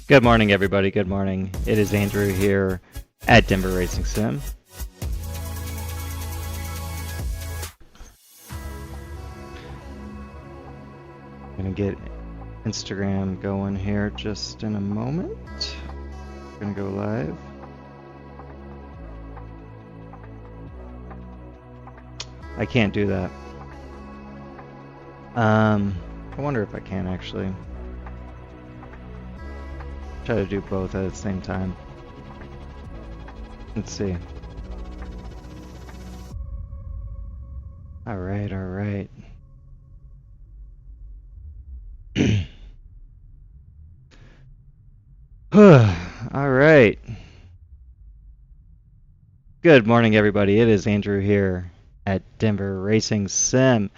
Good morning, everybody. Good morning. It is Andrew here at Denver Racing Sim. I'm going to get Instagram going here just in a moment. We're going to go live. I can't do that. I wonder if I can actually. Try to do both at the same time. Let's see. All right. All right. Good morning, everybody. It is Andrew here at Denver Racing Sim.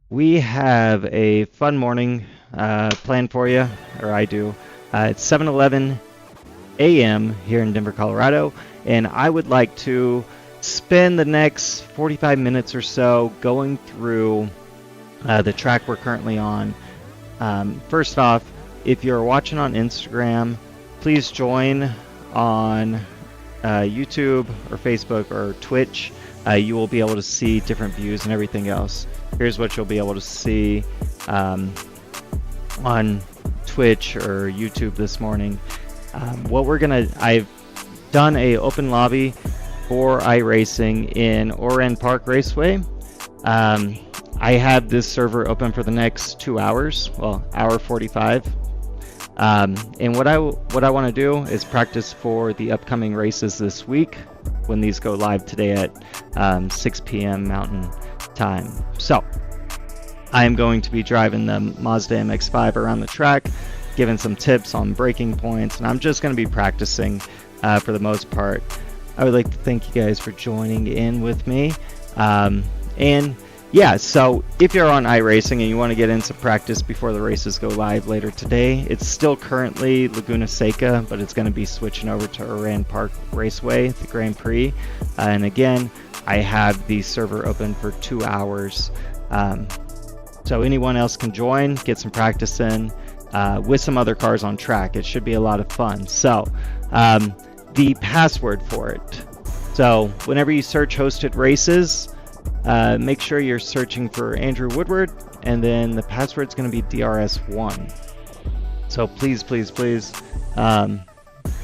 We have a fun morning planned for you, or I do. It's 7:11 a.m. here in Denver, Colorado, and I would like to spend the next 45 minutes or so going through the track we're currently on. First off, if you're watching on Instagram, please join on YouTube or Facebook or Twitch. You will be able to see different views and everything else. Here's what you'll be able to see on Twitch or YouTube this morning. I've done a open lobby for iRacing in Oran Park Raceway. I have this server open for the next 2 hours, well, hour 45. And what I want to do is practice for the upcoming races this week when these go live today at 6 p.m. Mountain Time. So I am going to be driving the Mazda MX-5 around the track, giving some tips on braking points, and I'm just going to be practicing for the most part. I would like to thank you guys for joining in with me. And yeah, so if you're on iRacing and you want to get in some practice before the races go live later today, it's still currently Laguna Seca, but it's going to be switching over to Oran Park Raceway, the Grand Prix. And again, I have the server open for 2 hours. So anyone else can join, get some practice in with some other cars on track. It should be a lot of fun. So the password for it. So whenever you search hosted races, make sure you're searching for Andrew Woodward, and then the password is going to be DRS1. So please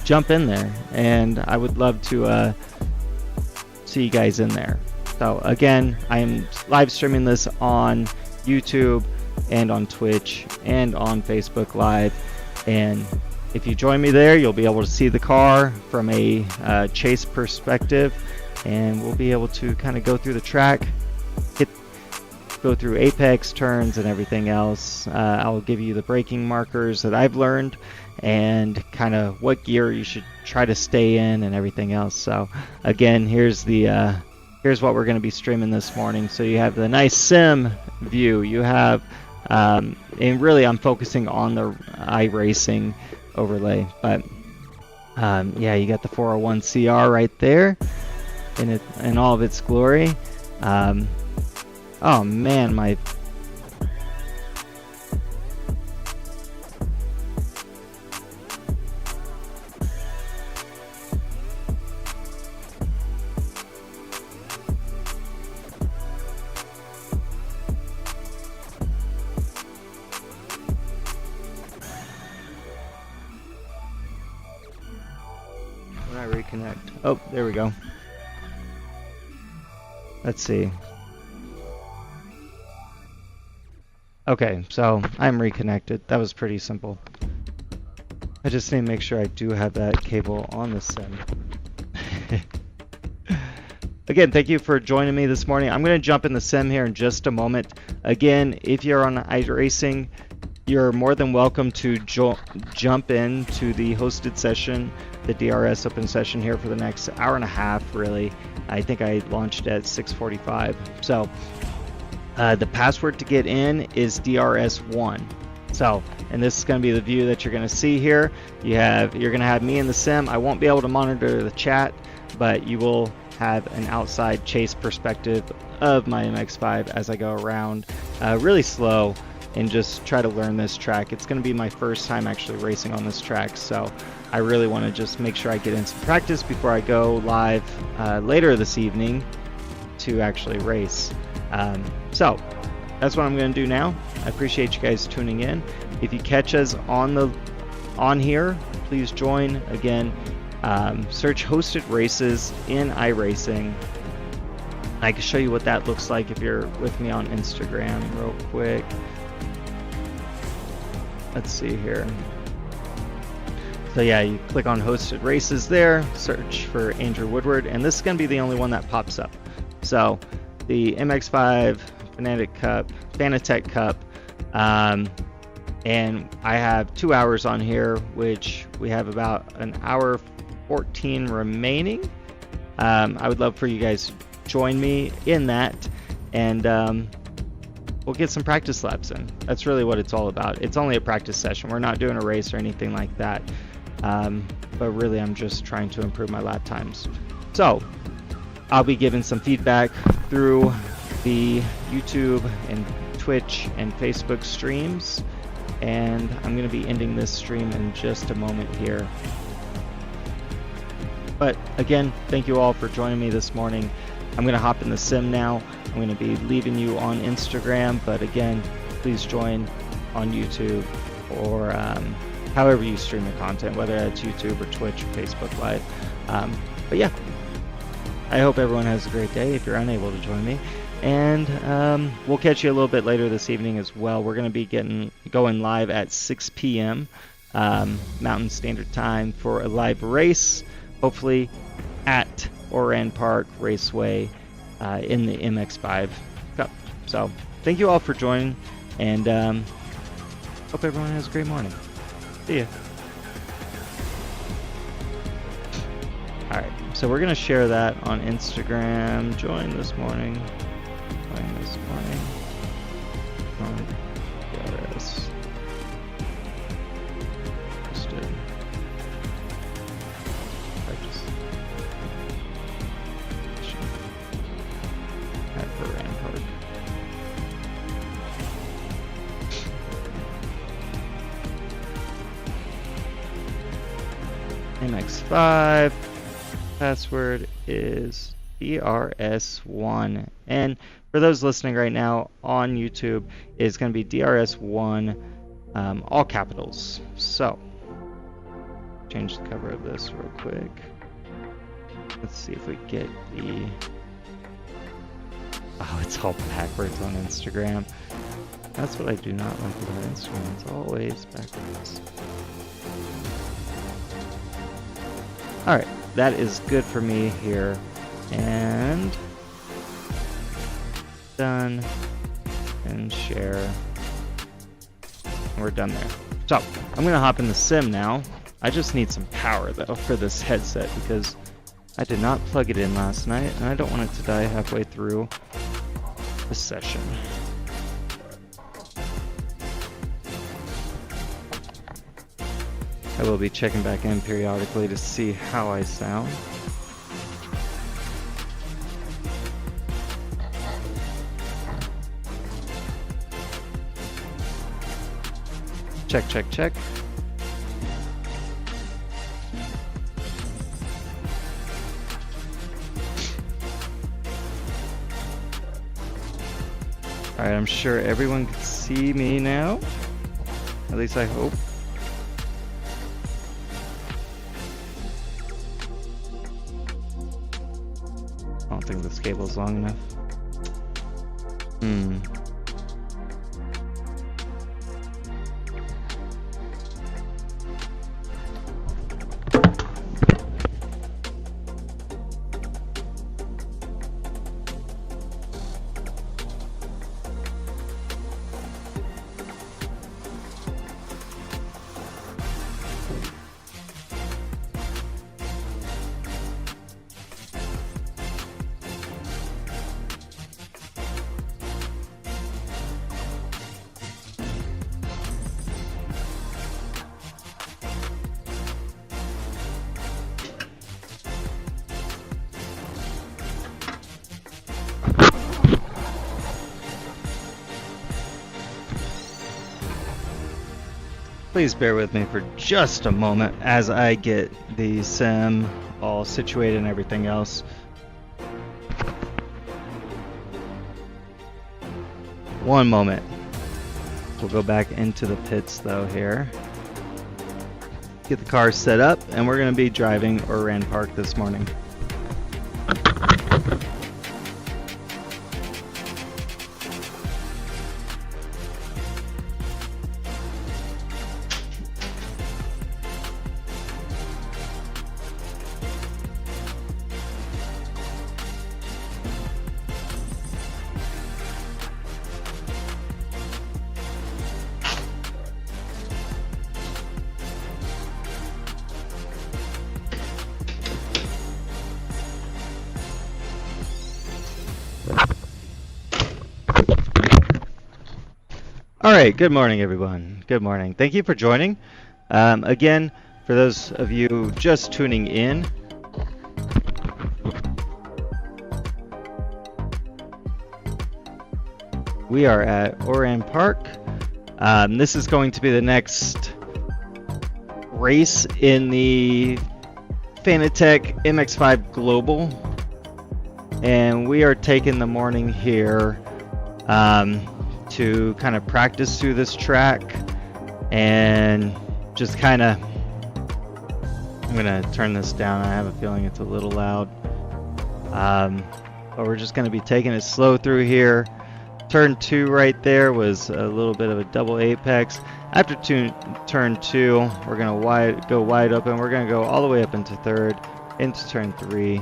jump in there, and I would love to see you guys in there. So again, I am live streaming this on YouTube and on Twitch and on Facebook Live, and if you join me there, you'll be able to see the car from a chase perspective, and we'll be able to kind of go through the track, go through apex turns and everything else. I'll give you the braking markers that I've learned and kind of what gear you should try to stay in and everything else. So again, here's what we're going to be streaming this morning. So you have the nice sim view. You have, and really I'm focusing on the iRacing overlay, but yeah, you got the 401 CR right there in all of its glory. Oh man, my when I reconnect. Oh, there we go. Let's see. Okay, so I'm reconnected. That was pretty simple. I just need to make sure I do have that cable on the sim. Again, thank you for joining me this morning. I'm going to jump in the sim here in just a moment. Again, if you're on iRacing, you're more than welcome to jump into the hosted session, the DRS open session here for the next hour and a half, really. I think I launched at 6:45. So the password to get in is DRS1. So, and this is going to be the view that you're going to see here. You're going to have me in the sim. I won't be able to monitor the chat, but you will have an outside chase perspective of my MX-5 as I go around really slow. and just try to learn this track. It's going to be my first time actually racing on this track, so I really want to just make sure I get in some practice before I go live later this evening to actually race. So that's what I'm going to do now. I appreciate you guys tuning in. If you catch us on here, please join. Again, search hosted races in iRacing. I can show you what that looks like if you're with me on Instagram real quick. Let's see here. So yeah, you click on hosted races there, search for Andrew Woodward, and this is going to be the only one that pops up. So the MX5 Fanatec Cup, and I have 2 hours on here, which we have about an hour 14 remaining. I would love for you guys to join me in that, and we'll get some practice laps in. That's really what it's all about. It's only a practice session. We're not doing a race or anything like that, but really I'm just trying to improve my lap times. So I'll be giving some feedback through the YouTube and Twitch and Facebook streams, and I'm going to be ending this stream in just a moment here. But again, thank you all for joining me this morning. I'm going to hop in the sim now. I'm going to be leaving you on Instagram, but again, please join on YouTube or however you stream your content, whether that's YouTube or Twitch or Facebook Live. But yeah, I hope everyone has a great day if you're unable to join me. And we'll catch you a little bit later this evening as well. We're going to be going live at 6 p.m. Mountain Standard Time for a live race, hopefully at Oran Park Raceway in the MX5 Cup. So thank you all for joining, and hope everyone has a great morning. See ya. Alright, so we're going to share that on Instagram. Join this morning. On DRS. MX5 password is DRS1, and for those listening right now on YouTube, it's going to be DRS1, all capitals. So change the cover of this real quick. Let's see if we get the it's all backwards on Instagram. That's what I do not like about Instagram. It's always backwards. Alright, that is good for me here. And done. And share. And we're done there. So, I'm going to hop in the sim now. I just need some power, though, for this headset because I did not plug it in last night, and I don't want it to die halfway through the session. I will be checking back in periodically to see how I sound. Check, check, check. Alright, I'm sure everyone can see me now. At least I hope. I don't think this cable's long enough. Please bear with me for just a moment as I get the sim all situated and everything else. One moment. We'll go back into the pits though here. Get the car set up, and we're going to be driving Oran Park this morning. All right, good morning, everyone. Good morning. Thank you for joining. Again, for those of you just tuning in, we are at Oran Park. This is going to be the next race in the Fanatec MX-5 Global, and we are taking the morning here to kind of practice through this track and just kind of, I'm gonna turn this down. I have a feeling it's a little loud, but we're just going to be taking it slow through here. Turn 2 right there was a little bit of a double apex. After turn 2, we're going to go wide open. We're going to go all the way up into 3rd, into turn 3.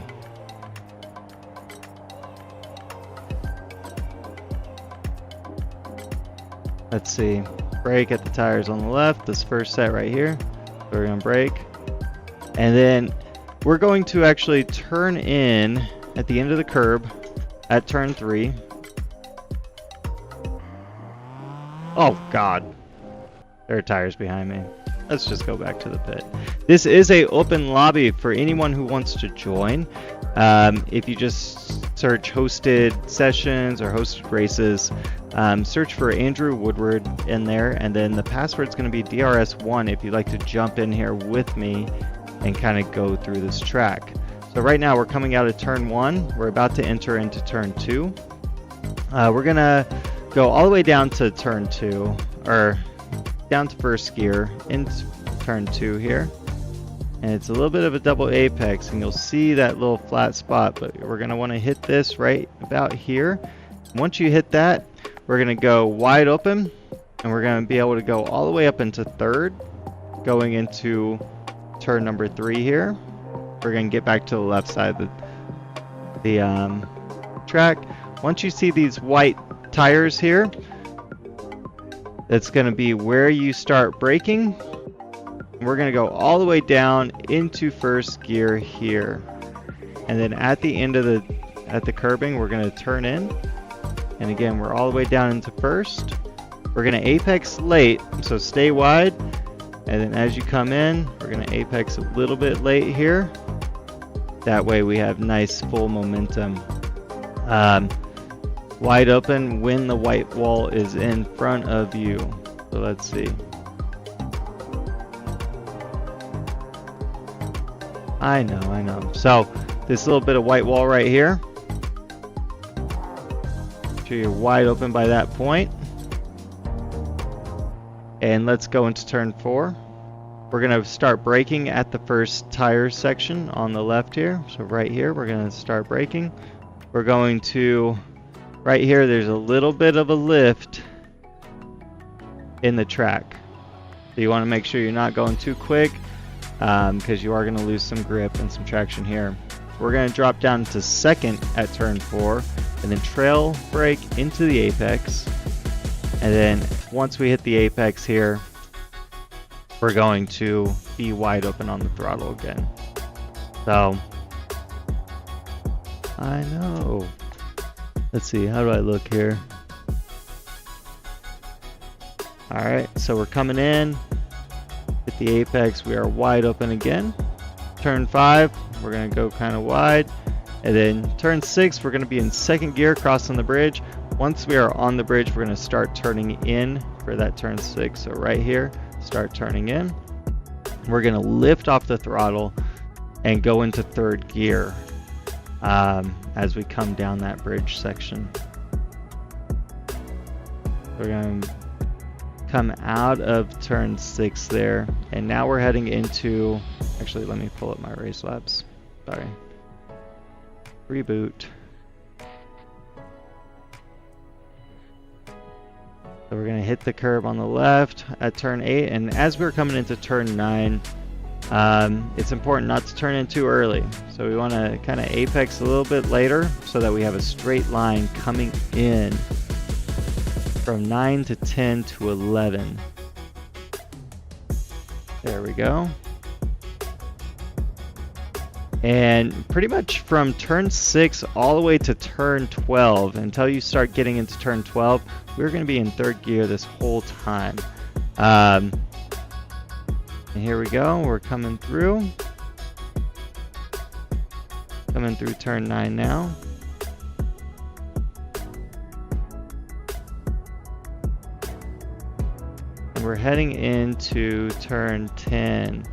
Let's see, brake at the tires on the left, this first set right here. So we're going to brake. And then we're going to actually turn in at the end of the curb at turn 3. Oh God, there are tires behind me. Let's just go back to the pit. This is a open lobby for anyone who wants to join. If you just search hosted sessions or hosted races, search for Andrew Woodward in there, and then the password's going to be DRS1 if you'd like to jump in here with me and kind of go through this track. So right now we're coming out of turn 1. We're about to enter into turn 2. We're going to go all the way down to turn 2, or down to first gear into turn 2 here. And it's a little bit of a double apex, and you'll see that little flat spot, but we're going to want to hit this right about here. Once you hit that, we're going to go wide open, and we're going to be able to go all the way up into 3rd, going into turn number 3 here. We're going to get back to the left side of the track. Once you see these white tires here, that's going to be where you start braking. We're going to go all the way down into first gear here, and then at the end of the curbing, we're going to turn in, and again we're all the way down into first. We're going to apex late, so stay wide, and then as you come in, we're going to apex a little bit late here. That way we have nice full momentum. Wide open when the white wall is in front of you. So let's see. I know. So this little bit of white wall right here. Make sure you're wide open by that point. And let's go into turn 4. We're going to start braking at the first tire section on the left here. So right here, we're going to start braking. We're going to, right here, there's a little bit of a lift in the track. So you want to make sure you're not going too quick, because you are going to lose some grip and some traction here. We're going to drop down to 2nd at turn 4, and then trail brake into the apex. And then once we hit the apex here, we're going to be wide open on the throttle again. So, I know. Let's see, how do I look here? Alright, so we're coming in. Hit the apex, we are wide open again. Turn 5, we're going to go kind of wide. And then turn 6, we're going to be in 2nd gear, crossing the bridge. Once we are on the bridge, we're going to start turning in for that turn 6. So right here, start turning in. We're going to lift off the throttle and go into third gear as we come down that bridge section. We're going to come out of turn 6 there, and now we're heading into, actually let me pull up my race laps. Sorry. Reboot. So we're going to hit the curb on the left at turn 8, and as we're coming into turn 9, it's important not to turn in too early. So we want to kind of apex a little bit later so that we have a straight line coming in from 9 to 10 to 11. There we go. And pretty much from turn 6 all the way to turn 12, until you start getting into turn 12, we're going to be in third gear this whole time. And here we go, we're coming through. Coming through turn 9 now. And we're heading into turn 10.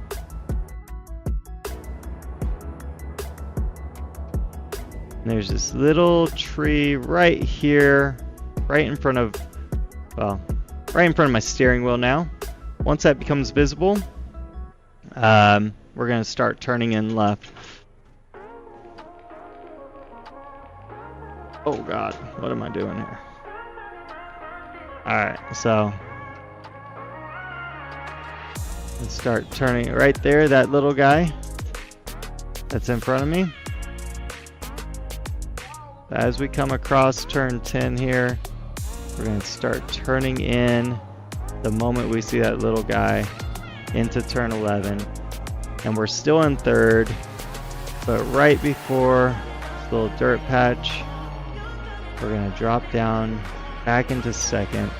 And there's this little tree right here, right in front of my steering wheel now. Once that becomes visible, we're going to start turning in left. Oh God, what am I doing here? Alright, so let's start turning right there, that little guy that's in front of me. As we come across turn 10 here, we're going to start turning in the moment we see that little guy into turn 11. And we're still in third, but right before this little dirt patch, we're going to drop down back into second.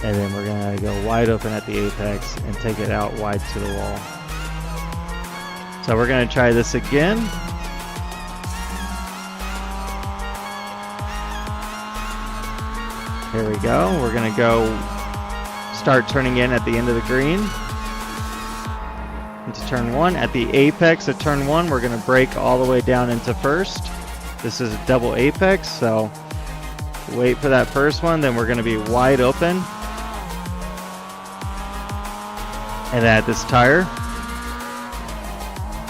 And then we're going to go wide open at the apex and take it out wide to the wall. So we're going to try this again. Here we go. We're going to go start turning in at the end of the green into turn 1. At the apex of turn 1, we're going to brake all the way down into first. This is a double apex, so wait for that first one. Then we're going to be wide open. And at this tire,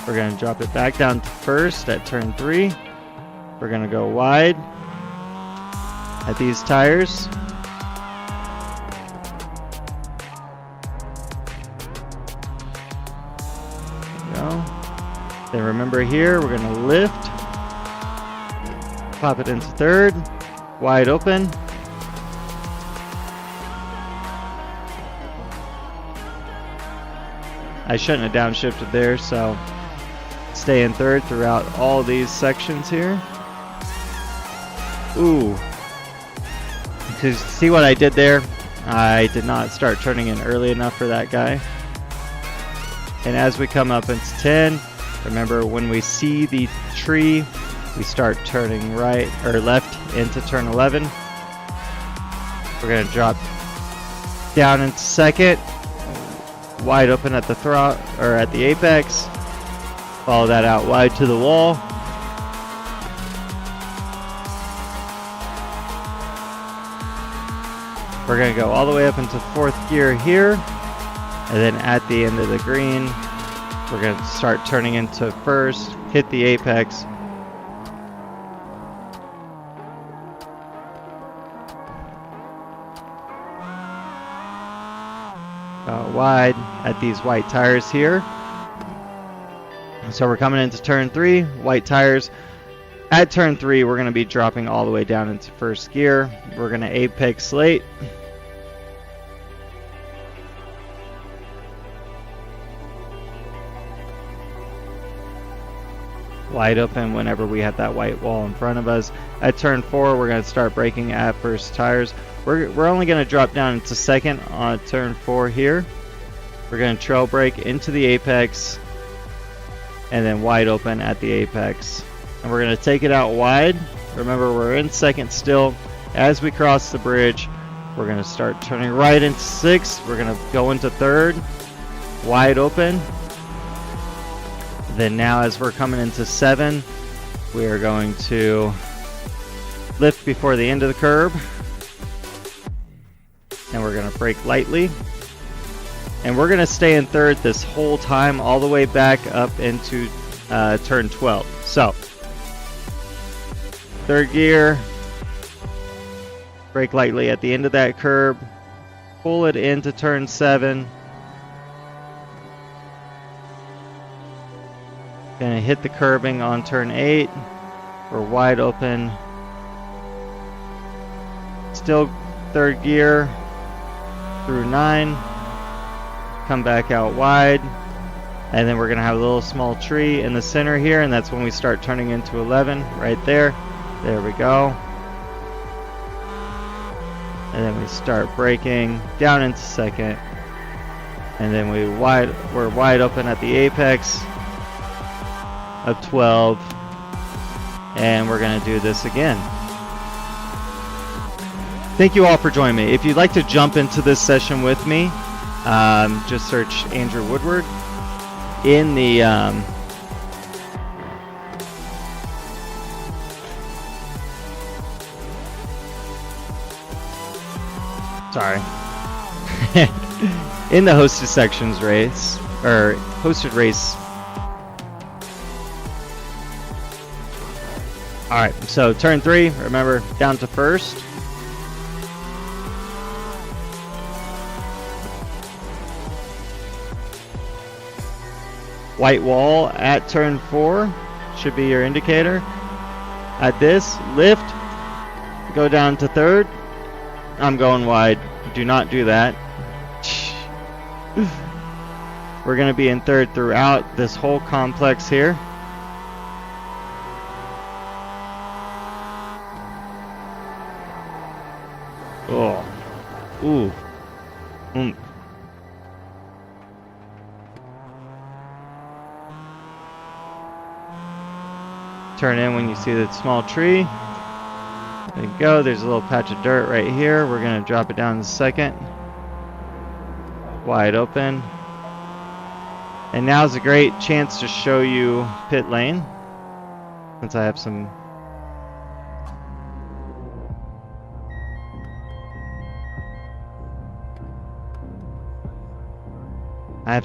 we're going to drop it back down to first at turn 3. We're going to go wide at these tires. There we go. Then remember here, we're going to lift, pop it into third, wide open. I shouldn't have downshifted there, so stay in third throughout all these sections here. Ooh. To see what I did there, I did not start turning in early enough for that guy. And as we come up into 10, remember when we see the tree, we start turning right or left into turn 11. We're going to drop down into second, wide open at the throttle or at the apex. Follow that out wide to the wall. We're going to go all the way up into fourth gear here. And then at the end of the green, we're going to start turning into first, hit the apex. Wide at these white tires here. So we're coming into turn 3, white tires. At turn 3, we're going to be dropping all the way down into first gear. We're going to apex late. Wide open whenever we have that white wall in front of us. At turn 4, we're going to start braking at first tires. We're only going to drop down into second on turn 4 here. We're going to trail brake into the apex and then wide open at the apex. And we're going to take it out wide. Remember, we're in second still. As we cross the bridge, we're going to start turning right into 6. We're going to go into 3rd, wide open. Then now as we're coming into 7, we are going to lift before the end of the curb. And we're going to brake lightly. And we're going to stay in 3rd this whole time, all the way back up into turn 12. So, 3rd gear, brake lightly at the end of that curb, pull it into turn 7. Gonna hit the curbing on turn 8. We're wide open. Still 3rd gear through 9. Come back out wide. And then we're gonna have a little small tree in the center here, and that's when we start turning into 11 right there. There we go. And then we start braking down into 2nd. And then we're wide open at the apex of 12. And we're gonna do this again. Thank you all for joining me. If you'd like to jump into this session with me, just search Andrew Woodward in the in the hosted sections race, or hosted race. Alright, so turn 3, remember, down to 1st. White wall at turn 4 should be your indicator. At this, lift, go down to 3rd. I'm going wide. Do not do that. We're going to be in 3rd throughout this whole complex here. Oh. Ooh. Turn in when you see that small tree. There you go. There's a little patch of dirt right here. We're going to drop it down in 2nd. Wide open. And now's a great chance to show you pit lane, since I have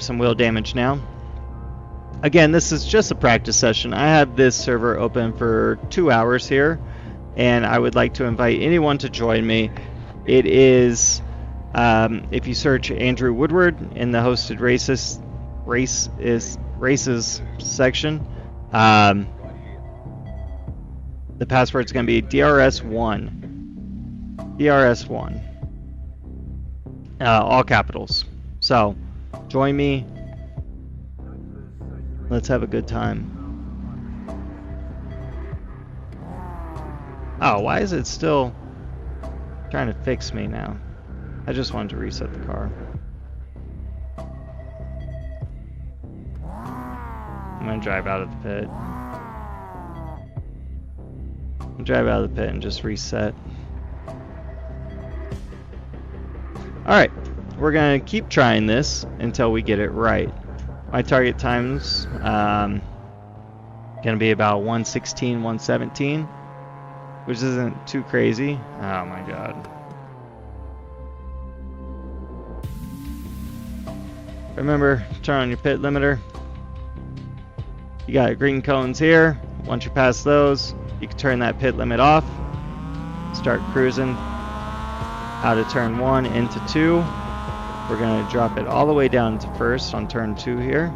some wheel damage now. Again, this is just a practice session. I have this server open for 2 hours here, and I would like to invite anyone to join me. It is, if you search Andrew Woodward in the hosted races section, the password is going to be DRS1. DRS1. All capitals. So, join me. Let's have a good time. Oh, why is it still trying to fix me now? I just wanted to reset the car. I'm gonna drive out of the pit. Drive out of the pit and just reset. Alright, we're gonna keep trying this until we get it right. My target time's gonna be about 1:16, 1:17, which isn't too crazy. Oh my god. Remember, turn on your pit limiter. You got green cones here. Once you pass those, you can turn that pit limit off. Start cruising out of turn 1 into 2. We're going to drop it all the way down to 1st on turn 2 here.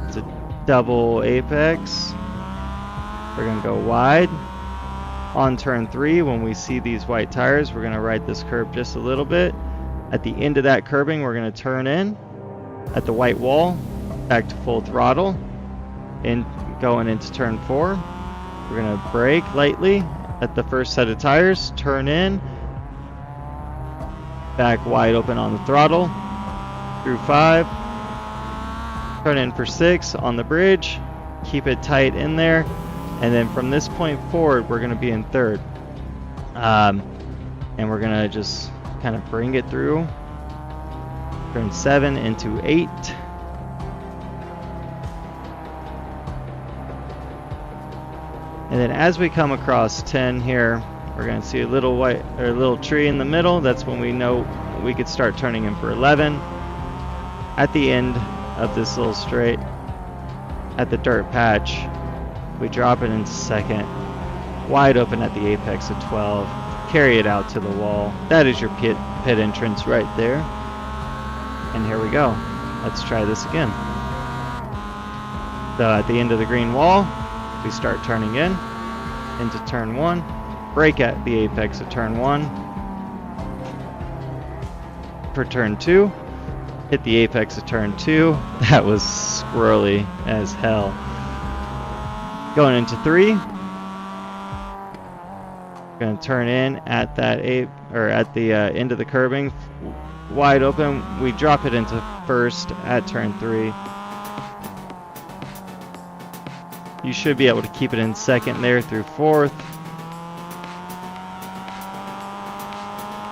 It's a double apex. We're going to go wide. On turn 3, when we see these white tires, we're going to ride this curb just a little bit. At the end of that curbing, we're going to turn in at the white wall, back to full throttle, and going into turn 4. We're going to brake lightly at the first set of tires, turn in, back wide open on the throttle, through 5, turn in for 6 on the bridge, keep it tight in there, and then from this point forward, we're going to be in 3rd. And we're gonna just kind of bring it through. Turn 7 into 8. And then as we come across 10 here, we're gonna see a little white or a little tree in the middle. That's when we know we could start turning in for 11. At the end of this little straight, at the dirt patch, we drop it into second, wide open at the apex of 12, carry it out to the wall. That is your pit entrance right there. And here we go. Let's try this again. So at the end of the green wall, we start turning in into turn 1, brake at the apex of turn 1. For turn 2, hit the apex of turn 2. That was squirrely as hell. Going into 3, gonna turn in at that at the end of the curbing, wide open. We drop it into first at turn 3. You should be able to keep it in second there through 4th.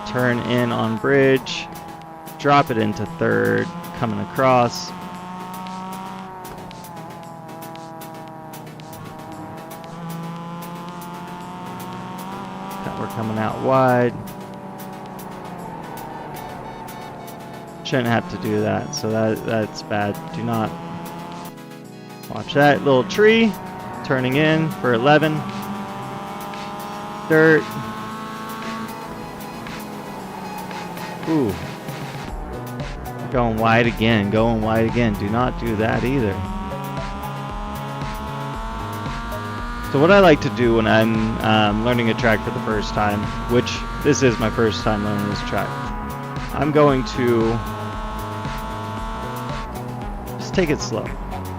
Turn in on bridge, drop it into 3rd, coming across. We're coming out wide. Shouldn't have to do that, so that's bad. Do not watch that little tree. Turning in for 11. Dirt. Ooh. Going wide again. Going wide again. Do not do that either. So what I like to do when I'm learning a track for the first time, which this is my first time learning this track, I'm going to just take it slow.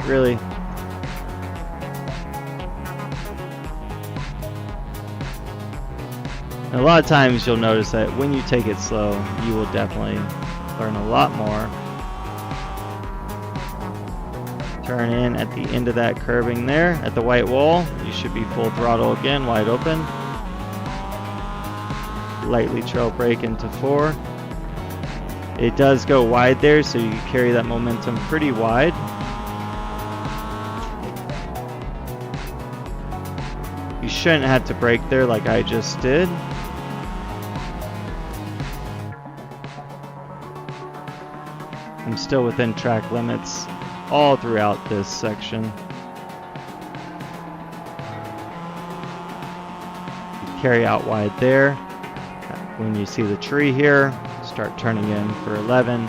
Really. And a lot of times you'll notice that when you take it slow, you will definitely learn a lot more. Turn in at the end of that curbing there at the white wall. You should be full throttle again, wide open. Lightly trail brake into 4. It does go wide there, so you carry that momentum pretty wide. You shouldn't have to brake there like I just did. I'm still within track limits all throughout this section. You carry out wide there. When you see the tree here, start turning in for 11.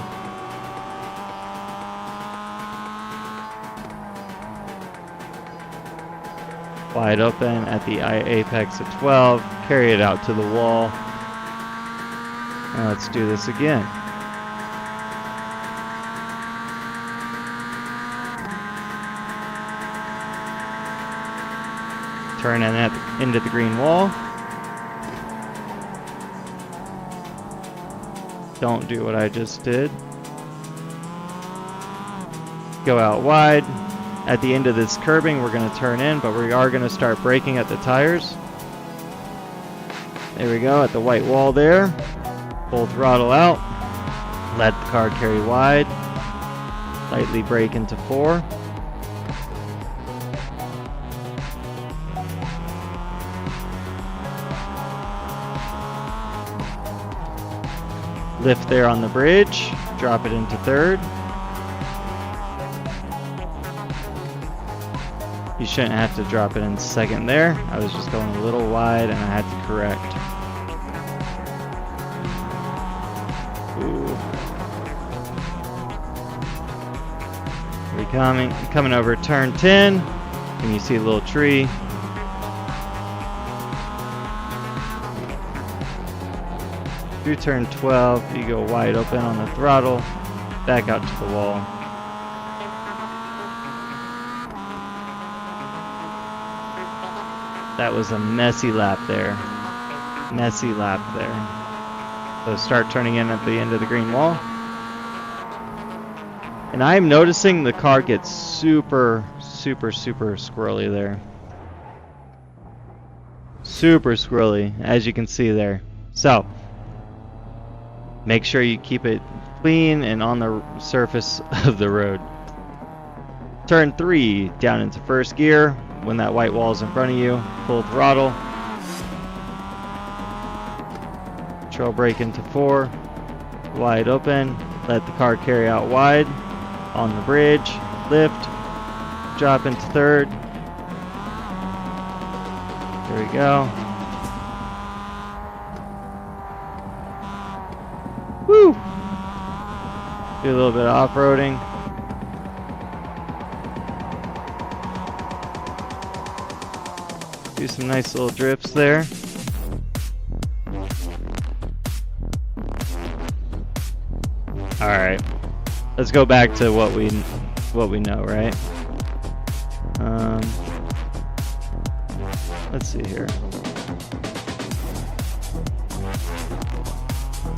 Wide open at the apex at 12. Carry it out to the wall. And let's do this again. Turn in at the end of the green wall. Don't do what I just did. Go out wide. At the end of this curbing, we're going to turn in, but we are going to start braking at the tires. There we go, at the white wall there. Full throttle out. Let the car carry wide. Lightly brake into 4. Lift there on the bridge, drop it into 3rd. You shouldn't have to drop it in 2nd there. I was just going a little wide and I had to correct. Ooh. We're coming over turn 10, and you see a little tree. Through turn 12, you go wide open on the throttle, back out to the wall. That was a messy lap there. Messy lap there. So start turning in at the end of the green wall. And I'm noticing the car gets super squirrely there. super squirrely, as you can see there. So make sure you keep it clean and on the surface of the road. Turn 3, down into first gear. When that white wall is in front of you, full throttle. Control brake into 4, wide open. Let the car carry out wide. On the bridge, lift, drop into third. There we go. Woo! Do a little bit of off-roading. Do some nice little drifts there. All right, let's go back to what we know, right? Let's see here.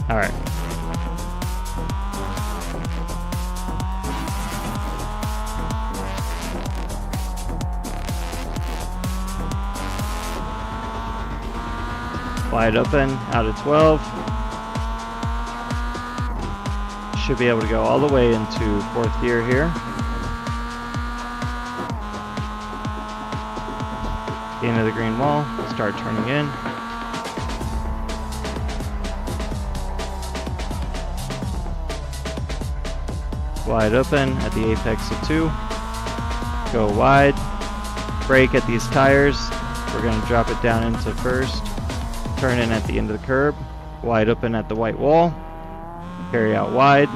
All right. Wide open, out of 12. Should be able to go all the way into fourth gear here. The end of the green wall, start turning in. Wide open at the apex of 2. Go wide. Brake at these tires. We're going to drop it down into first. Turn in at the end of the curb. Wide open at the white wall. Carry out wide.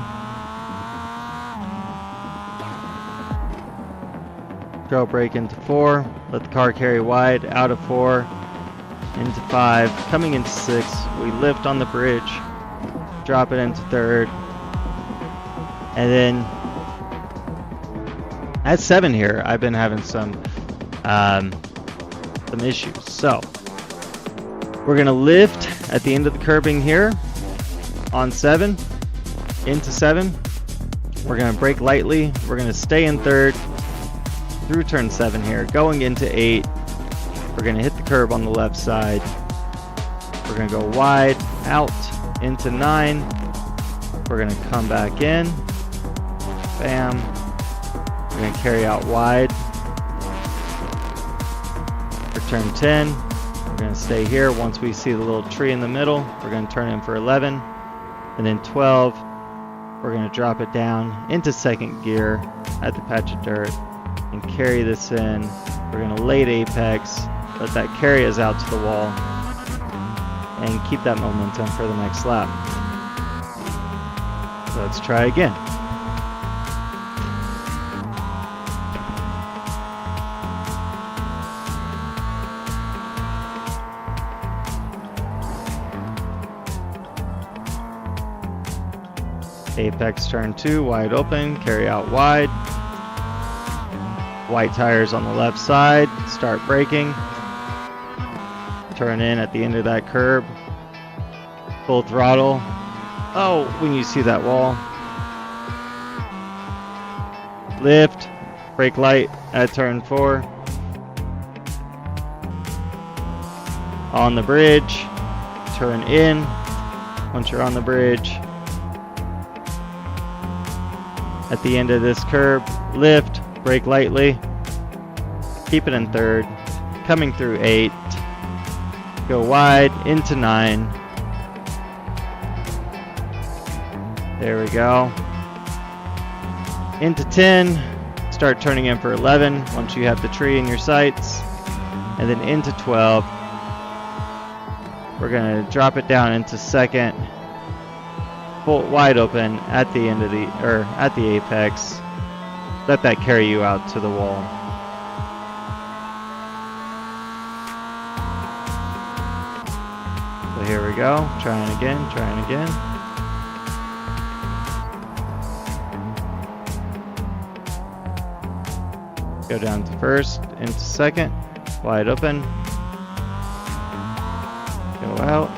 Control brake into 4. Let the car carry wide. Out of 4. Into 5. Coming into 6. We lift on the bridge. Drop it into third. And then at 7 here, I've been having some issues. So we're gonna lift at the end of the curbing here on 7 into 7. We're gonna brake lightly. We're gonna stay in third through turn 7 here, going into 8. We're gonna hit the curb on the left side. We're gonna go wide out into 9. We're gonna come back in. Bam. We're going to carry out wide for turn 10. We're going to stay here. Once we see the little tree in the middle, we're going to turn in for 11. And then 12, we're going to drop it down into second gear at the patch of dirt and carry this in. We're going to late apex, let that carry us out to the wall, and keep that momentum for the next lap. So let's try again. Apex turn 2, wide open, carry out wide. White tires on the left side, start braking. Turn in at the end of that curb. Full throttle. Oh, when you see that wall. Lift, brake light at turn 4. On the bridge, turn in. Once you're on the bridge, at the end of this curb, lift, brake lightly, keep it in third, coming through 8, go wide into 9. There we go. Into 10, start turning in for 11 once you have the tree in your sights, and then into 12. We're gonna drop it down into second. Full wide open at the end of at the apex. Let that carry you out to the wall. So here we go. Trying again. Go down to first, into second, wide open. Go out.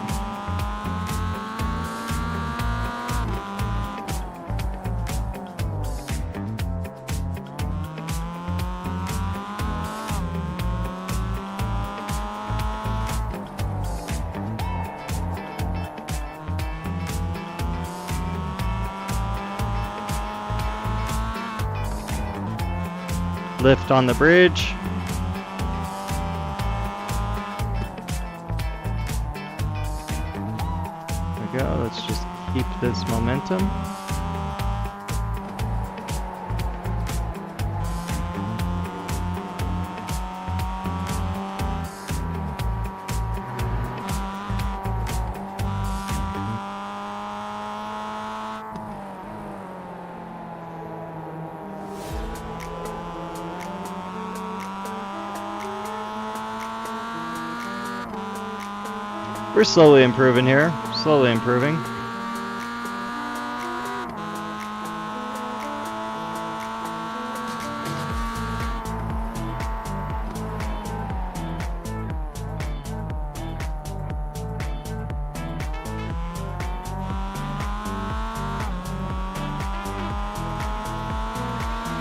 Lift on the bridge. There we go. Let's just keep this momentum. We're slowly improving here, slowly improving.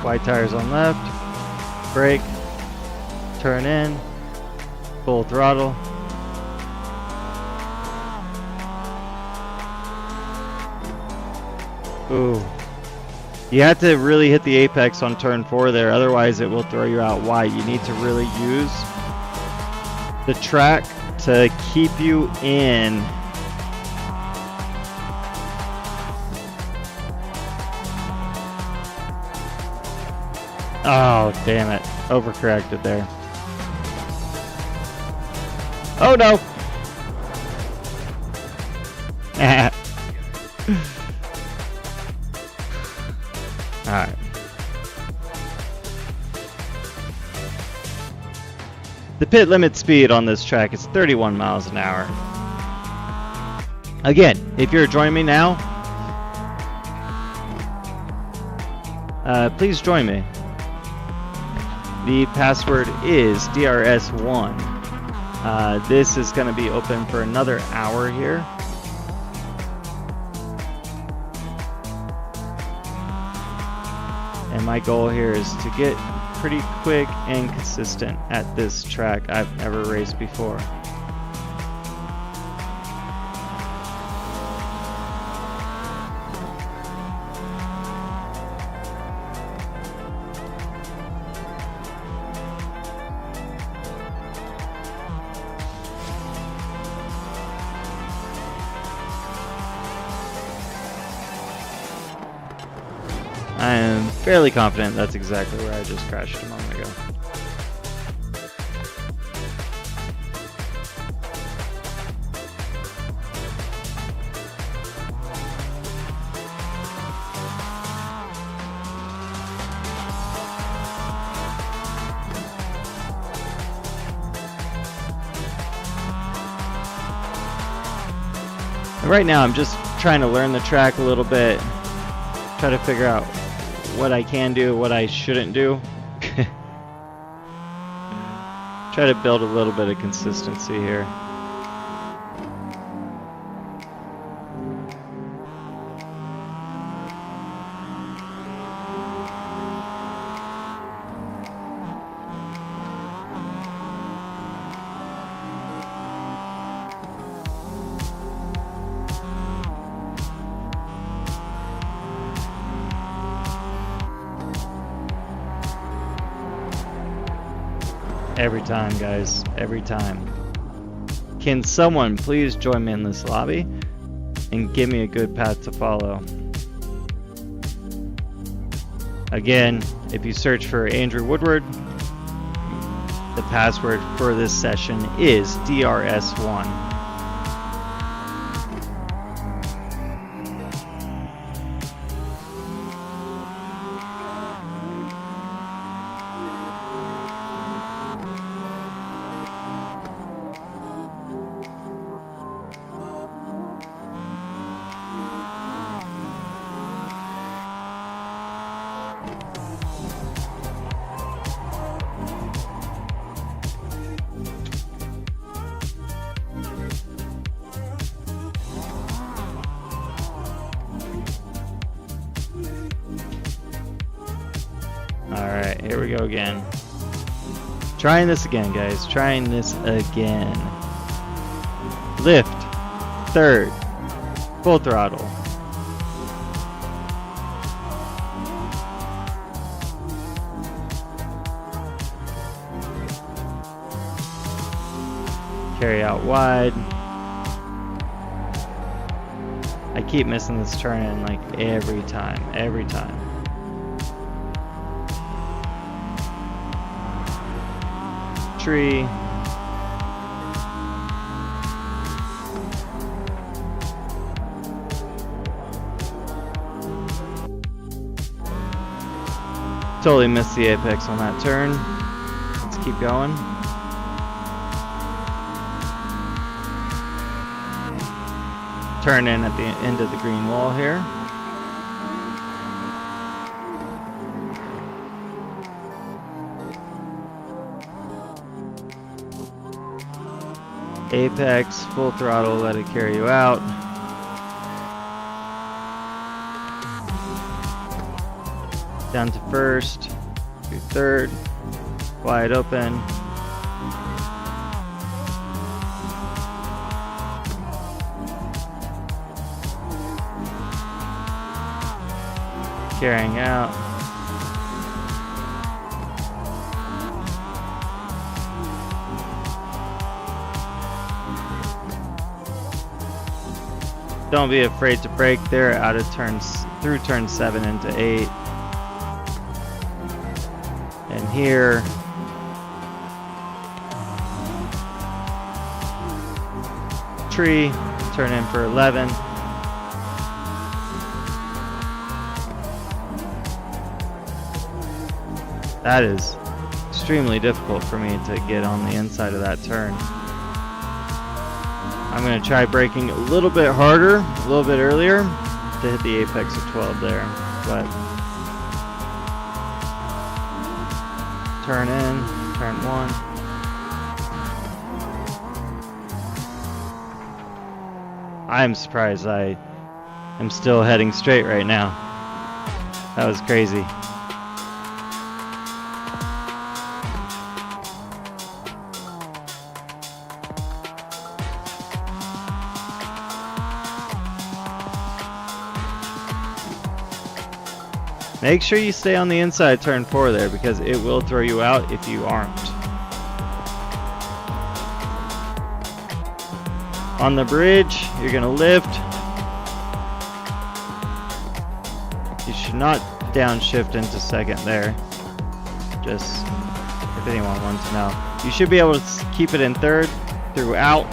Wide tires on left, brake, turn in, full throttle. Ooh. You have to really hit the apex on turn 4 there, otherwise it will throw you out wide. You need to really use the track to keep you in. Oh, damn it. Overcorrected there. Oh, no. Alright. The pit limit speed on this track is 31 miles an hour. Again, if you're joining me now, please join me. The password is DRS1. This is going to be open for another hour here. And my goal here is to get pretty quick and consistent at this track I've never raced before. I am fairly confident that's exactly where I just crashed a moment ago. And right now I'm just trying to learn the track a little bit, try to figure out what I can do, what I shouldn't do. Try to build a little bit of consistency here. Every time, guys, every time. Can someone please join me in this lobby and give me a good path to follow? Again, if you search for Andrew Woodward, the password for this session is DRS1. Alright, here we go again. Trying this again, guys. Trying this again. Lift. Third. Full throttle. carry out wide. I keep missing this turn in like every time. Tree. Totally missed the apex on that turn. Let's keep going. Turn in at the end of the green wall here. Apex, full throttle, let it carry you out. Down to first, to third, wide open. Carrying out. Don't be afraid to brake there out of turns through turn 7 into 8. And here tree, turn in for 11. That is extremely difficult for me to get on the inside of that turn. I'm going to try braking a little bit harder, a little bit earlier to hit the apex of 12 there. But turn in, turn 1. I'm surprised I am still heading straight right now. That was crazy. Make sure you stay on the inside turn 4 there, because it will throw you out if you aren't. On the bridge, you're going to lift. You should not downshift into second there. Just if anyone wants to know. You should be able to keep it in third throughout.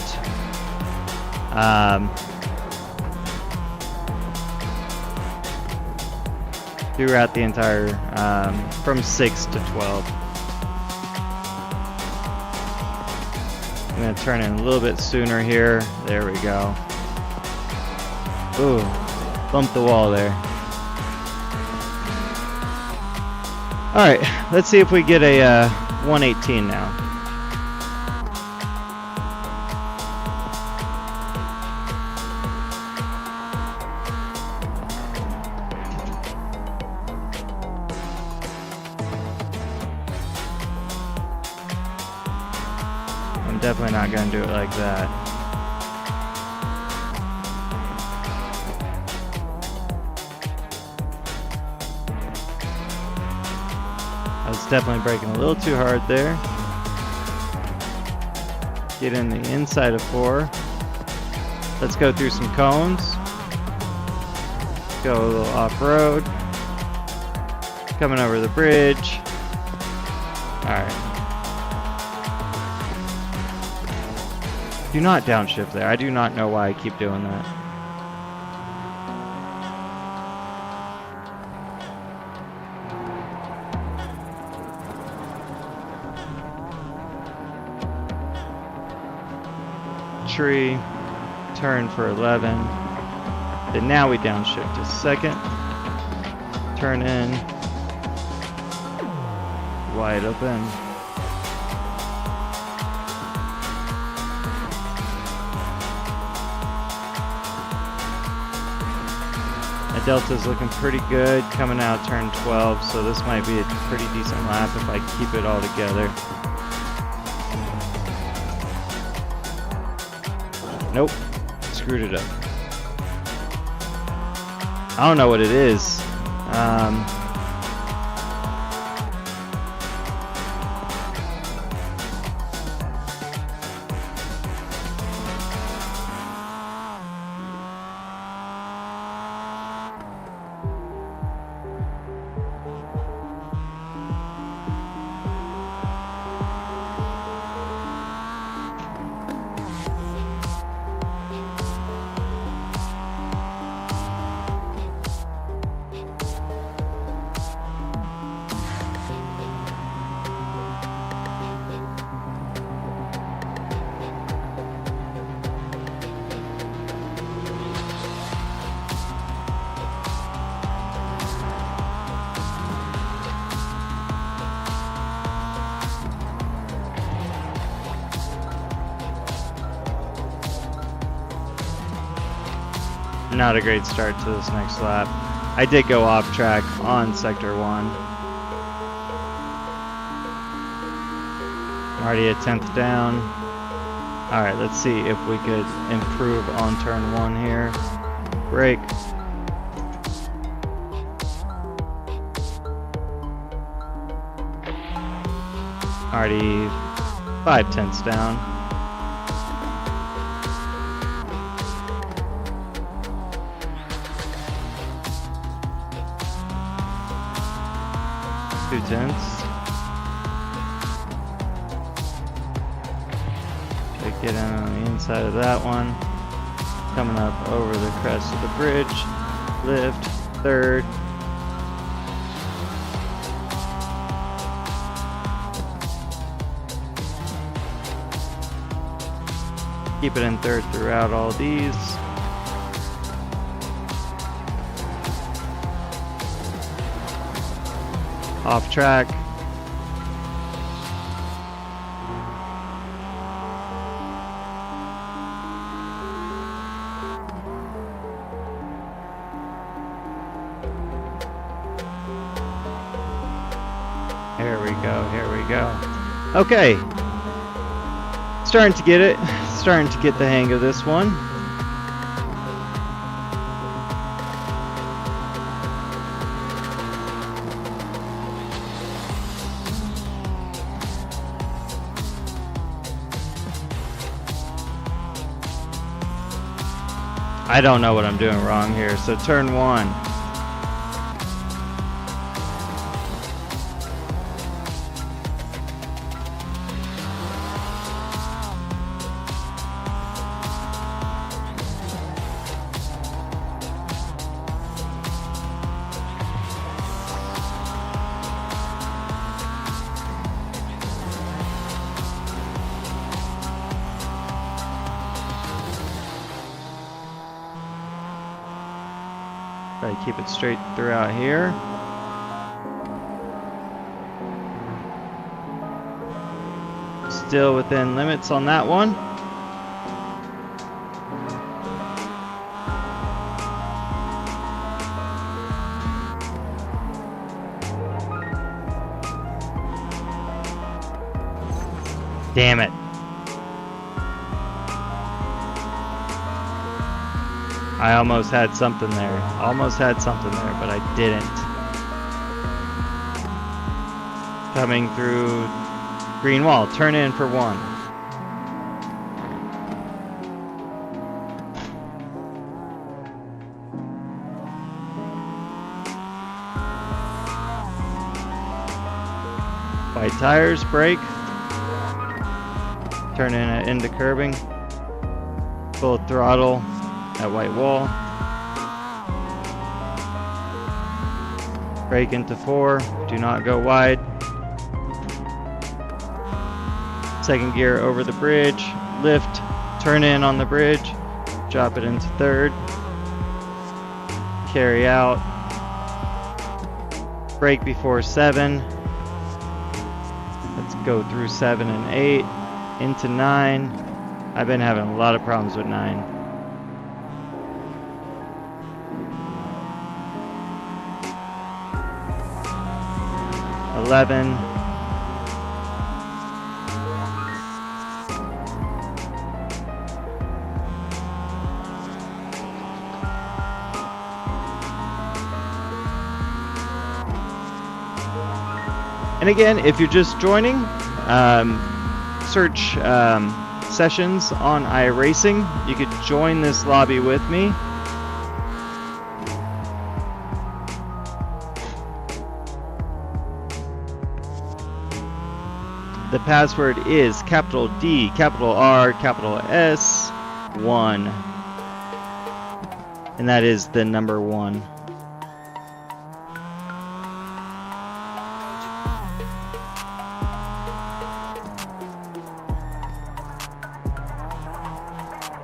Throughout the entire, from 6 to 12. I'm going to turn in a little bit sooner here. There we go. Ooh, bumped the wall there. Alright, let's see if we get a 118 now. Definitely not going to do it like that. I was definitely braking a little too hard there. Get in the inside of 4. Let's go through some cones. Go a little off-road. Coming over the bridge. Alright. Do not downshift there. I do not know why I keep doing that. Tree, turn for 11. Then now we downshift to second. Turn in. Wide open. Delta's looking pretty good coming out turn 12, so this might be a pretty decent lap if I keep it all together. Nope, screwed it up. I don't know what it is. Not a great start to this next lap. I did go off track on Sector 1. Already a 10th down. Alright, let's see if we could improve on turn 1 here. Brake. Already 5/10 down. Two tenths. Get in on the inside of that one. Coming up over the crest of the bridge. Lift. Third. Keep it in third throughout all these. Off track. Here we go, here we go. Okay. Starting to get it. Starting to get the hang of this one. I don't know what I'm doing wrong here. So turn 1. Try to keep it straight throughout here. Still within limits on that one. Damn it. I almost had something there. Almost had something there, but I didn't. Coming through green wall. Turn in for 1. White tires, brake. Turn in into curbing. Full throttle. At white wall. Brake into 4. Do not go wide. Second gear over the bridge. Lift. Turn in on the bridge. Drop it into 3rd. Carry out. Brake before 7. Let's go through 7 and 8. Into 9. I've been having a lot of problems with 9. 11. And again, if you're just joining, search sessions on iRacing. You could join this lobby with me. The password is capital D, capital R, capital S, 1. And that is the number 1.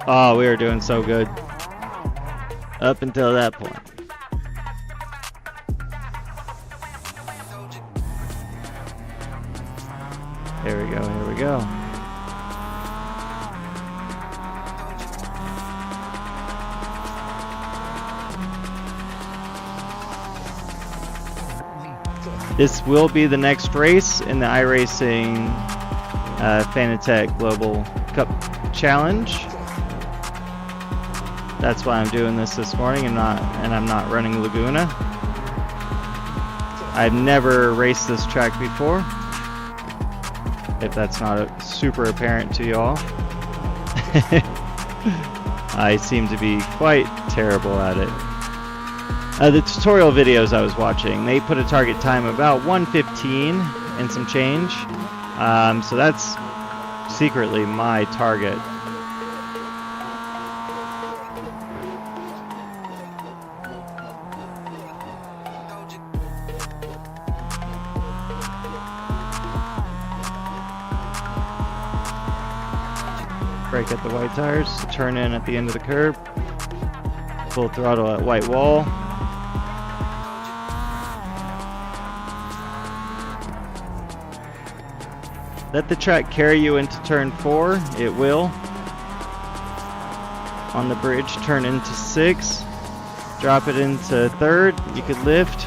Oh, we were doing so good. Up until that point. Here we go, here we go. This will be the next race in the iRacing Fanatec Global Cup Challenge. That's why I'm doing this morning, and I'm not running Laguna. I've never raced this track before, if that's not super apparent to y'all. I seem to be quite terrible at it. The tutorial videos I was watching, they put a target time about 1:15 and some change. So that's secretly my target. Brake at the white tires, turn in at the end of the curb, full throttle at white wall. Let the track carry you into turn 4, it will. On the bridge, turn into 6, drop it into 3rd, you could lift.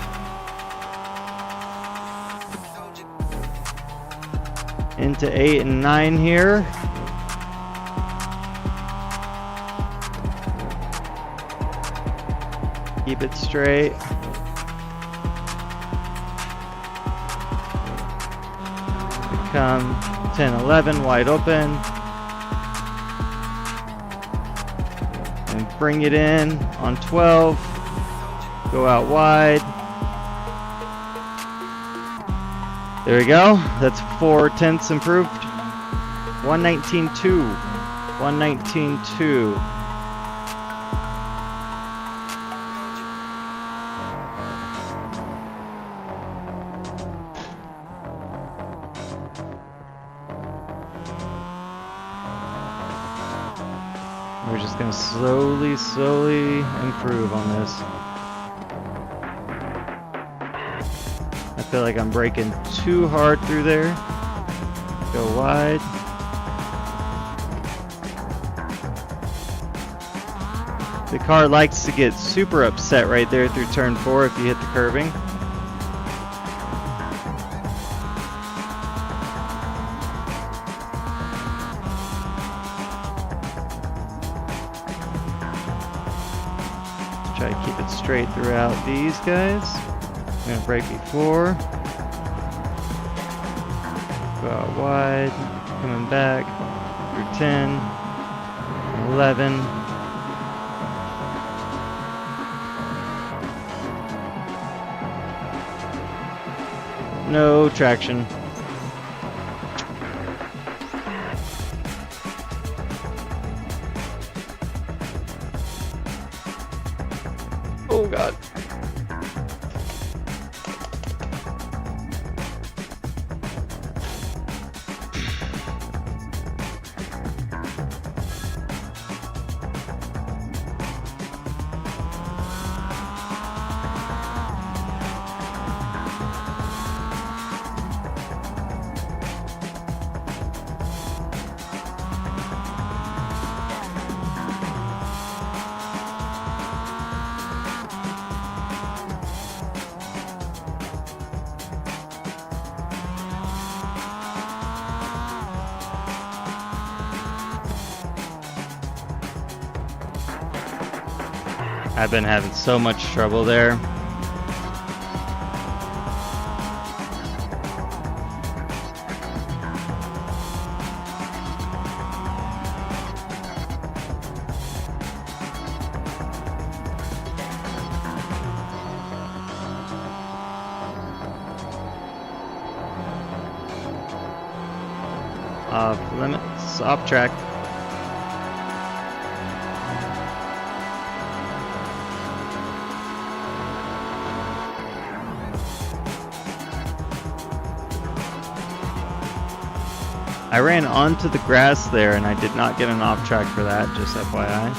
Into 8 and 9 here. Keep it straight. Come 10, 11, wide open. And bring it in on 12. Go out wide. There we go. That's 4/10 improved. 119.2. 119.2. We're just going to slowly improve on this. I feel like I'm braking too hard through there. Go wide. The car likes to get super upset right there through turn 4 if you hit the curving. Try to keep it straight throughout these guys. I'm going to brake before. Go out wide. Coming back. Through 10. 11. No traction. Oh God. I've been having so much trouble there. Off limits, off track. I ran onto the grass there and I did not get an off track for that, just FYI.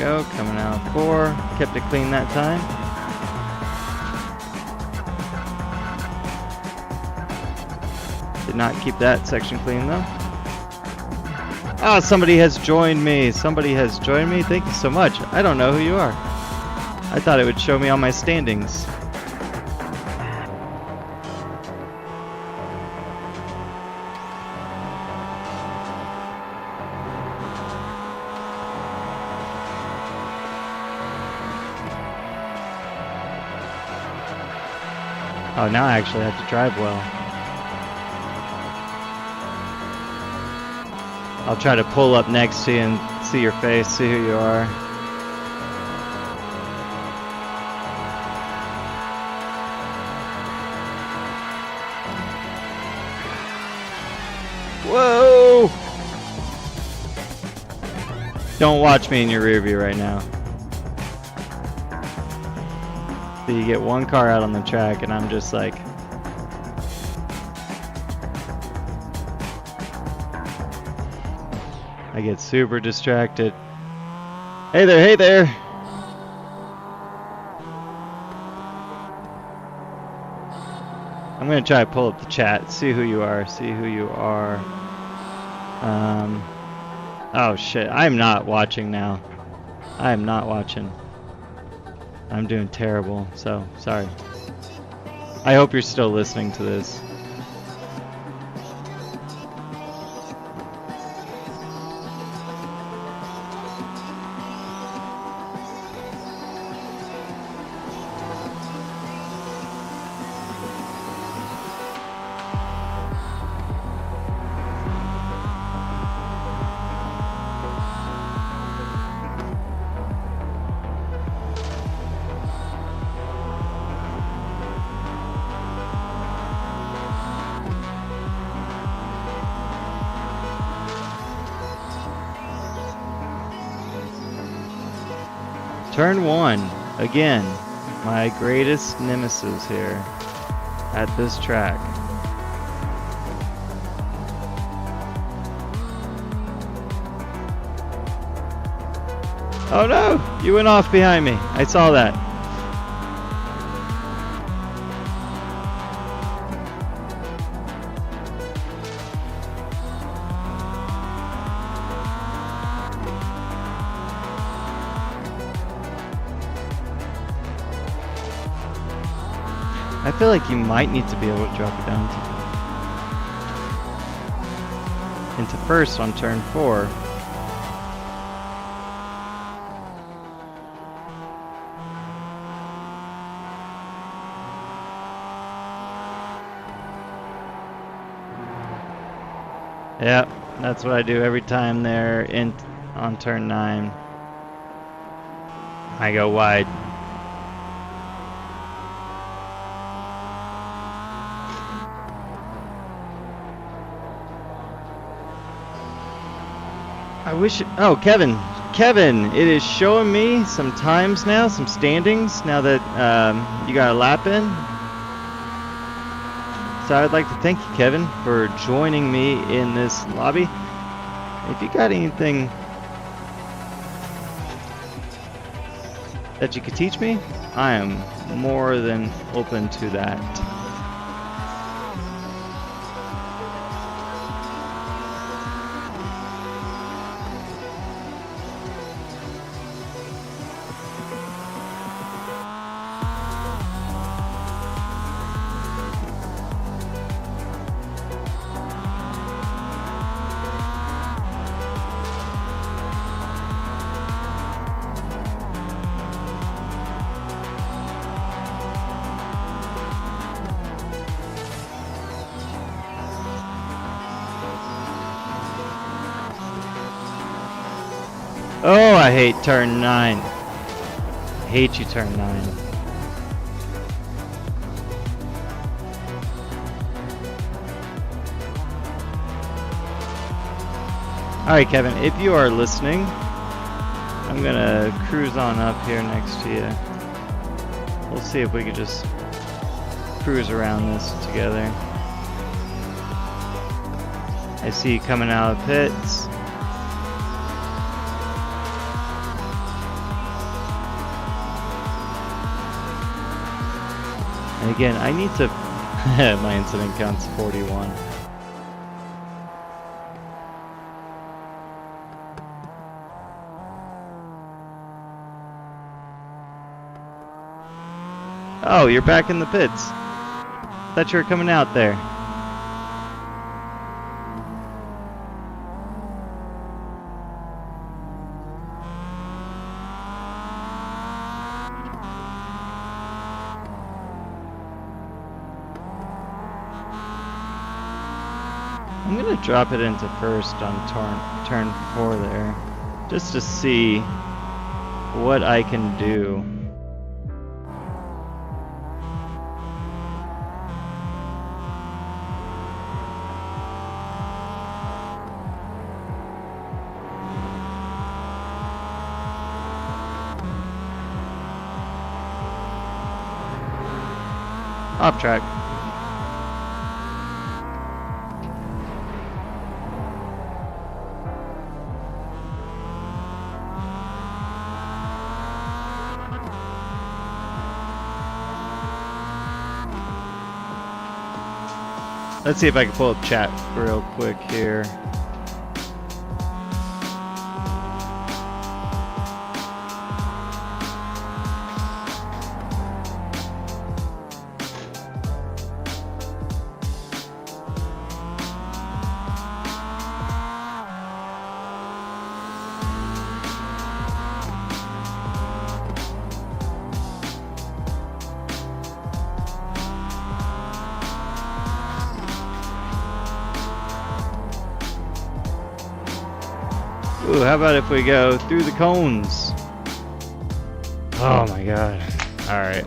go, coming out 4. Kept it clean that time. Did not keep that section clean though. Oh, somebody has joined me. Somebody has joined me. Thank you so much. I don't know who you are. I thought it would show me all my standings. Oh, now I actually have to drive well. I'll try to pull up next to you and see your face, see who you are. Whoa! Don't watch me in your rear view right now. So you get one car out on the track and I'm just like, I get super distracted. Hey there, hey there. I'm gonna try to pull up the chat, see who you are, see who you are. Oh shit, I'm not watching now. I am not watching. I'm doing terrible, so sorry. I hope you're still listening to this. Turn 1, again, my greatest nemesis here at this track. Oh no, you went off behind me. I saw that. I feel like you might need to be able to drop it down into first on turn 4. Yep, that's what I do every time they're on turn 9. I go wide. I wish it, oh, Kevin, it is showing me some times now, some standings, now that you got a lap in. So I'd like to thank you, Kevin, for joining me in this lobby. If you got anything that you could teach me, I am more than open to that. Oh, I hate turn 9. I hate you, turn 9. Alright, Kevin, if you are listening, I'm gonna cruise on up here next to you. We'll see if we can just cruise around this together. I see you coming out of pits. And again, I need to... my incident count's 41. Oh, you're back in the pits. Thought you were coming out there. I'm gonna drop it into first on turn 4 there, just to see what I can do. Off track. Let's see if I can pull up chat real quick here. Ooh, how about if we go through the cones? Oh my god. Alright.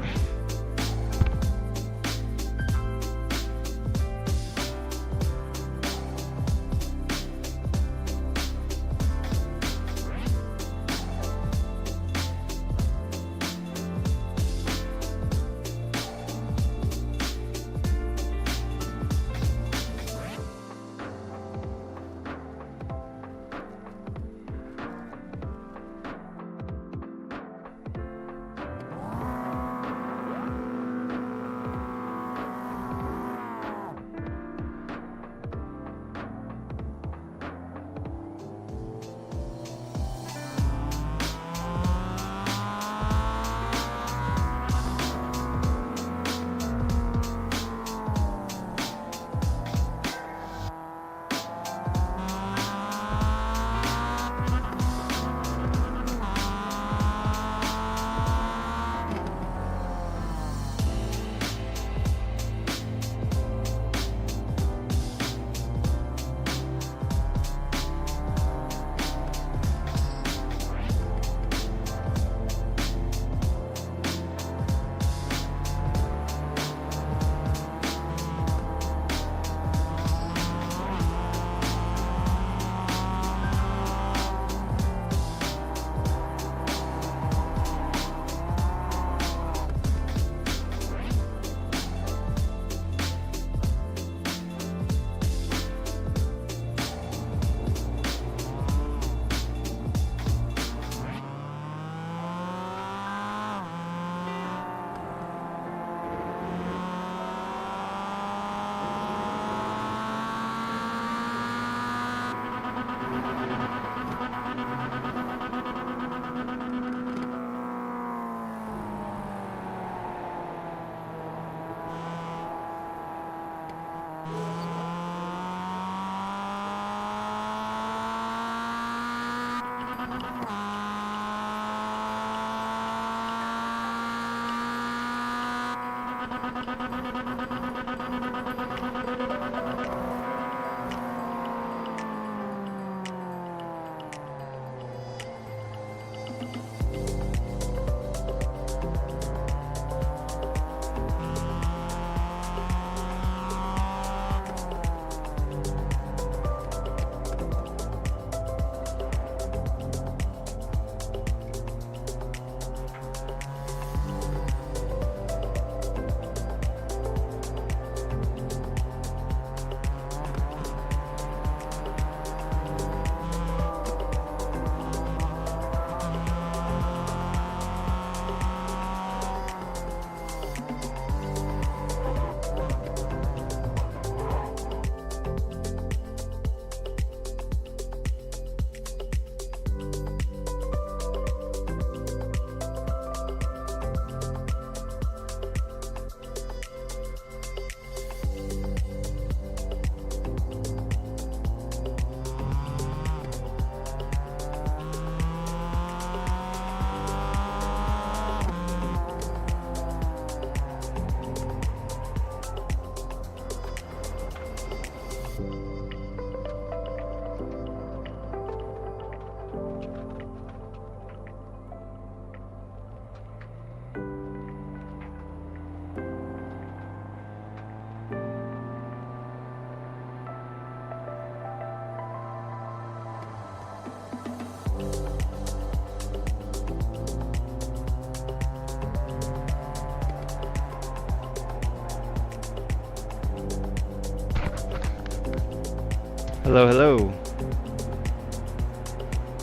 Hello, hello.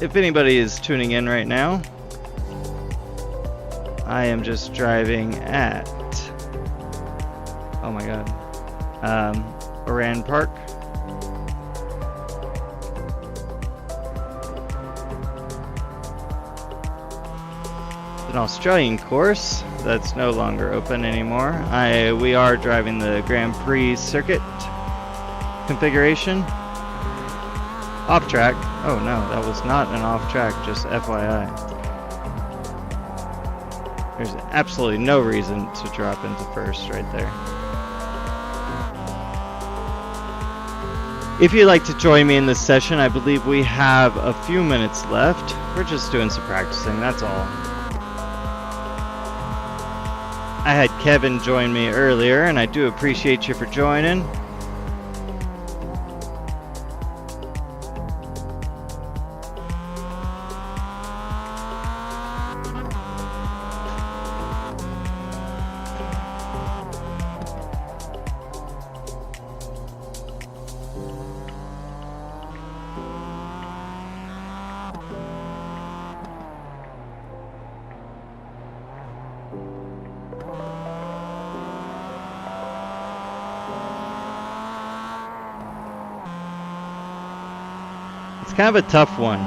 If anybody is tuning in right now, I am just driving at, oh my god, Oran Park. An Australian course that's no longer open anymore. We are driving the Grand Prix circuit configuration. Off track. Oh no, that was not an off track, just FYI. There's absolutely no reason to drop into first right there. If you'd like to join me in this session, I believe we have a few minutes left. We're just doing some practicing, that's all. I had Kevin join me earlier, and I do appreciate you for joining. It's kind of a tough one.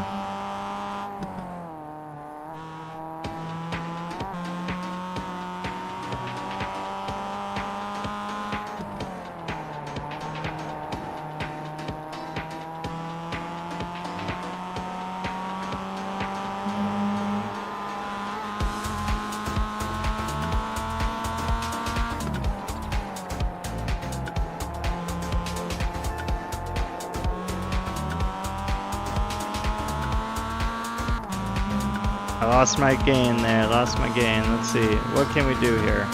I lost my gain there, lost my gain. Let's see, what can we do here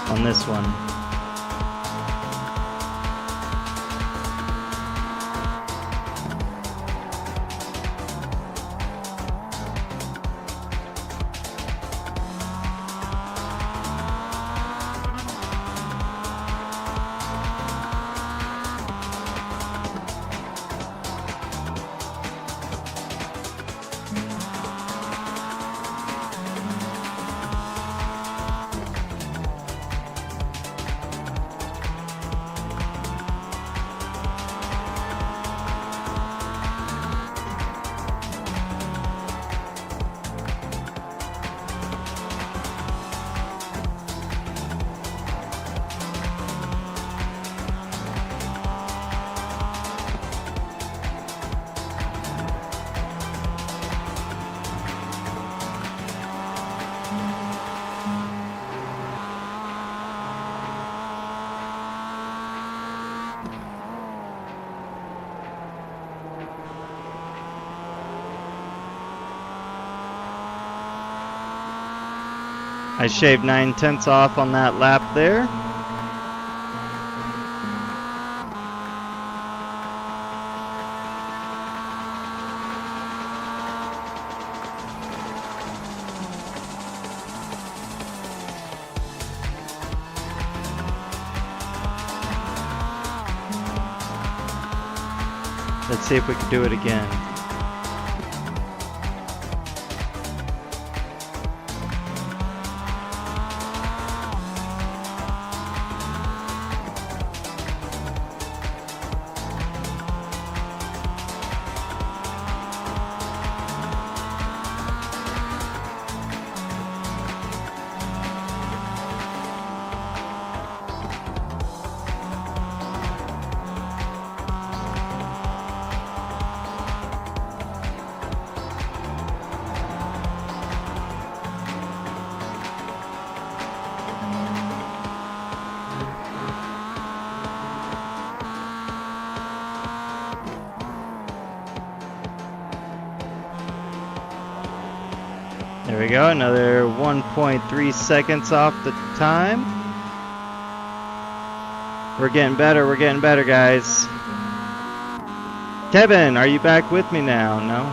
on this one? I shaved 9/10 off on that lap there. Let's see if we can do it again. There we go, another 1.3 seconds off the time. We're getting better, guys. Kevin, are you back with me now? No?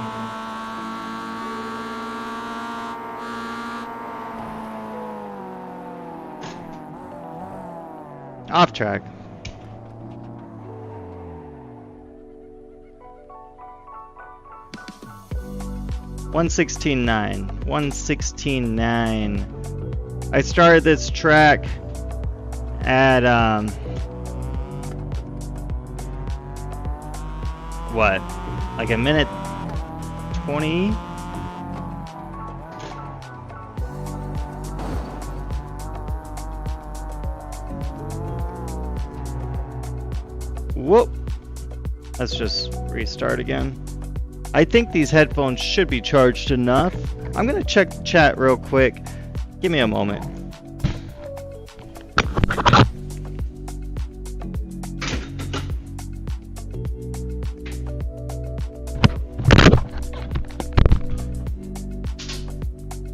Off track. 116.9. 116.9. I started this track at what? Like a minute 20? Whoop. Let's just restart again. I think these headphones should be charged enough. I'm gonna check the chat real quick. Give me a moment.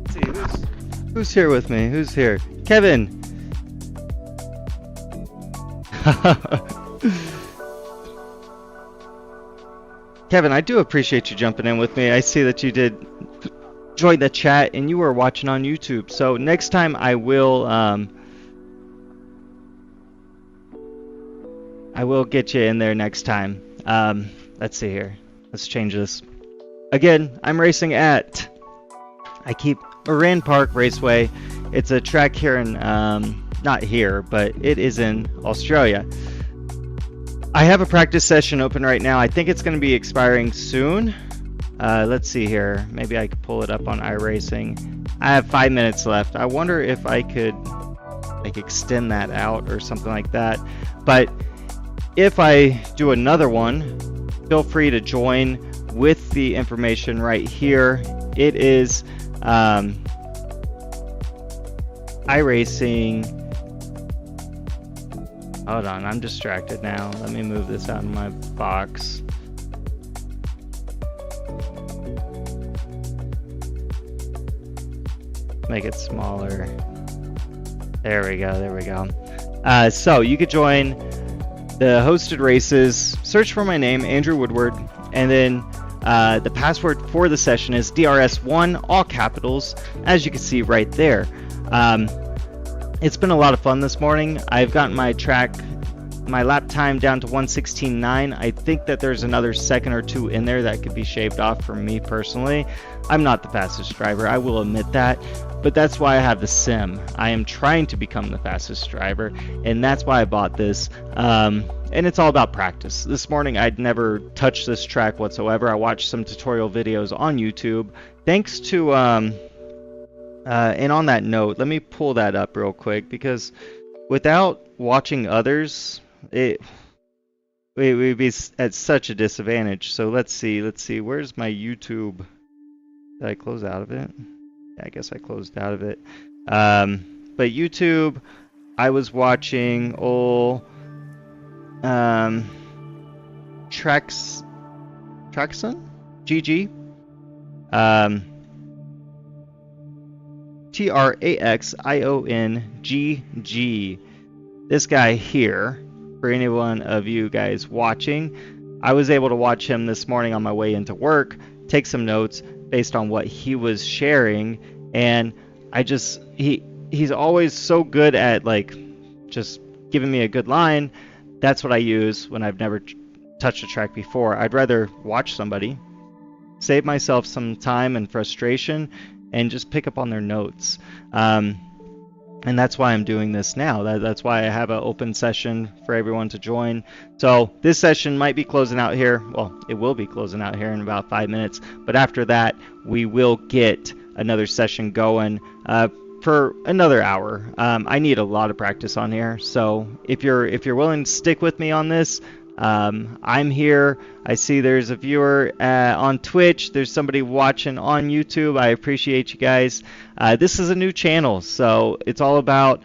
Let's see, who's here with me? Who's here? Kevin. Kevin, I do appreciate you jumping in with me. I see that you did join the chat and you were watching on YouTube. So next time I will get you in there next time. Let's see here. Let's change this. Again, I'm racing at Oran Park Raceway. It's a track here in not here, but it is in Australia. I have a practice session open right now. I think it's going to be expiring soon. Let's see here. Maybe I could pull it up on iRacing. I have 5 minutes left. I wonder if I could like extend that out or something like that. But if I do another one, feel free to join with the information right here. It is iRacing. Hold on, I'm distracted now. Let me move this out of my box. Make it smaller. There we go, there we go. So you could join the hosted races. Search for my name, Andrew Woodward, and then the password for the session is DRS1, all capitals, as you can see right there. It's been a lot of fun this morning. I've gotten my lap time down to 116.9. I think that there's another second or two in there that could be shaved off for me personally. I'm not the fastest driver, I will admit that, but that's why I have the sim. I am trying to become the fastest driver, and that's why I bought this. And it's all about practice. This morning I'd never touched this track whatsoever. I watched some tutorial videos on YouTube. Thanks to and on that note, let me pull that up real quick, because without watching others, we'd be at such a disadvantage. So let's see, where's my YouTube? Did I close out of it? Yeah, I guess I closed out of it. But YouTube, I was watching old Traxon? GG? TRAXIONGG. This guy here, for any one of you guys watching, I was able to watch him this morning on my way into work, take some notes based on what he was sharing, and he's always so good at like just giving me a good line. That's what I use when I've never touched a track before. I'd rather watch somebody, save myself some time and frustration, and just pick up on their notes. And that's why I'm doing this now. That's why I have an open session for everyone to join. So this session might be closing out here. Well, it will be closing out here in about 5 minutes. But after that, we will get another session going for another hour. I need a lot of practice on here. So if you're willing to stick with me on this, I'm here. I see there's a viewer on Twitch. There's somebody watching on YouTube. I appreciate you guys. This is a new channel, so it's all about,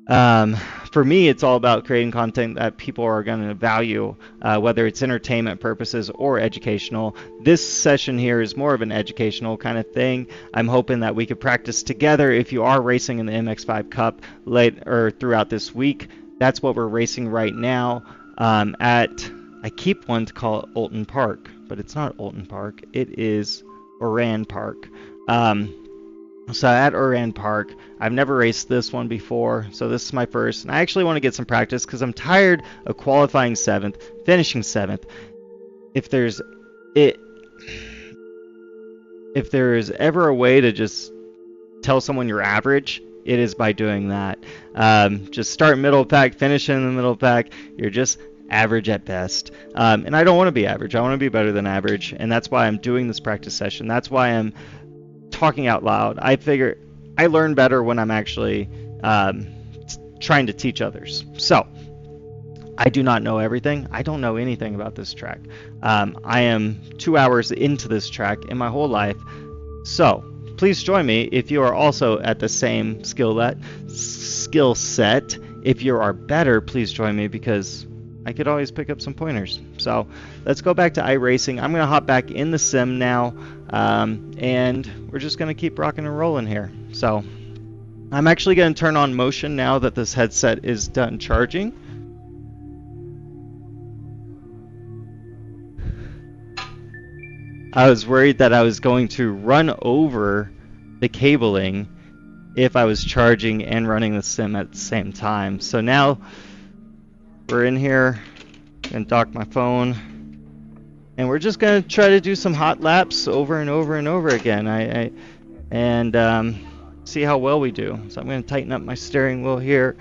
for me, it's all about creating content that people are going to value, whether it's entertainment purposes or educational. This session here is more of an educational kind of thing. I'm hoping that we could practice together. If you are racing in the MX5 Cup throughout this week, that's what we're racing right now. I keep wanting to call it Oulton Park, but it's not Oulton Park. It is Oran Park. So at Oran Park, I've never raced this one before, so this is my first. And I actually want to get some practice because I'm tired of qualifying 7th, finishing 7th. If if there is ever a way to just tell someone you're average, it is by doing that. Just start middle pack, finish in the middle pack. You're just average at best. And I don't want to be average. I want to be better than average. And that's why I'm doing this practice session. That's why I'm talking out loud. I figure I learn better when I'm actually trying to teach others. So I do not know everything. I don't know anything about this track. I am 2 hours into this track in my whole life. So please join me if you are also at the same skill set. If you are better, please join me because I could always pick up some pointers. So let's go back to iRacing. I'm going to hop back in the sim now, and we're just going to keep rocking and rolling here. So I'm actually going to turn on motion now that this headset is done charging. I was worried that I was going to run over the cabling if I was charging and running the sim at the same time. So now we're in here, and dock my phone, and we're just gonna try to do some hot laps over and over and over again. And see how well we do. So I'm gonna tighten up my steering wheel here.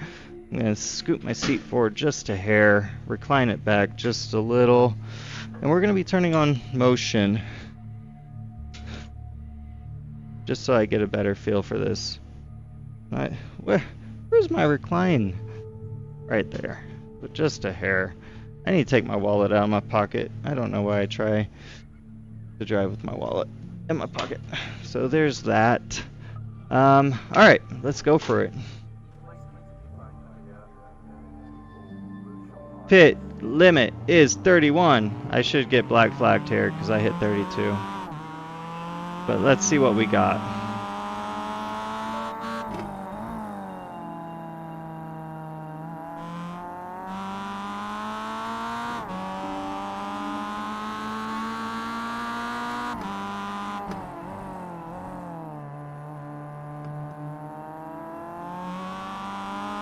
I'm gonna scoot my seat forward just a hair, recline it back just a little, and we're gonna be turning on motion just so I get a better feel for this. Where's my recline? Right there. But just a hair. I need to take my wallet out of my pocket. I don't know why I try to drive with my wallet in my pocket. So there's that. Alright, let's go for it. Pit limit is 31. I should get black flagged here because I hit 32. But let's see what we got.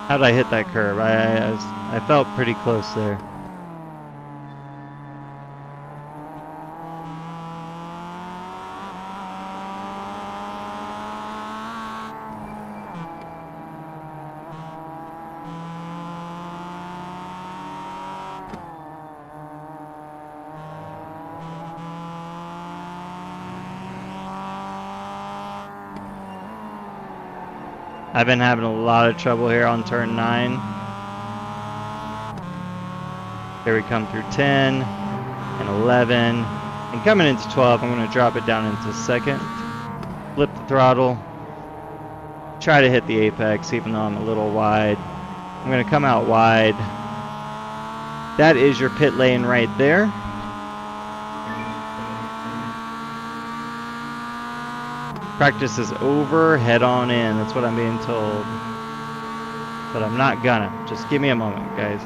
How'd I hit that curve? I felt pretty close there. I've been having a lot of trouble here on turn 9. Here we come through 10 and 11. And coming into 12, I'm going to drop it down into second. Flip the throttle. Try to hit the apex even though I'm a little wide. I'm going to come out wide. That is your pit lane right there. Practice is over, head on in. That's what I'm being told. But I'm not gonna. Just give me a moment, guys.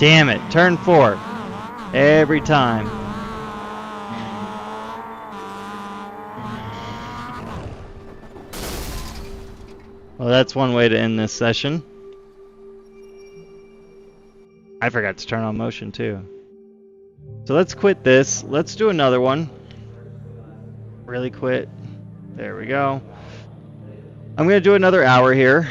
Damn it, turn 4. Every time. Well, that's one way to end this session. I forgot to turn on motion too. So let's quit this. Let's do another one. Really quit. There we go. I'm going to do another hour here.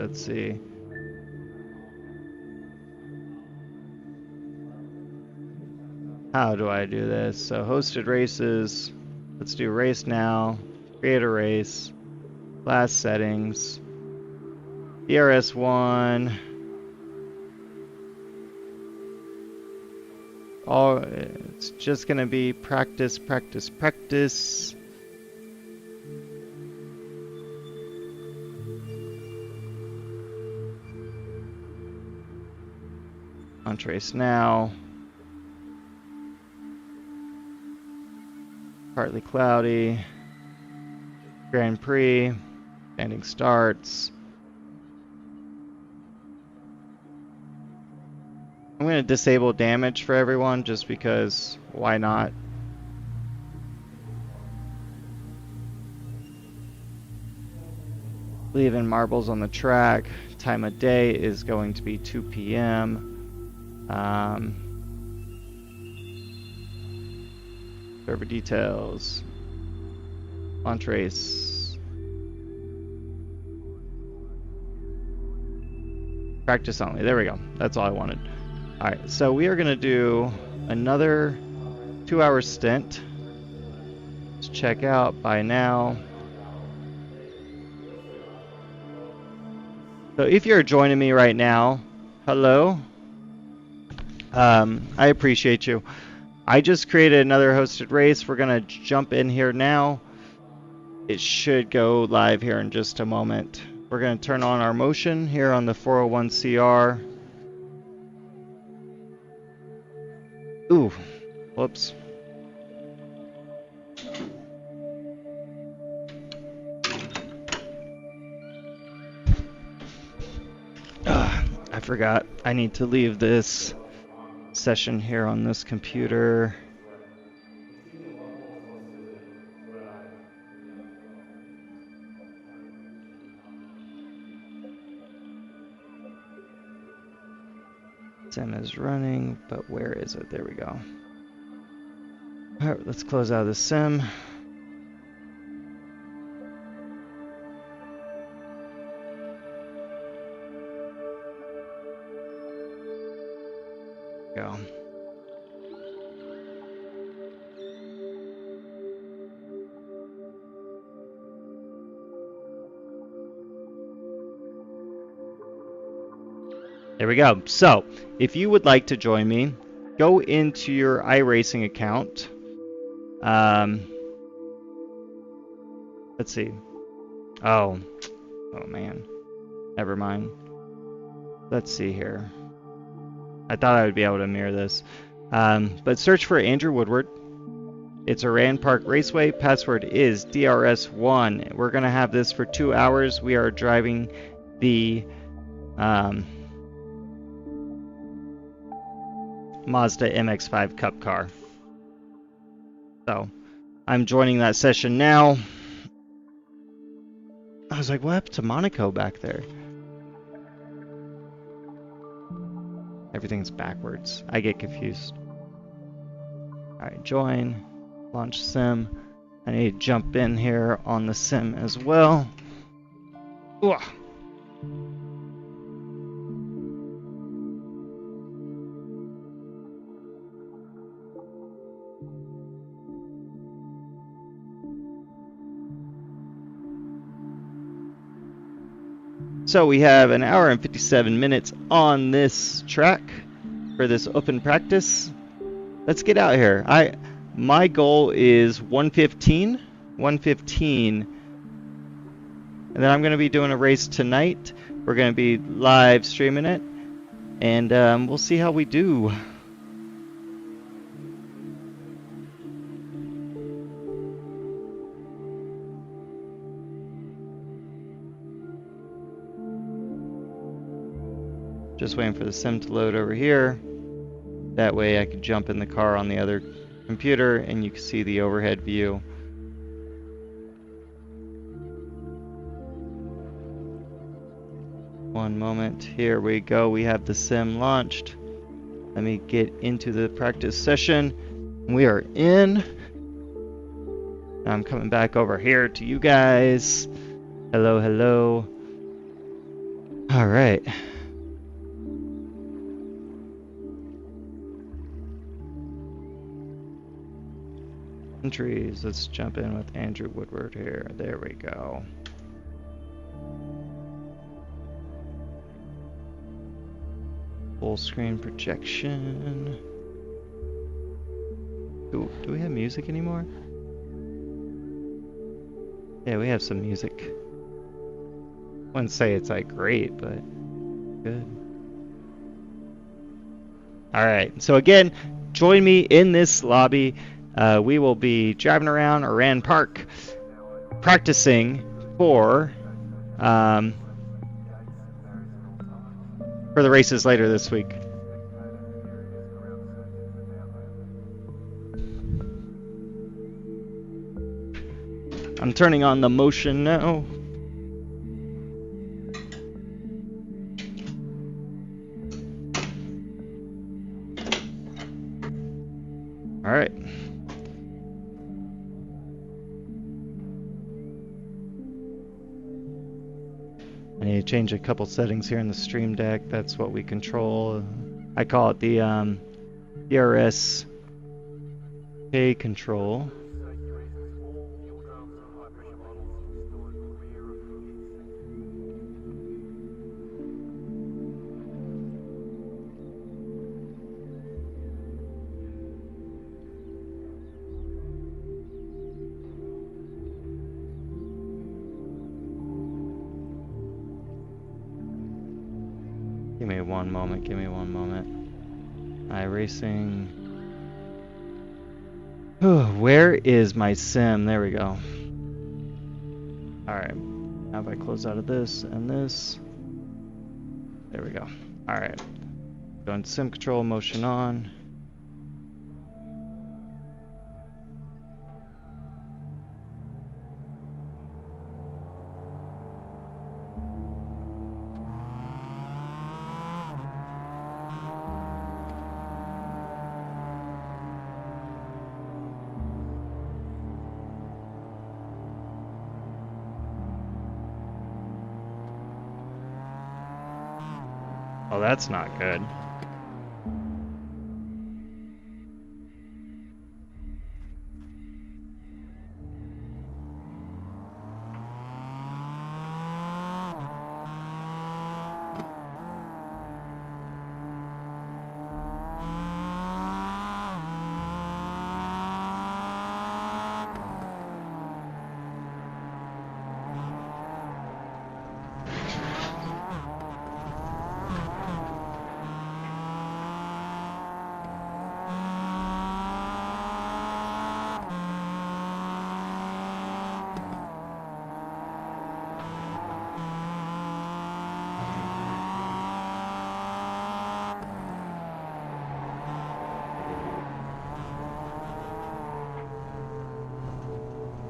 Let's see. How do I do this? So hosted races. Let's do race now. Create a race. Class settings. DRS 1. It's just gonna be practice. Trace now. Partly cloudy. Grand Prix. Standing starts. I'm going to disable damage for everyone just because why not? Leaving marbles on the track. Time of day is going to be 2 p.m. Server details. Launch race. Practice only. There we go. That's all I wanted. Alright, so we are going to do another 2-hour stint. Let's check out by now. So if you're joining me right now, hello. I appreciate you. I just created another hosted race. We're going to jump in here now. It should go live here in just a moment. We're going to turn on our motion here on the 401 CR. Ooh, whoops. I forgot. I need to leave this session here on this computer. Sim is running, but where is it? There we go. All right, let's close out of the sim. Go. There we go. So, if you would like to join me, go into your iRacing account. Let's see. Oh man. Never mind. Let's see here. I thought I would be able to mirror this. But search for Andrew Woodward. It's Oran Park Raceway. Password is DRS1. We're going to have this for 2 hours. We are driving the Mazda MX-5 Cup car. So, I'm joining that session now. I was like, what happened to Monaco back there? Everything's backwards. I get confused. Alright, join. Launch sim. I need to jump in here on the sim as well. Ooh. So we have an hour and 57 minutes on this track for this open practice. Let's get out here. My goal is 115, and then I'm going to be doing a race tonight. We're going to be live streaming it, and we'll see how we do. Just waiting for the sim to load over here. That way I could jump in the car on the other computer and you can see the overhead view. One moment. Here we go. We have the sim launched. Let me get into the practice session. We are in. I'm coming back over here to you guys. Hello, hello. All right. Entries. Let's jump in with Andrew Woodward here. There we go. Full screen projection. Do we have music anymore? Yeah, we have some music. I wouldn't say it's like great, but good. All right. So again, join me in this lobby. We will be driving around Oran Park, practicing for the races later this week. I'm turning on the motion now. All right. I need to change a couple settings here in the Stream Deck. That's what we control. I call it the DRS K control. Give me one moment, give me one moment. iRacing. Where is my sim? There we go. Alright. Now if I close out of this and this. There we go. Alright. Go into sim control, motion on. Oh, that's not good.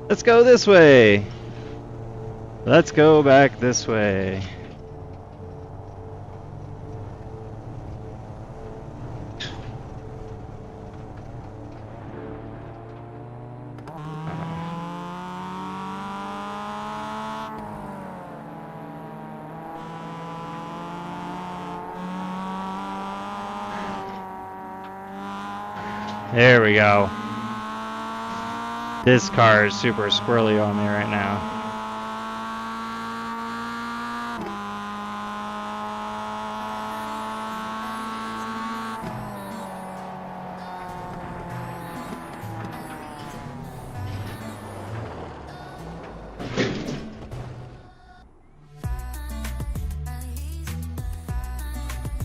Let's go this way. Let's go back this way. There we go. This car is super squirrely on me right now.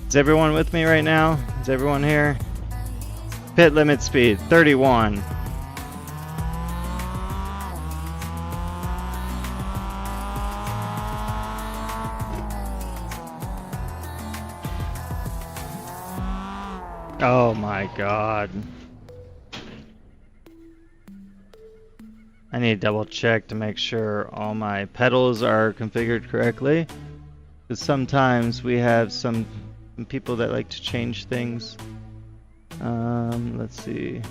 Is everyone with me right now? Is everyone here? Pit limit speed, 31. Oh my god. I need to double check to make sure all my pedals are configured correctly. Because sometimes we have some people that like to change things. Let's see.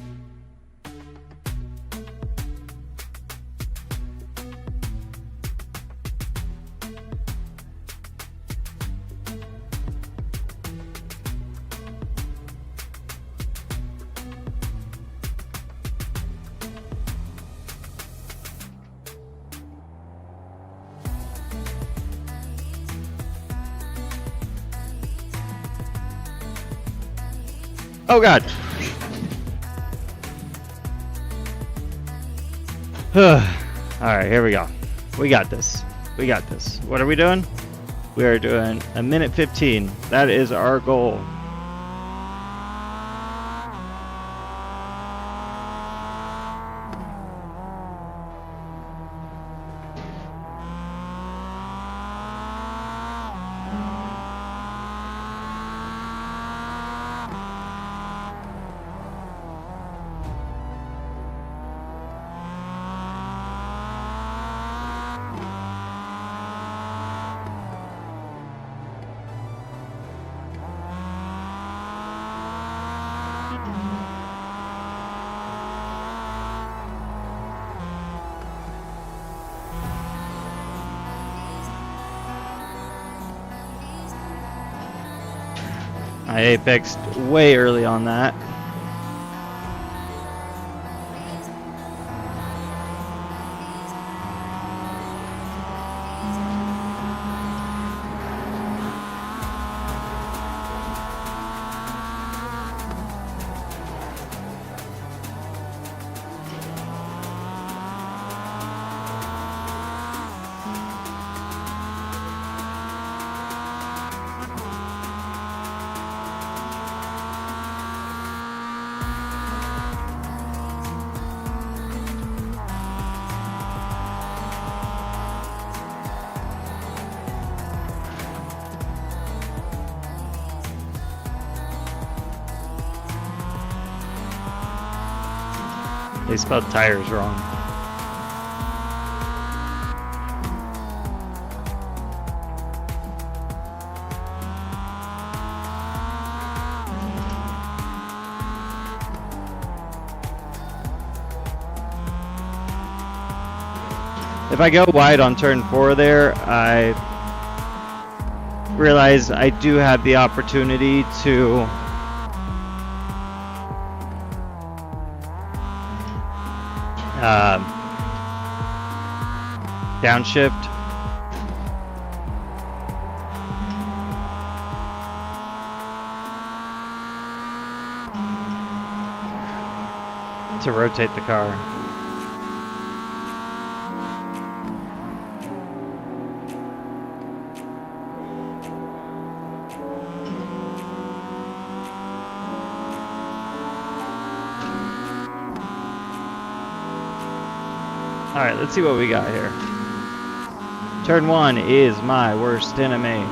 Oh god. Alright, here we go. We got this. We got this. What are we doing? We are doing a minute 15. That is our goal. I apexed way early on that. They spelled tires wrong. If I go wide on turn 4 there, I realize I do have the opportunity to downshift. To rotate the car. All right, let's see what we got here. Turn 1 is my worst enemy.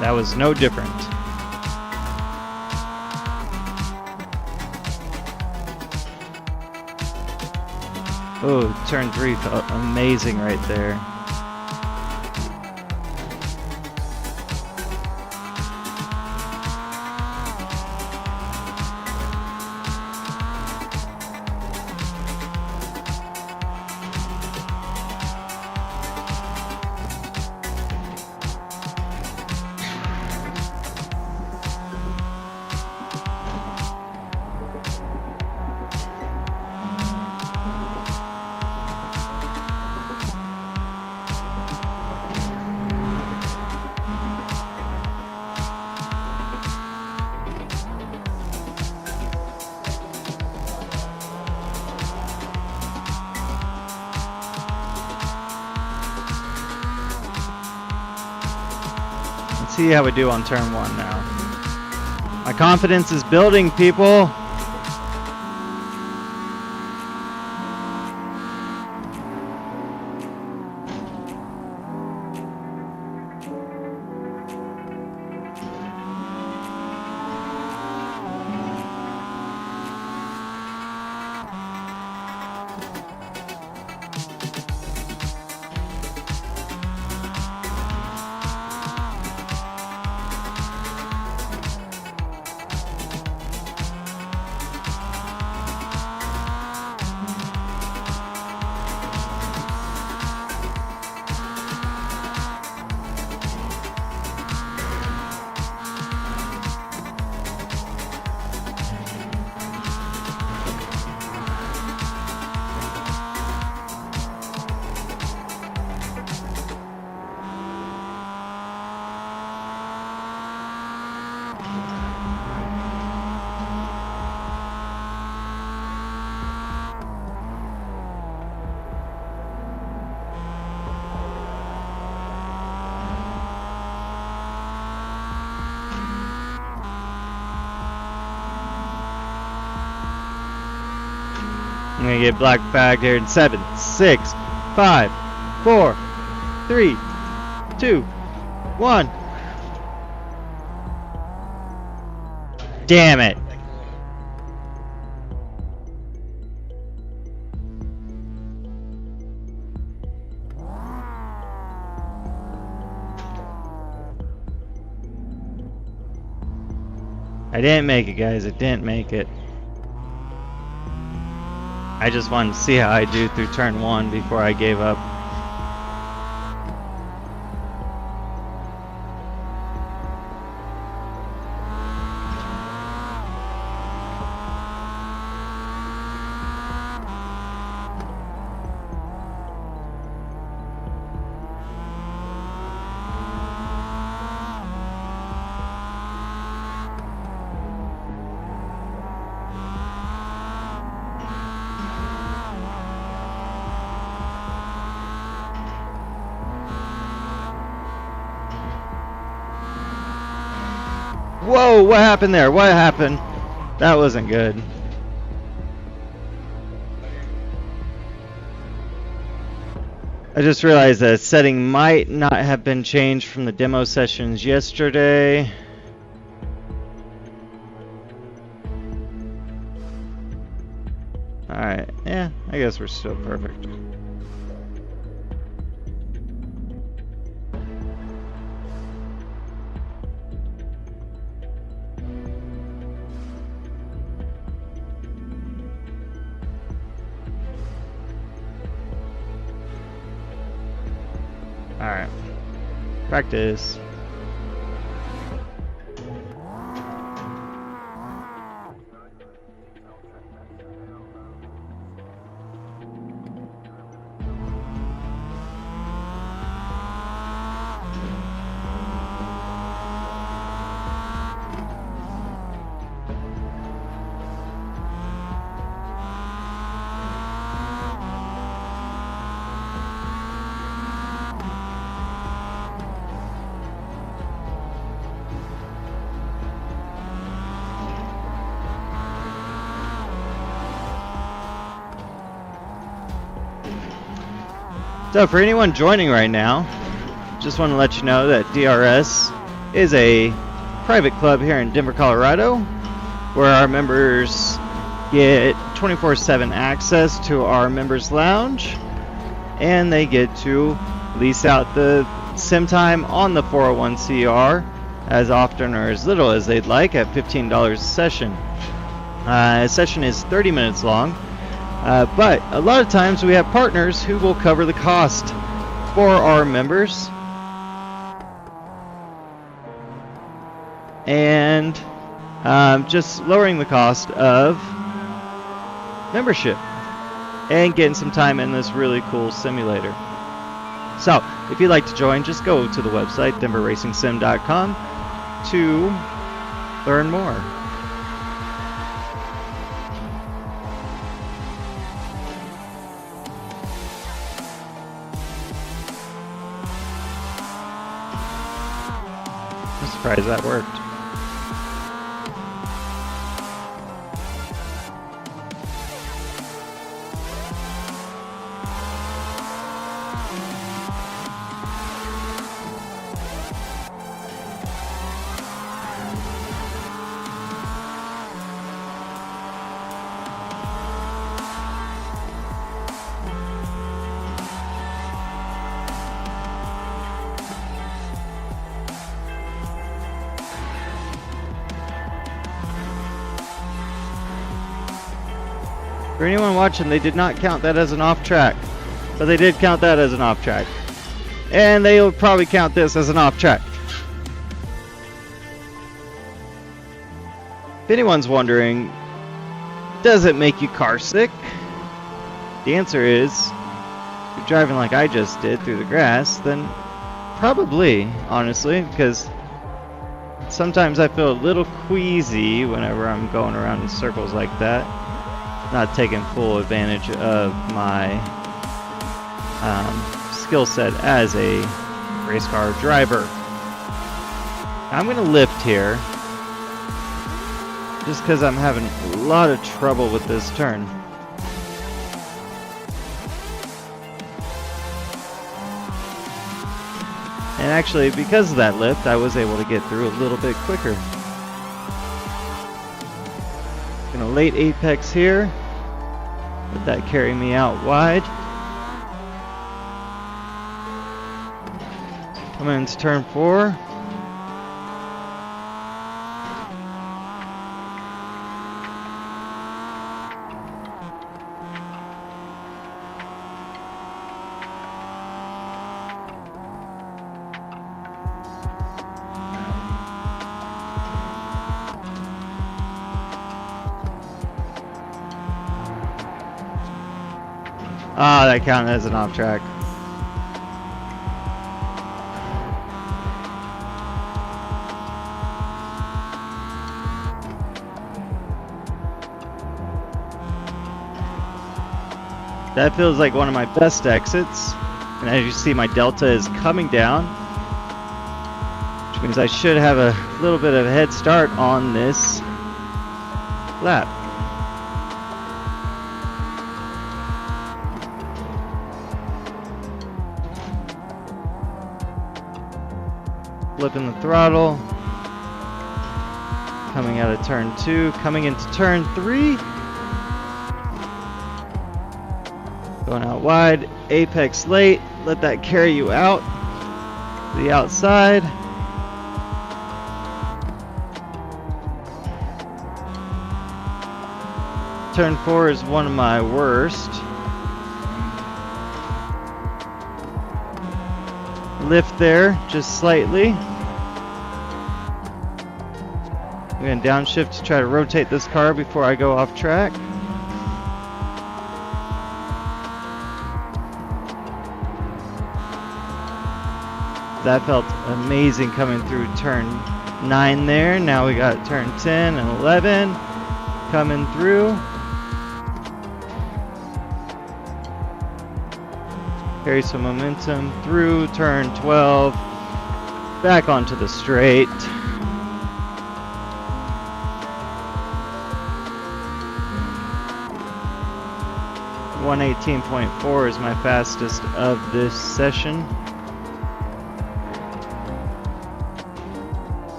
That was no different. Oh, turn 3 felt amazing right there. See how we do on turn 1 now. My confidence is building, people. I'm gonna get black bagged here in 7, 6, 5, 4, 3, 2, 1. Damn it. I didn't make it, guys. I didn't make it. I just wanted to see how I do through turn 1 before I gave up. Whoa, what happened there? What happened? That wasn't good. I just realized that setting might not have been changed from the demo sessions yesterday. Alright, yeah, I guess we're still perfect. Alright. Practice. So for anyone joining right now, just want to let you know that DRS is a private club here in Denver, Colorado, where our members get 24/7 access to our members lounge, and they get to lease out the sim time on the 401CR as often or as little as they'd like at $15 a session. A session is 30 minutes long. But a lot of times we have partners who will cover the cost for our members. And just lowering the cost of membership and getting some time in this really cool simulator. So if you'd like to join, just go to the website denverracingsim.com to learn more. I'm surprised that worked. For anyone watching, they did not count that as an off track, but they did count that as an off track. And they'll probably count this as an off track. If anyone's wondering, does it make you car sick? The answer is, if you're driving like I just did through the grass, then probably, honestly, because sometimes I feel a little queasy whenever I'm going around in circles like that. Not taking full advantage of my skill set as a race car driver. I'm going to lift here just because I'm having a lot of trouble with this turn. And actually, because of that lift, I was able to get through a little bit quicker. Gonna late apex here. Let that carry me out wide. Coming into turn 4. Ah, that counted as an off track. That feels like one of my best exits. And as you see, my delta is coming down, which means I should have a little bit of a head start on this lap. Flipping the throttle, coming out of turn 2, coming into turn 3, going out wide, apex late, let that carry you out to the outside. Turn 4 is one of my worst. Lift there, just slightly. I'm going to downshift to try to rotate this car before I go off track. That felt amazing coming through turn 9 there. Now we got turn 10 and 11 coming through. Carry some momentum through turn 12, back onto the straight. .118.4 is my fastest of this session.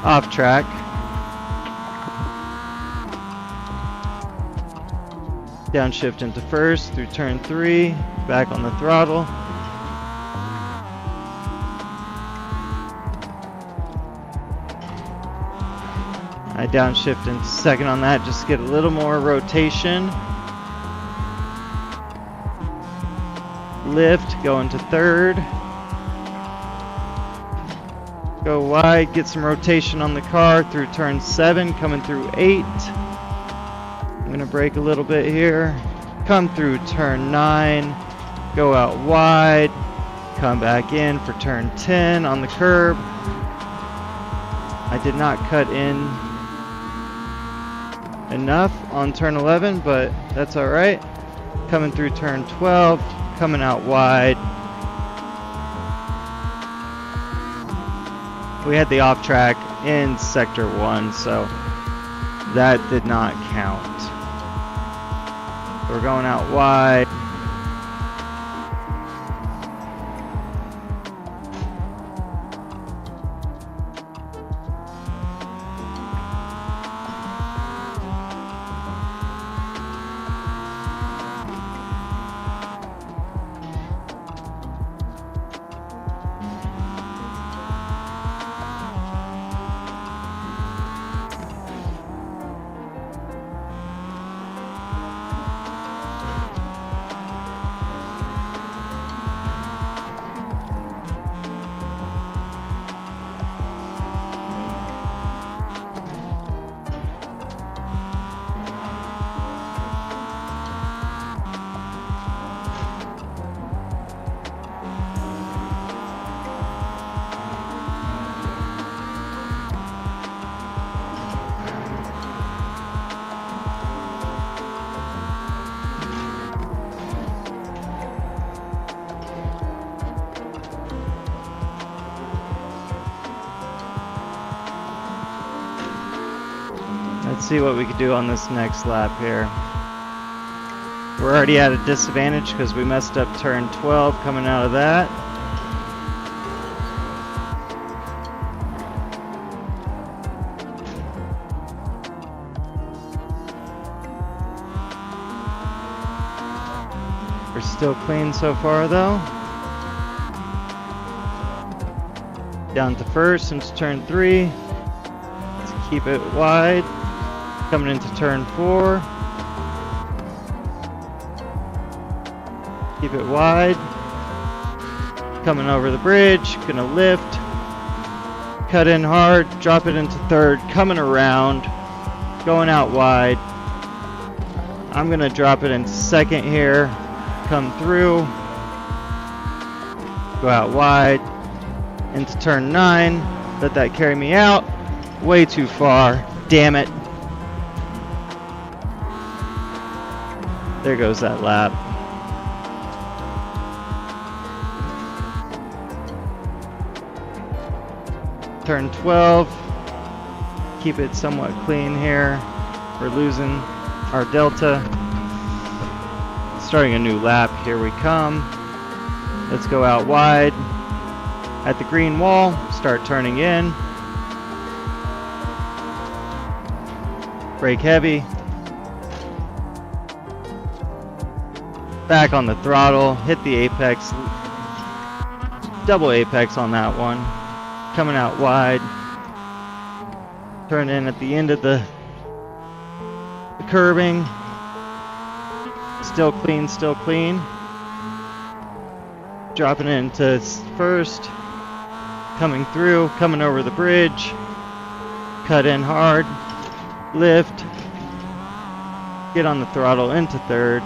Off track. Downshift into first through turn 3, back on the throttle. I downshift into second on that just to get a little more rotation. Lift, go into third. Go wide, get some rotation on the car through turn 7, coming through 8. I'm gonna brake a little bit here. Come through turn 9, go out wide, come back in for turn 10 on the curb. I did not cut in enough on turn 11, but that's all right. Coming through turn 12, coming out wide. We had the off track in sector 1, so that did not count. We're going out wide. Let's see what we could do on this next lap here. We're already at a disadvantage because we messed up turn 12 coming out of that. We're still clean so far though. Down to first into turn 3. Let's keep it wide. Coming into turn 4. Keep it wide. Coming over the bridge. Gonna lift. Cut in hard. Drop it into third. Coming around. going out wide. I'm going to drop it in second here, come through, go out wide, into turn 9, let that carry me out, way too far, damn it. There goes that lap. Turn 12, keep it somewhat clean here. We're losing our delta. Starting a new lap, here we come. Let's go out wide at the green wall, start turning in. Brake heavy. Back on the throttle, hit the apex, double apex on that one. Coming out wide. Turn in at the end of the curbing. Still clean, still clean. Dropping it into first. Coming through, coming over the bridge. Cut in hard. Lift. Get on the throttle into third.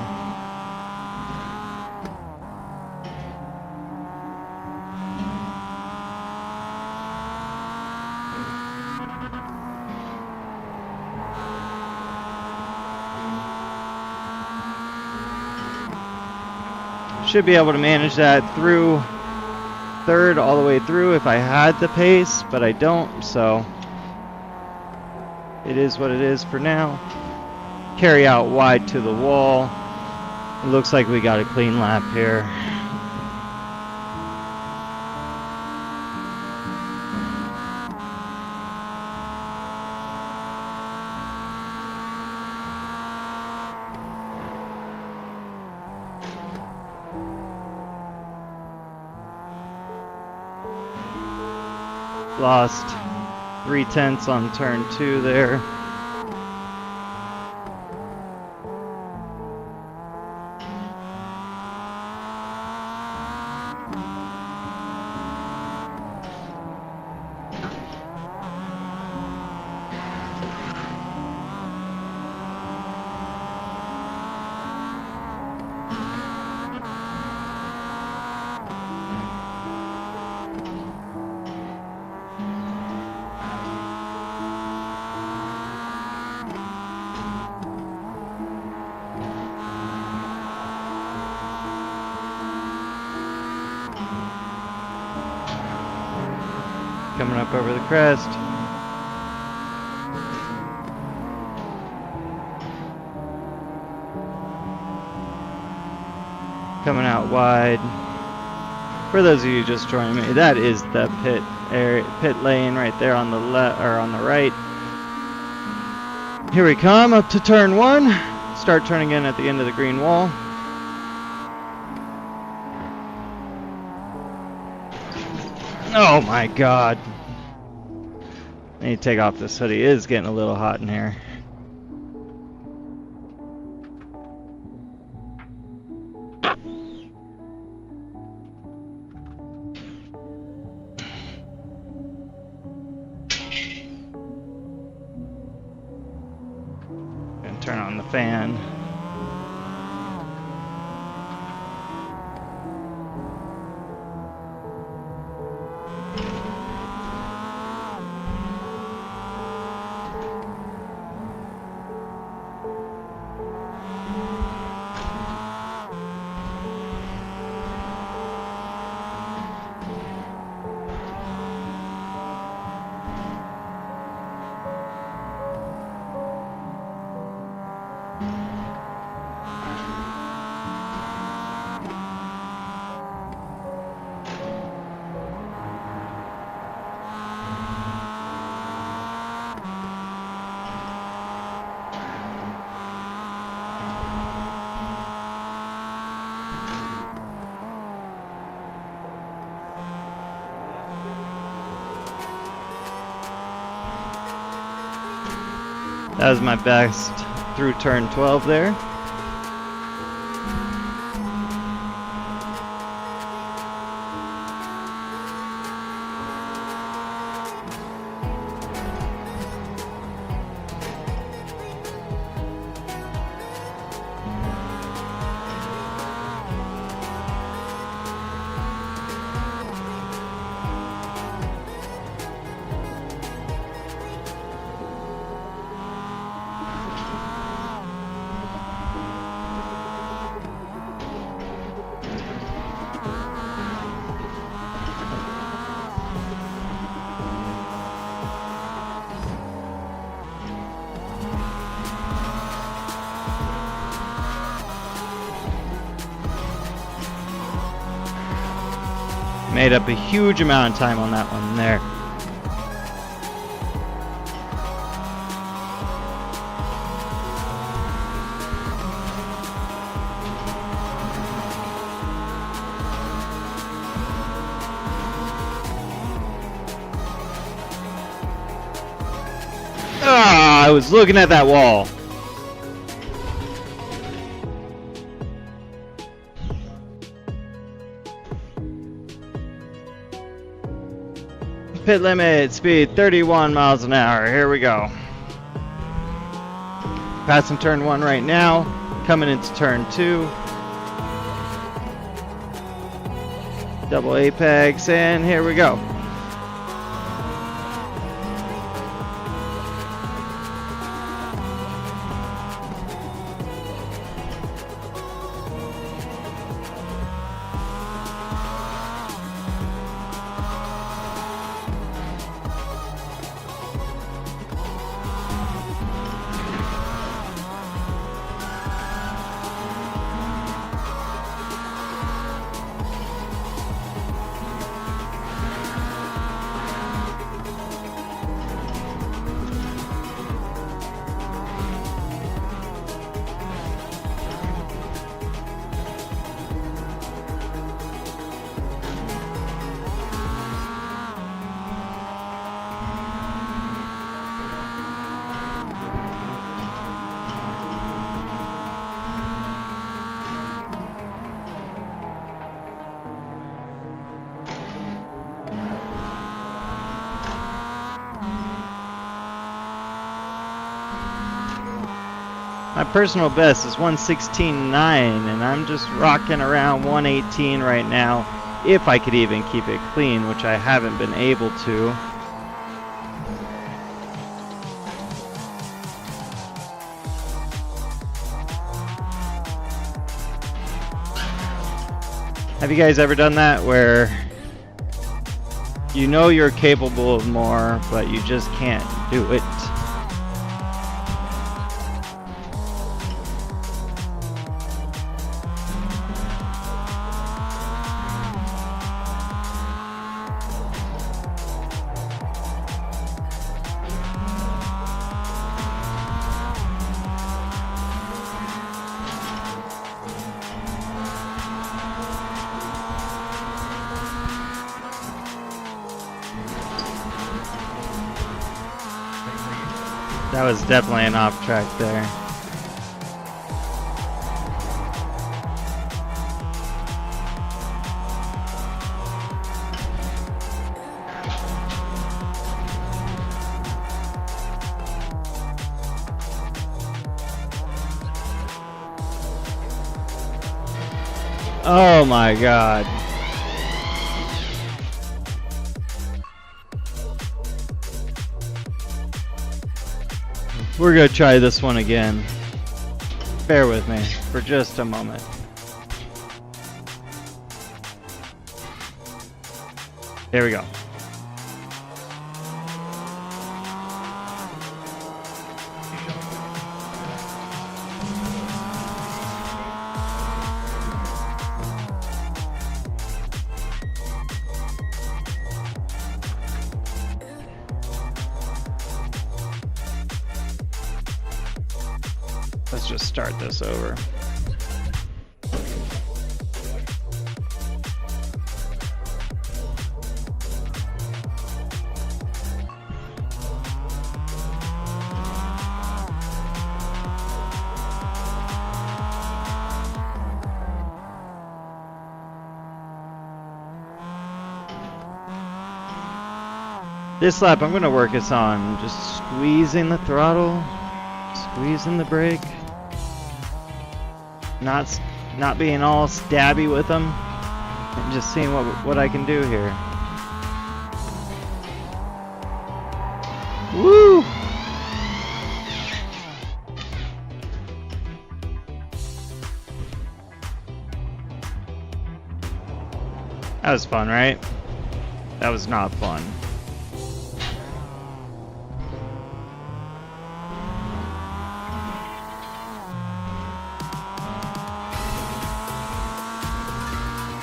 Should be able to manage that through third all the way through if I had the pace, but I don't, so it is what it is for now. Carry out wide to the wall. It looks like we got a clean lap here. Lost 3/10 on turn 2 there. Coming up over the crest. Coming out wide. For those of you just joining me, that is the pit area, pit lane right there on the left or on the right. Here we come up to turn 1. Start turning in at the end of the green wall. Oh my god. I need to take off this hoodie. It is getting a little hot in here. Gonna turn on the fan. That was my best through turn 12 there. Made up a huge amount of time on that one there. Ah, I was looking at that wall. Pit limit, speed 31 miles an hour. Here we go. Passing turn 1 right now. Coming into turn 2. Double apex, and here we go. My personal best is 116.9, and I'm just rocking around 118 right now, if I could even keep it clean, which I haven't been able to. Have you guys ever done that where you know you're capable of more, but you just can't do it? That was definitely an off track there. Oh my God. We're gonna try this one again. Bear with me for just a moment. There we go. Let's just start this over. This lap, I'm going to work us on just squeezing the throttle, squeezing the brake. Not being all stabby with them, and just seeing what I can do here. Woo! That was fun, right? That was not fun.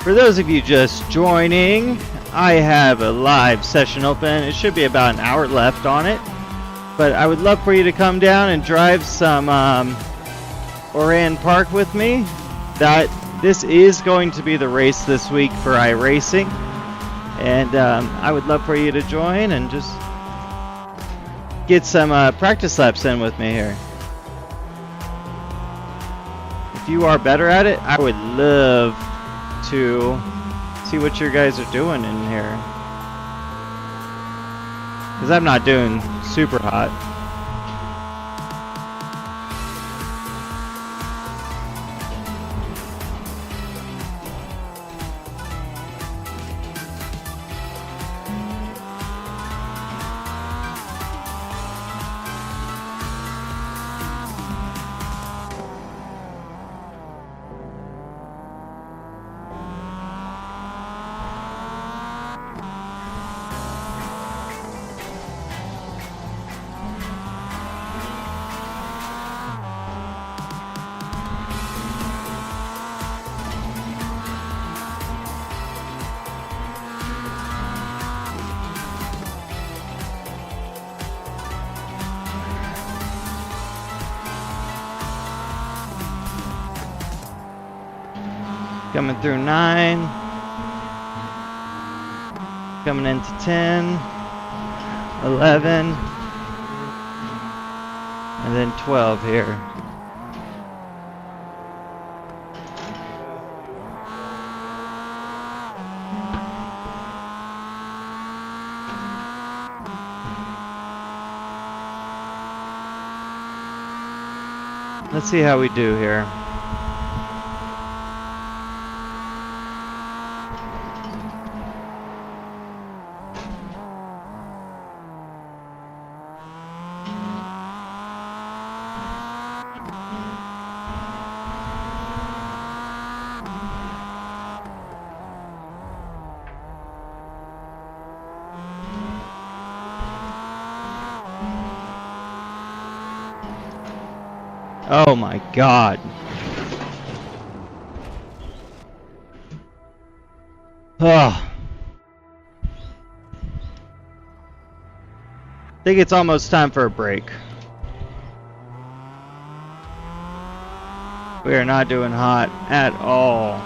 For those of you just joining, I have a live session open. It should be about an hour left on it. But I would love for you to come down and drive some Oran Park with me. This is going to be the race this week for iRacing. And I would love for you to join and just get some practice laps in with me here. If you are better at it, I would love to see what you guys are doing in here. Because I'm not doing super hot. Coming through 9, coming into 10, 11, and then 12 here. Let's see how we do here. Oh my God. Oh. I think it's almost time for a break. We are not doing hot at all.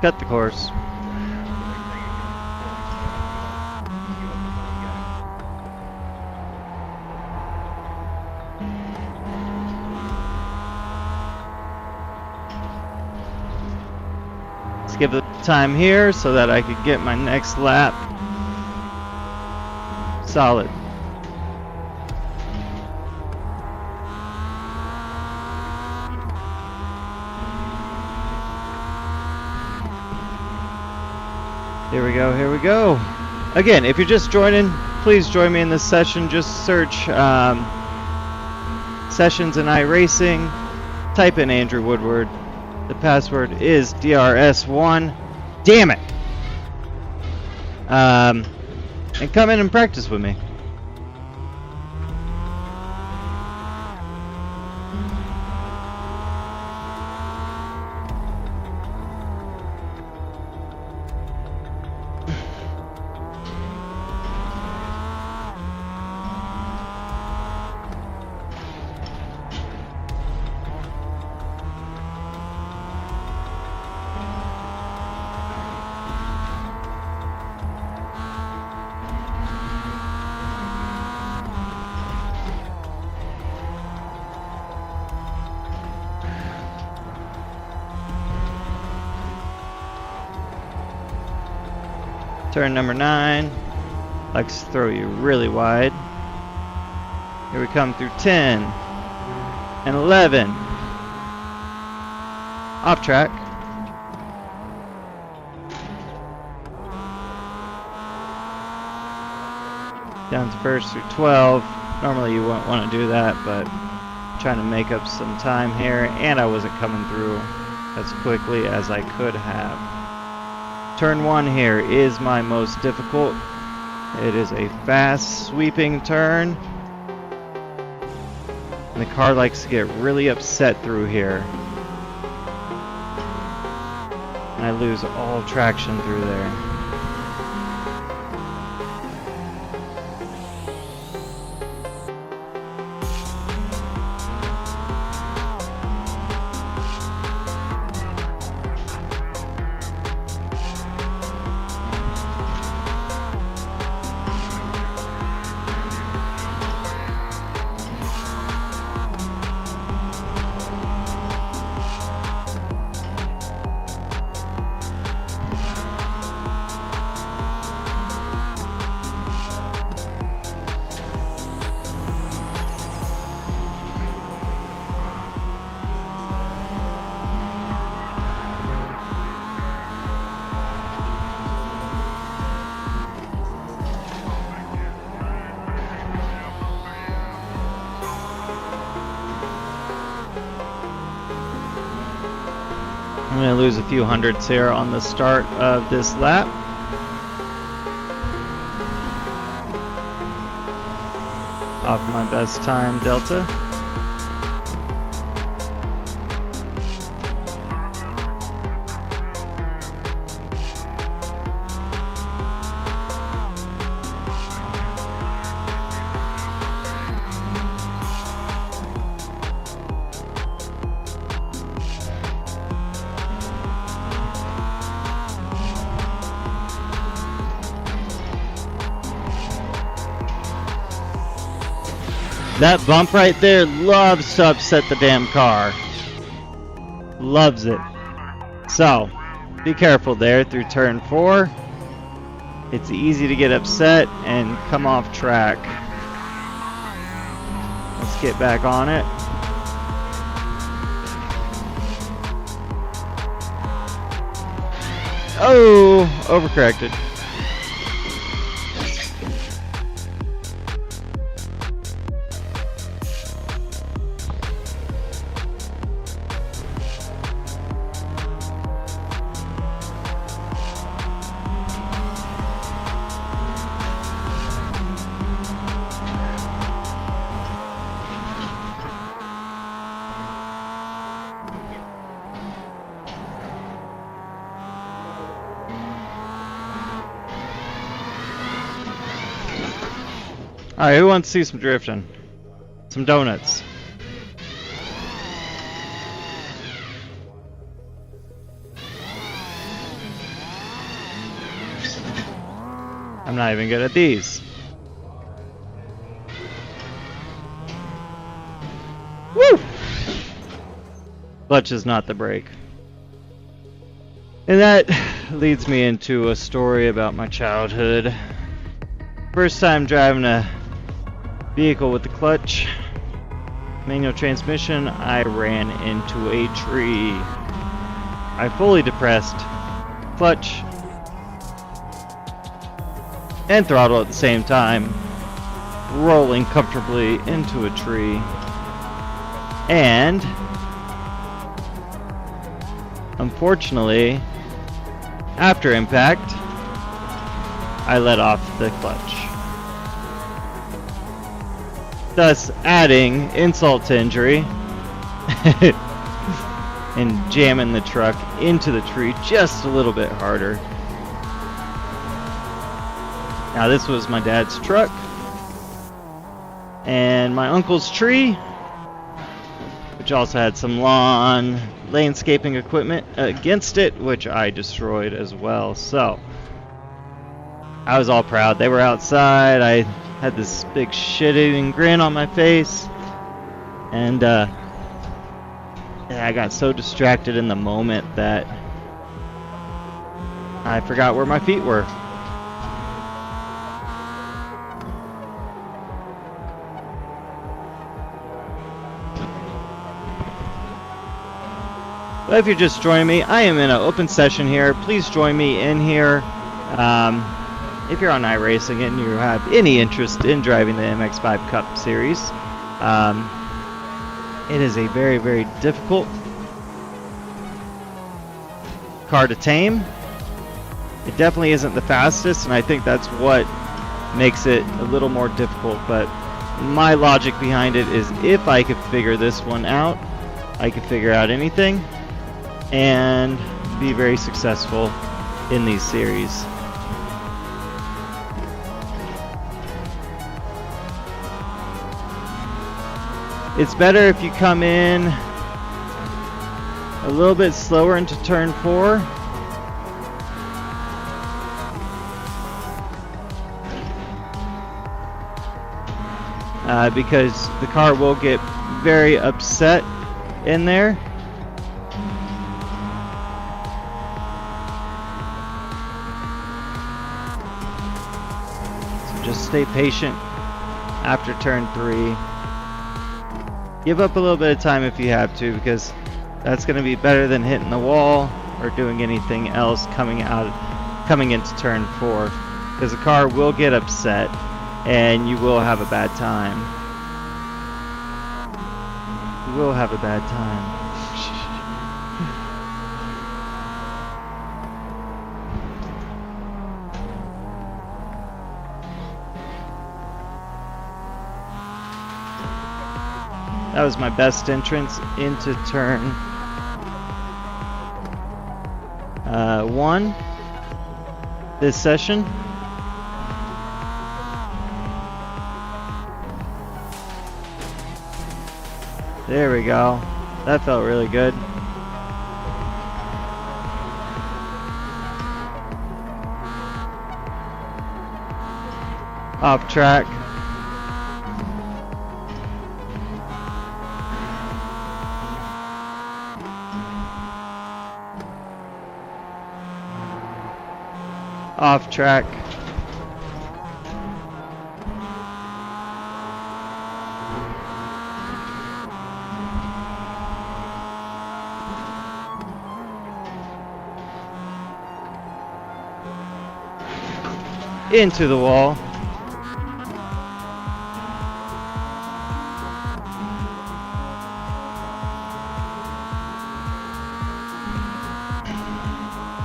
Cut the course. Let's give it time here so that I could get my next lap solid. Here we go, here we go. Again, if you're just joining, please join me in this session. Just search Sessions in iRacing. Type in Andrew Woodward. The password is DRS1. Damn it! And come in and practice with me. Turn number 9. Likes to throw you really wide. Here we come through 10 and 11. Off track. Down to first through 12. Normally you wouldn't want to do that, but I'm trying to make up some time here, and I wasn't coming through as quickly as I could have. Turn 1 here is my most difficult. It is a fast sweeping turn. And the car likes to get really upset through here. And I lose all traction through there. I'm going to lose a few hundredths here on the start of this lap. Off my best time delta. That bump right there loves to upset the damn car. Loves it. So, be careful there through turn 4. It's easy to get upset and come off track. Let's get back on it. Oh, overcorrected. Alright, who wants to see some drifting? Some donuts. I'm not even good at these. Woo! Clutch is not the brake. And that leads me into a story about my childhood. First time driving a vehicle with the clutch, manual transmission, I ran into a tree. I fully depressed clutch and throttle at the same time, rolling comfortably into a tree. And unfortunately, after impact, I let off the clutch, thus adding insult to injury and jamming the truck into the tree just a little bit harder. Now this was my dad's truck and my uncle's tree, which also had some lawn landscaping equipment against it, which I destroyed as well. So I was all proud. They were outside. I had this big shit-eating grin on my face, and I got so distracted in the moment that I forgot where my feet were. But if you're just joining me, I am in an open session here. Please join me in here. If you're on iRacing and you have any interest in driving the MX-5 Cup Series, it is a very, very difficult car to tame. It definitely isn't the fastest, and I think that's what makes it a little more difficult. But my logic behind it is, if I could figure this one out, I could figure out anything and be very successful in these series. It's better if you come in a little bit slower into turn 4. Because the car will get very upset in there. So just stay patient after turn 3. Give up a little bit of time if you have to, because that's going to be better than hitting the wall or doing anything else coming into turn 4, because the car will get upset and you will have a bad time. You will have a bad time. That was my best entrance into turn 1 this session. There we go. That felt really good. Off track. Off track. Into the wall.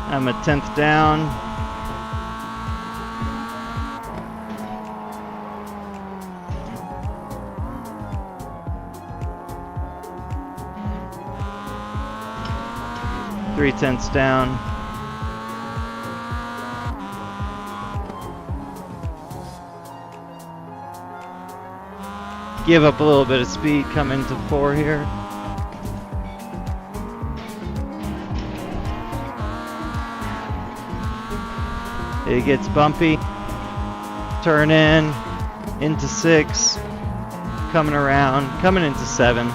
I'm a 10th down. Three tenths down. Give up a little bit of speed, come into 4 here. It gets bumpy. Turn in, into 6. Coming around, coming into 7.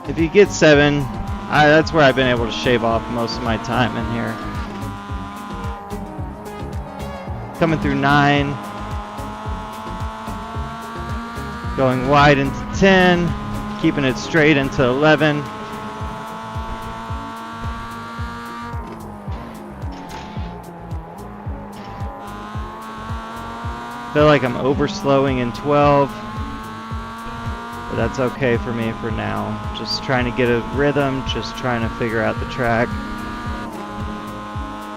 If you get 7, that's where I've been able to shave off most of my time in here. Coming through 9. Going wide into 10, keeping it straight into 11. Feel like I'm overslowing in 12, but that's okay for me for now. Just trying to get a rhythm, just trying to figure out the track.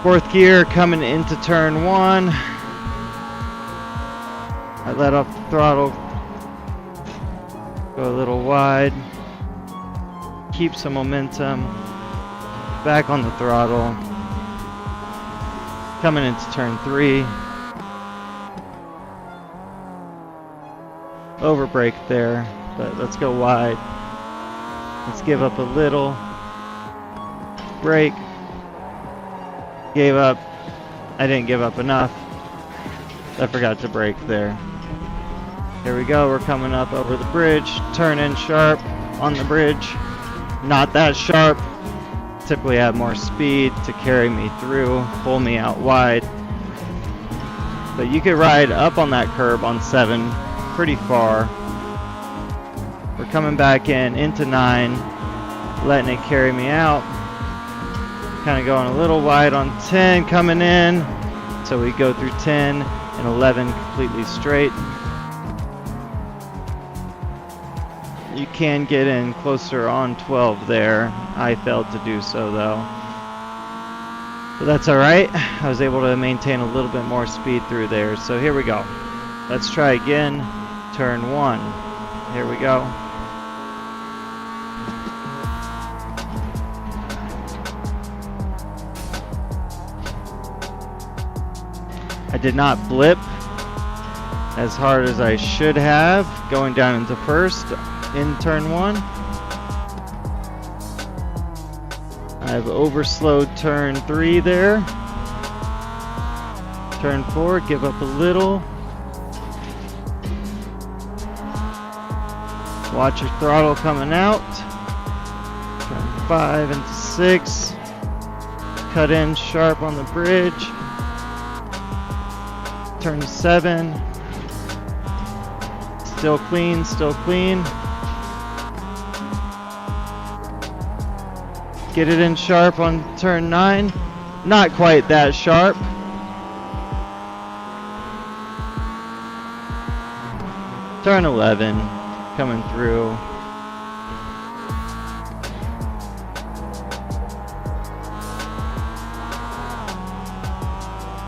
4th gear coming into turn 1. I let off the throttle. Go a little wide, keep some momentum, back on the throttle, coming into turn 3, over brake there, but let's go wide, let's give up a little, brake, gave up, I didn't give up enough, I forgot to brake there. Here we go, we're coming up over the bridge, turn in sharp on the bridge, not that sharp, typically have more speed to carry me through, pull me out wide, but you could ride up on that curb on 7 pretty far. We're coming back into 9, letting it carry me out. Kind of going a little wide on 10, coming in. So we go through 10 and 11 completely straight. You can get in closer on 12 there. I failed to do so though. But that's alright. I was able to maintain a little bit more speed through there. So here we go. Let's try again. Turn 1. Here we go. I did not blip as hard as I should have going down into first in turn 1. I've overslowed turn 3 there. Turn 4, give up a little. Watch your throttle coming out. Turn 5 into 6. Cut in sharp on the bridge. Turn 7. Still clean, still clean. Get it in sharp on turn 9. Not quite that sharp. Turn 11, coming through.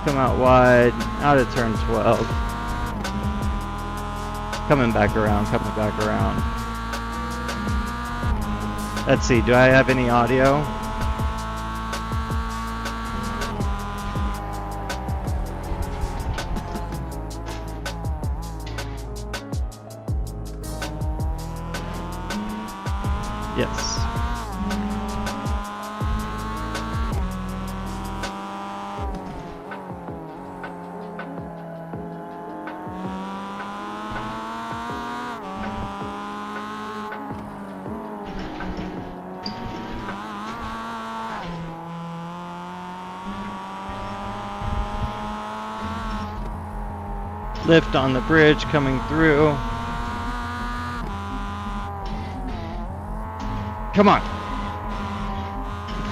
Come out wide, out of turn 12. Coming back around, coming back around. Let's see, do I have any audio? Yes. Lift on the bridge coming through. Come on.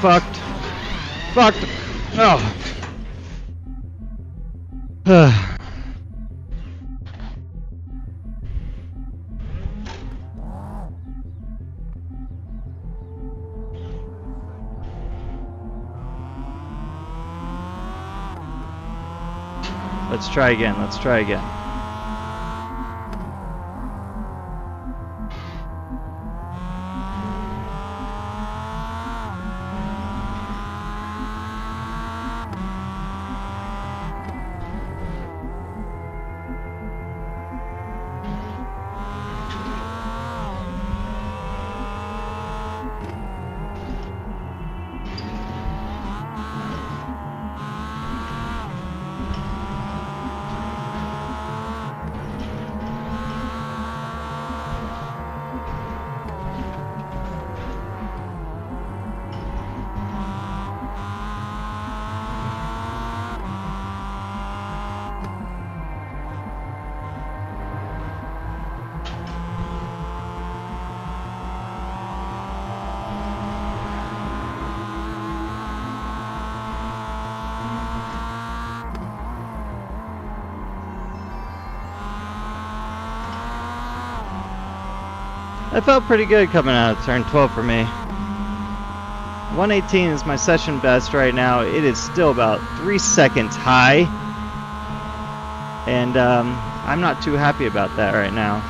Fucked. Fucked. Oh. Let's try again. Let's try again. That felt pretty good coming out of turn 12 for me. 118 is my session best right now. It is still about 3 seconds high. And I'm not too happy about that right now.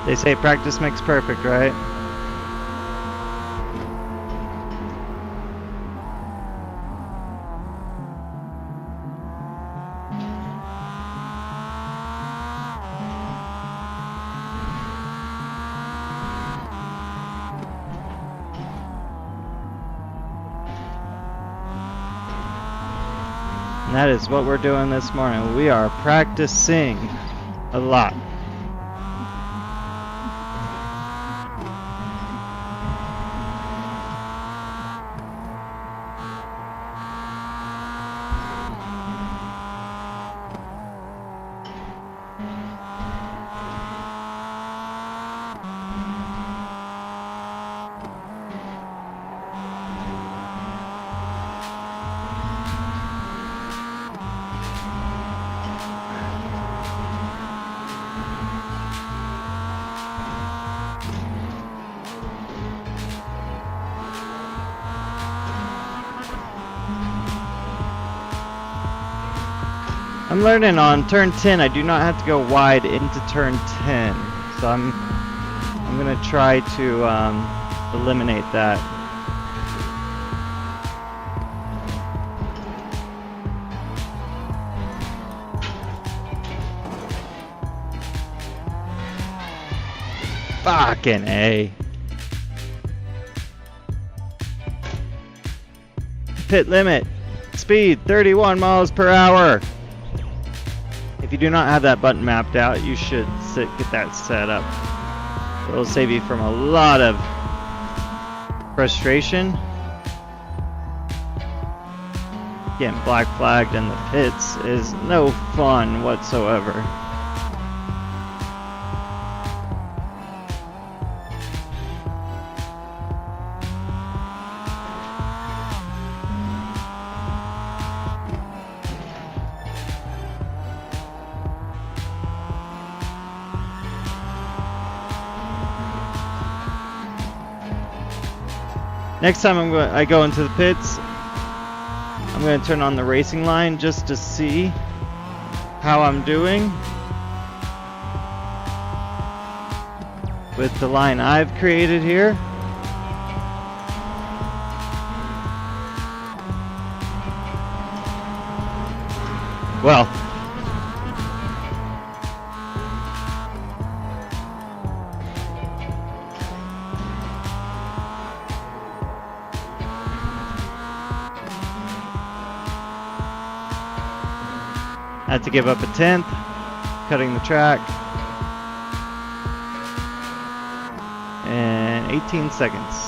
They say practice makes perfect, right? And that is what we're doing this morning. We are practicing a lot. I'm learning on turn 10 I do not have to go wide into turn 10, so I'm gonna try to eliminate that. Fucking A. Pit limit. Speed 31 miles per hour. If you do not have that button mapped out, you should get that set up. It'll save you from a lot of frustration. Getting black flagged in the pits is no fun whatsoever. Next time I go into the pits, I'm going to turn on the racing line just to see how I'm doing with the line I've created here. Well, had to give up a 10th, cutting the track, and 18 seconds.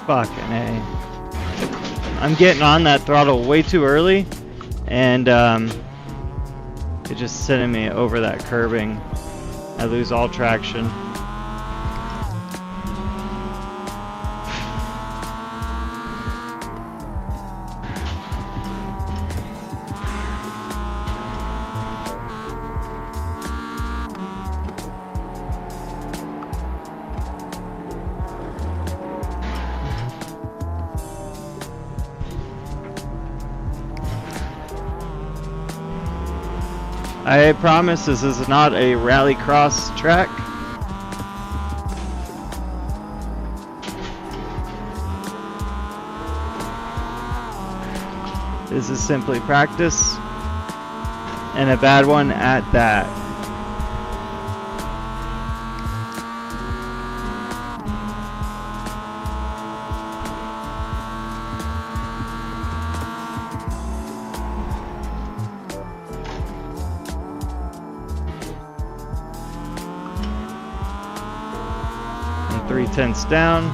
Fucking A. I'm getting on that throttle way too early, and it's just sending me over that curbing. I lose all traction. I promise this is not a rallycross track. This is simply practice, and a bad one at that. And 3/10 down.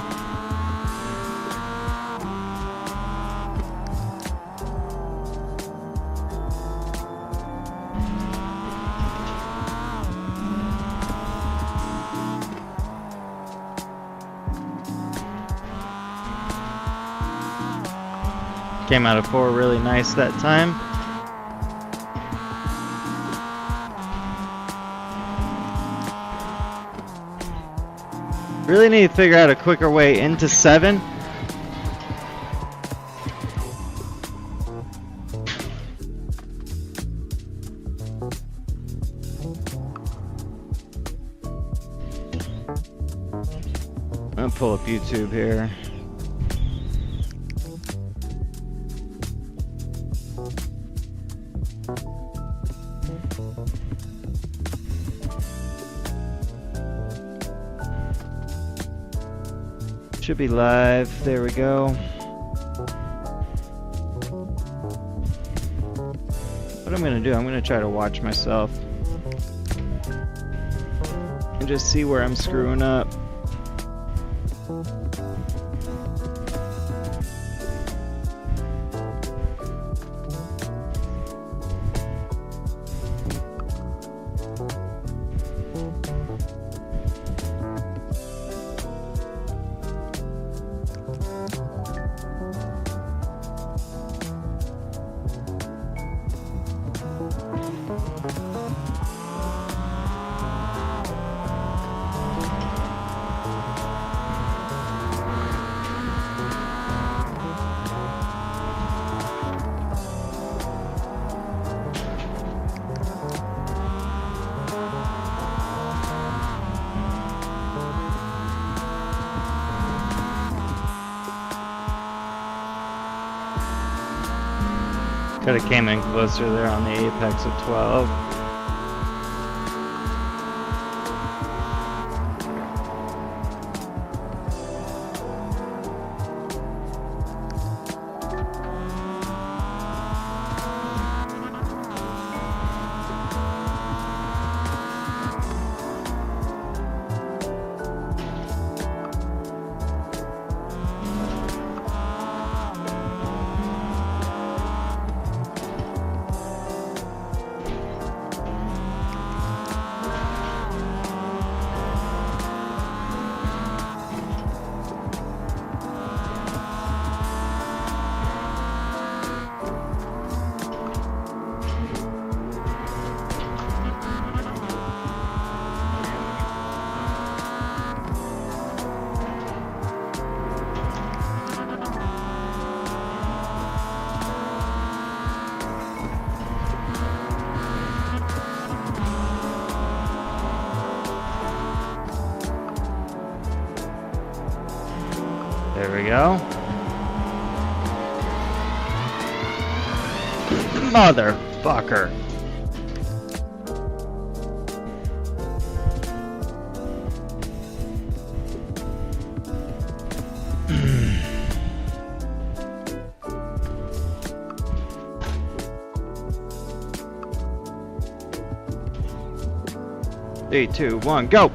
Came out of 4 really nice that time. Really need to figure out a quicker way into 7. I'm gonna pull up YouTube here. Should be live. There we go. What I'm gonna do, I'm gonna try to watch myself and just see where I'm screwing up. Could have came in closer there on the apex of 12. There we go. Motherfucker. Three, 2, 1, go!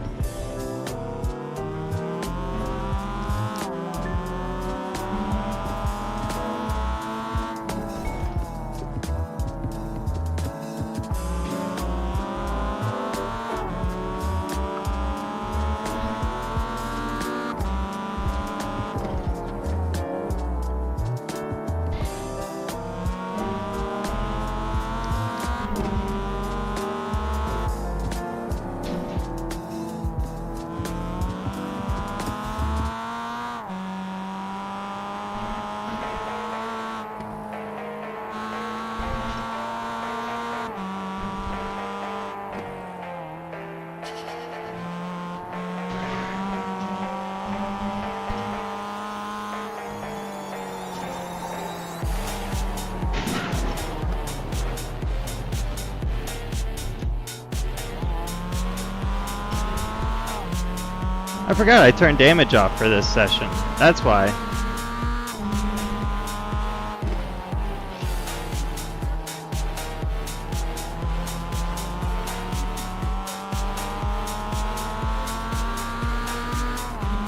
I forgot I turned damage off for this session. That's why.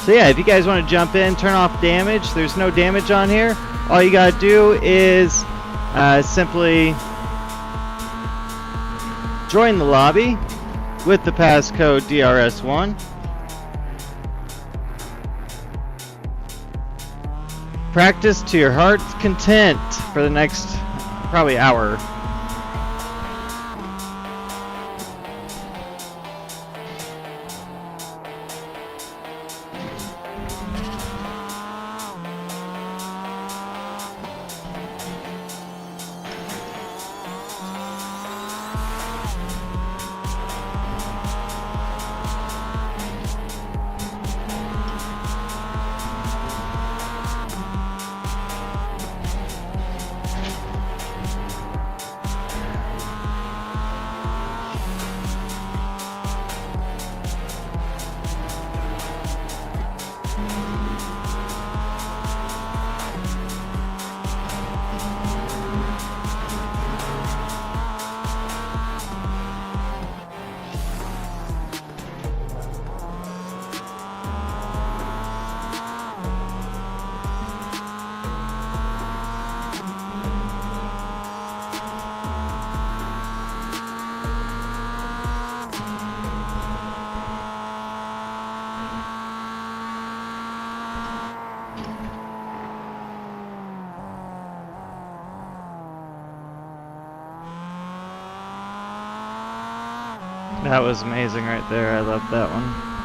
So yeah, if you guys want to jump in, turn off damage. There's no damage on here. All you gotta do is simply join the lobby with the passcode DRS1. practice to your heart's content for the next probably hour. That was amazing right there. I loved that one.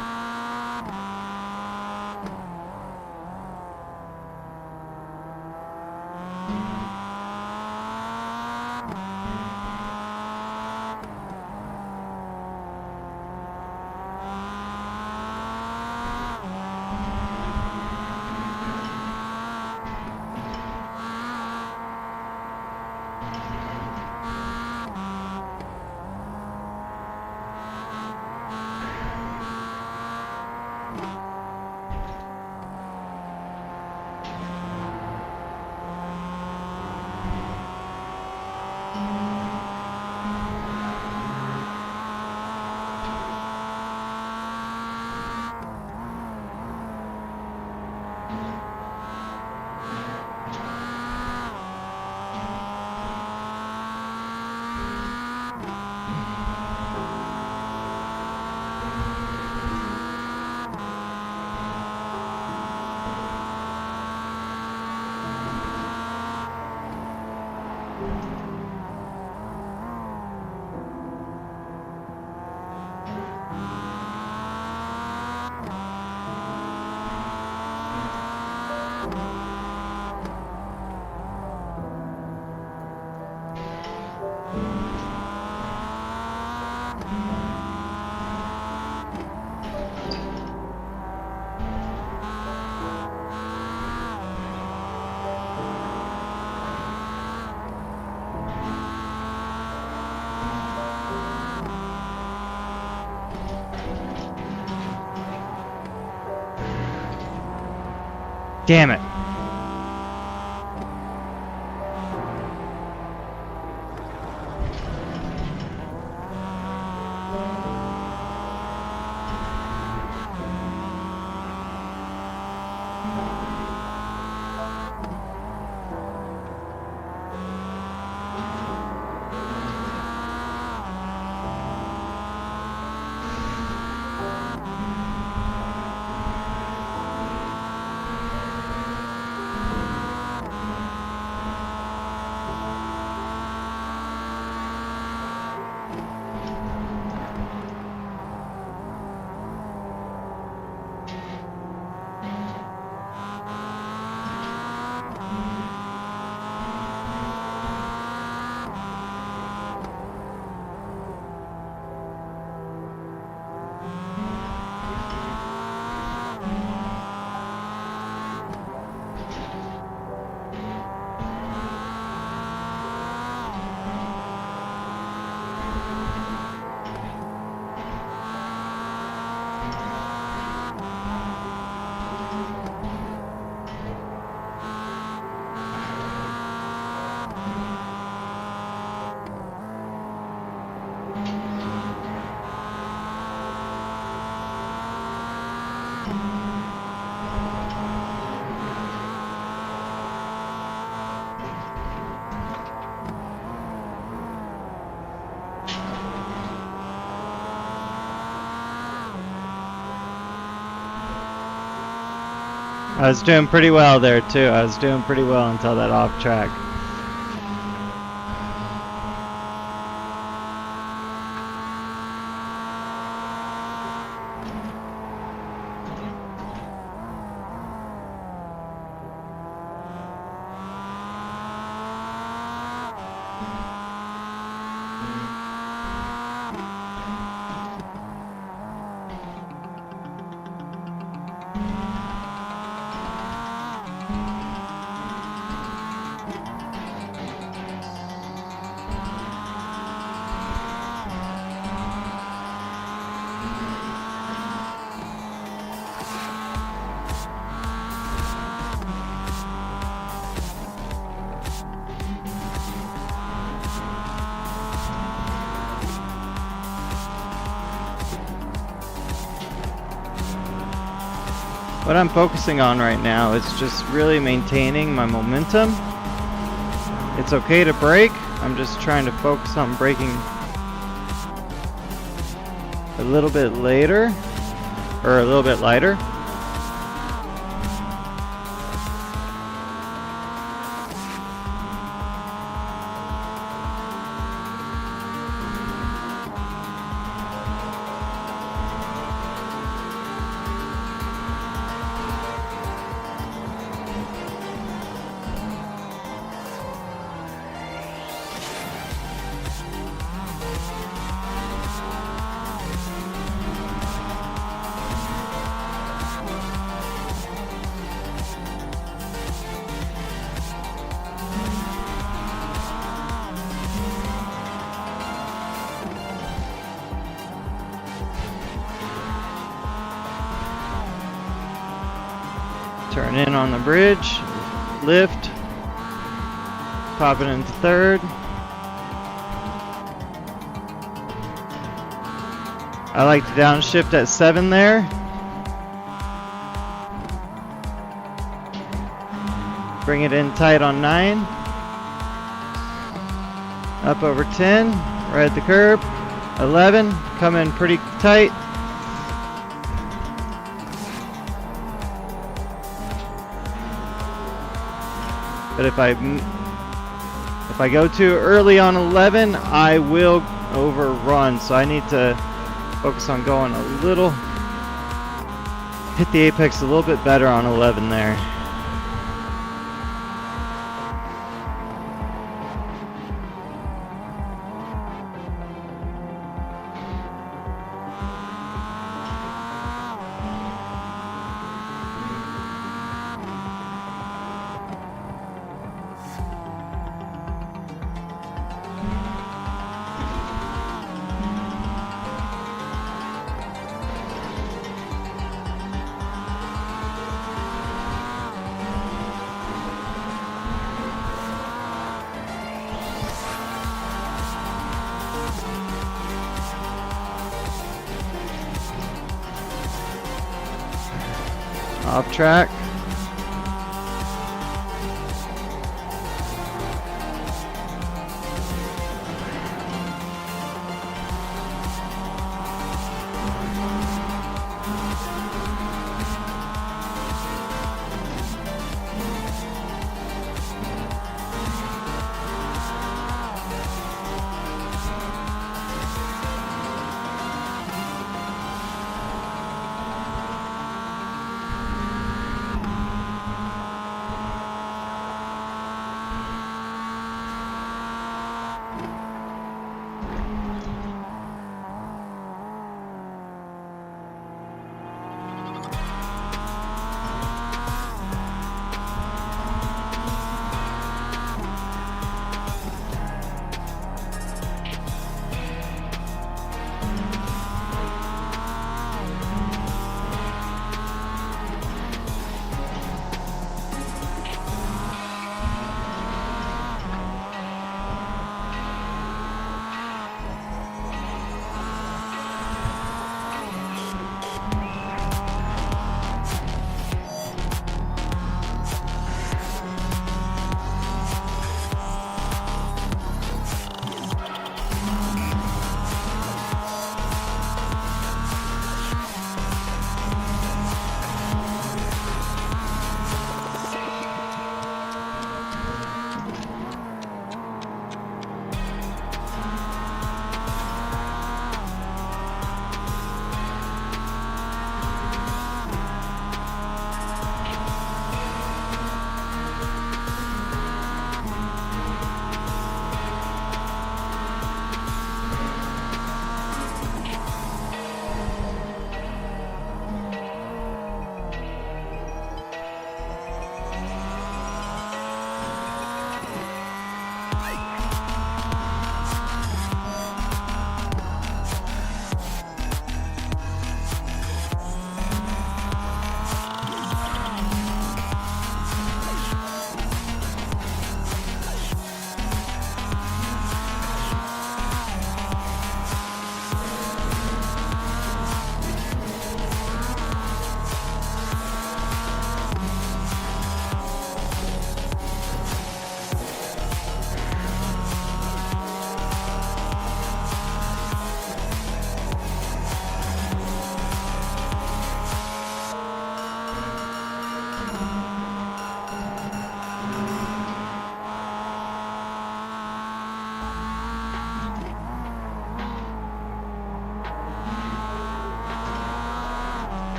Damn it. I was doing pretty well there too. I was doing pretty well until that off track. What I'm focusing on right now is just really maintaining my momentum. It's okay to brake. I'm just trying to focus on braking a little bit later, or a little bit lighter. Turn in on the bridge, lift, pop it into third. I like to downshift at 7 there. Bring it in tight on 9. Up over 10, right at the curb. 11, come in pretty tight. But if I go too early on 11, I will overrun. So I need to focus on going a little, hit the apex a little bit better on 11 there. Off track.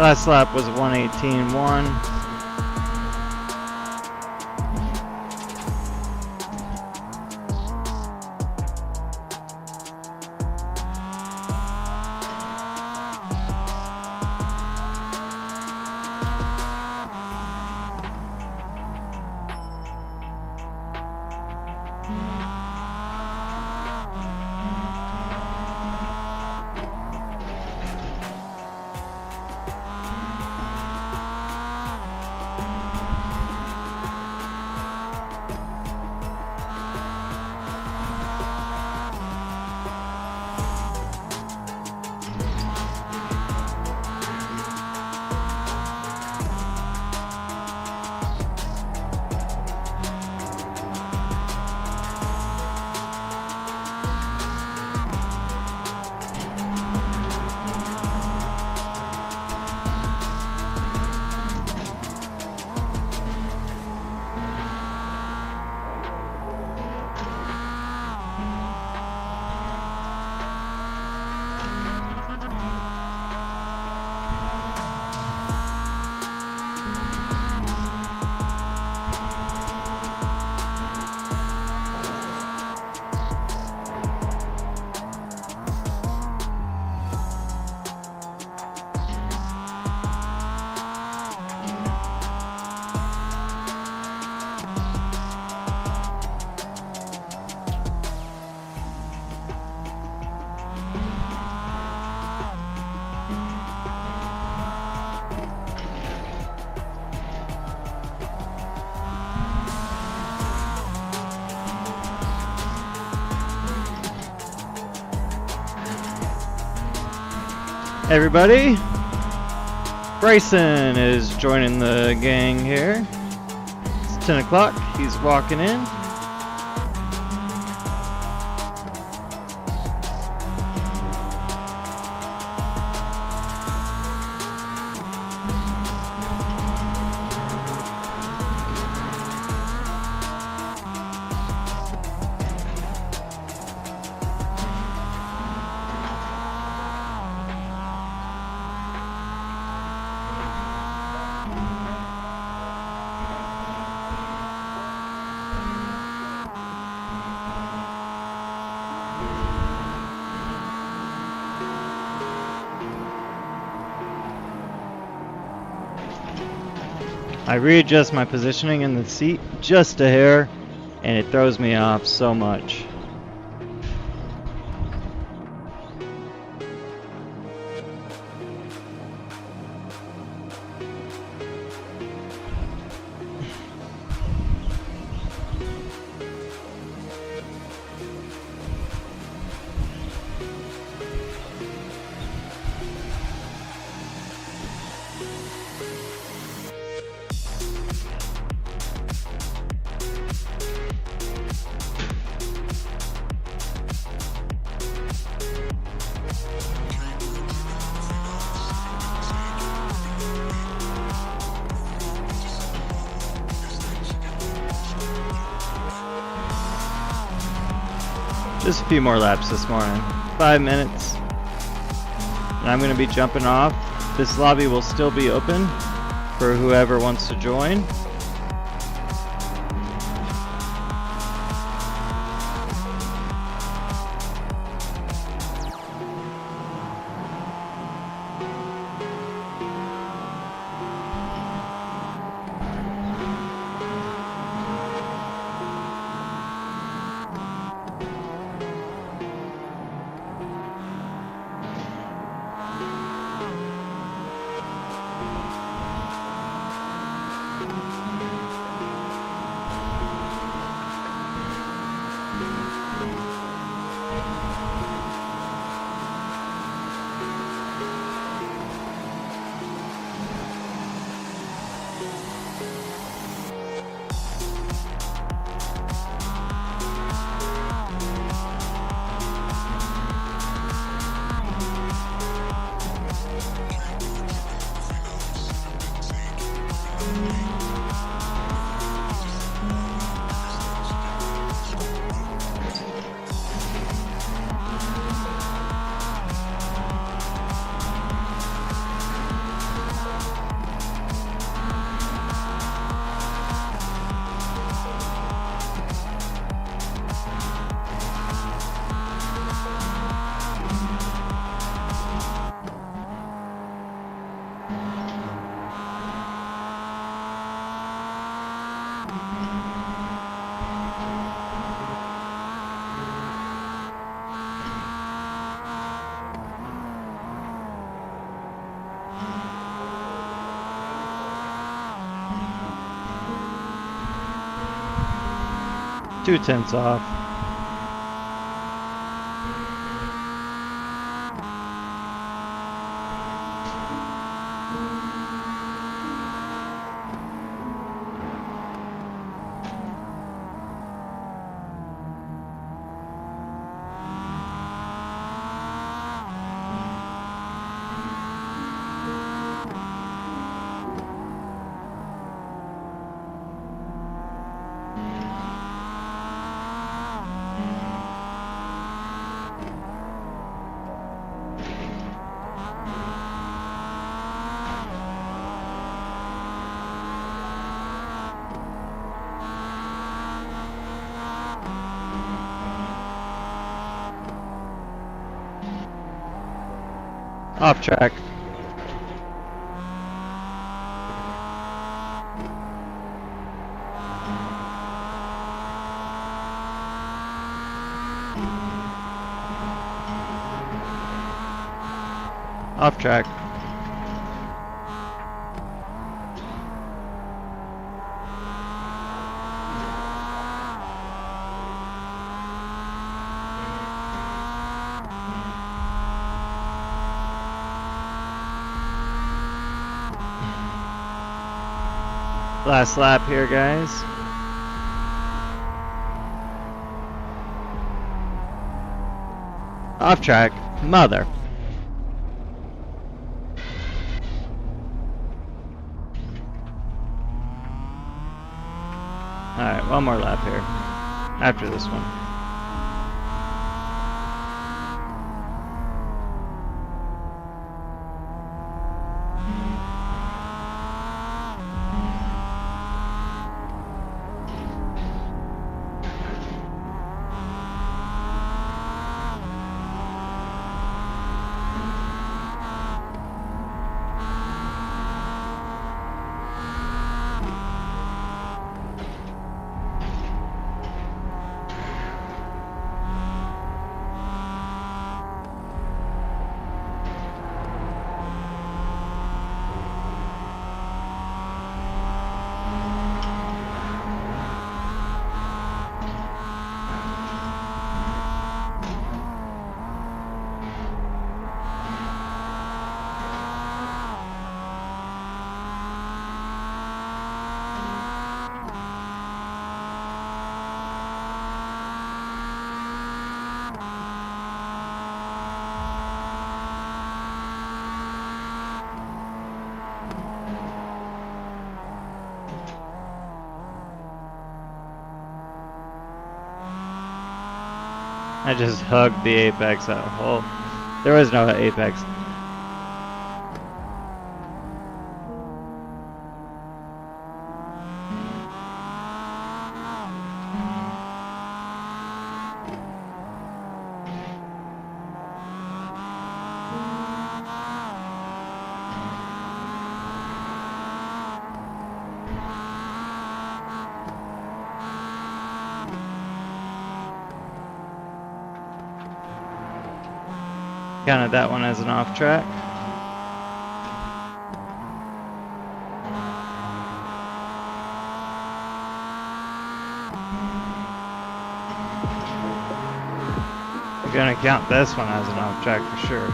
Last lap was 1:18.1. Everybody, Bryson is joining the gang here. It's 10 o'clock, he's walking in. I readjust my positioning in the seat just a hair, and it throws me off so much. Just a few more laps this morning, 5 minutes, and I'm going to be jumping off. This lobby will still be open for whoever wants to join. 2/10 off. Off track. Off track. Last lap here, guys. Off track. Mother. Alright, one more lap here. After this one. I just hugged the apex that hole. There was no apex. Counted that one as an off track. We're gonna count this one as an off track for sure.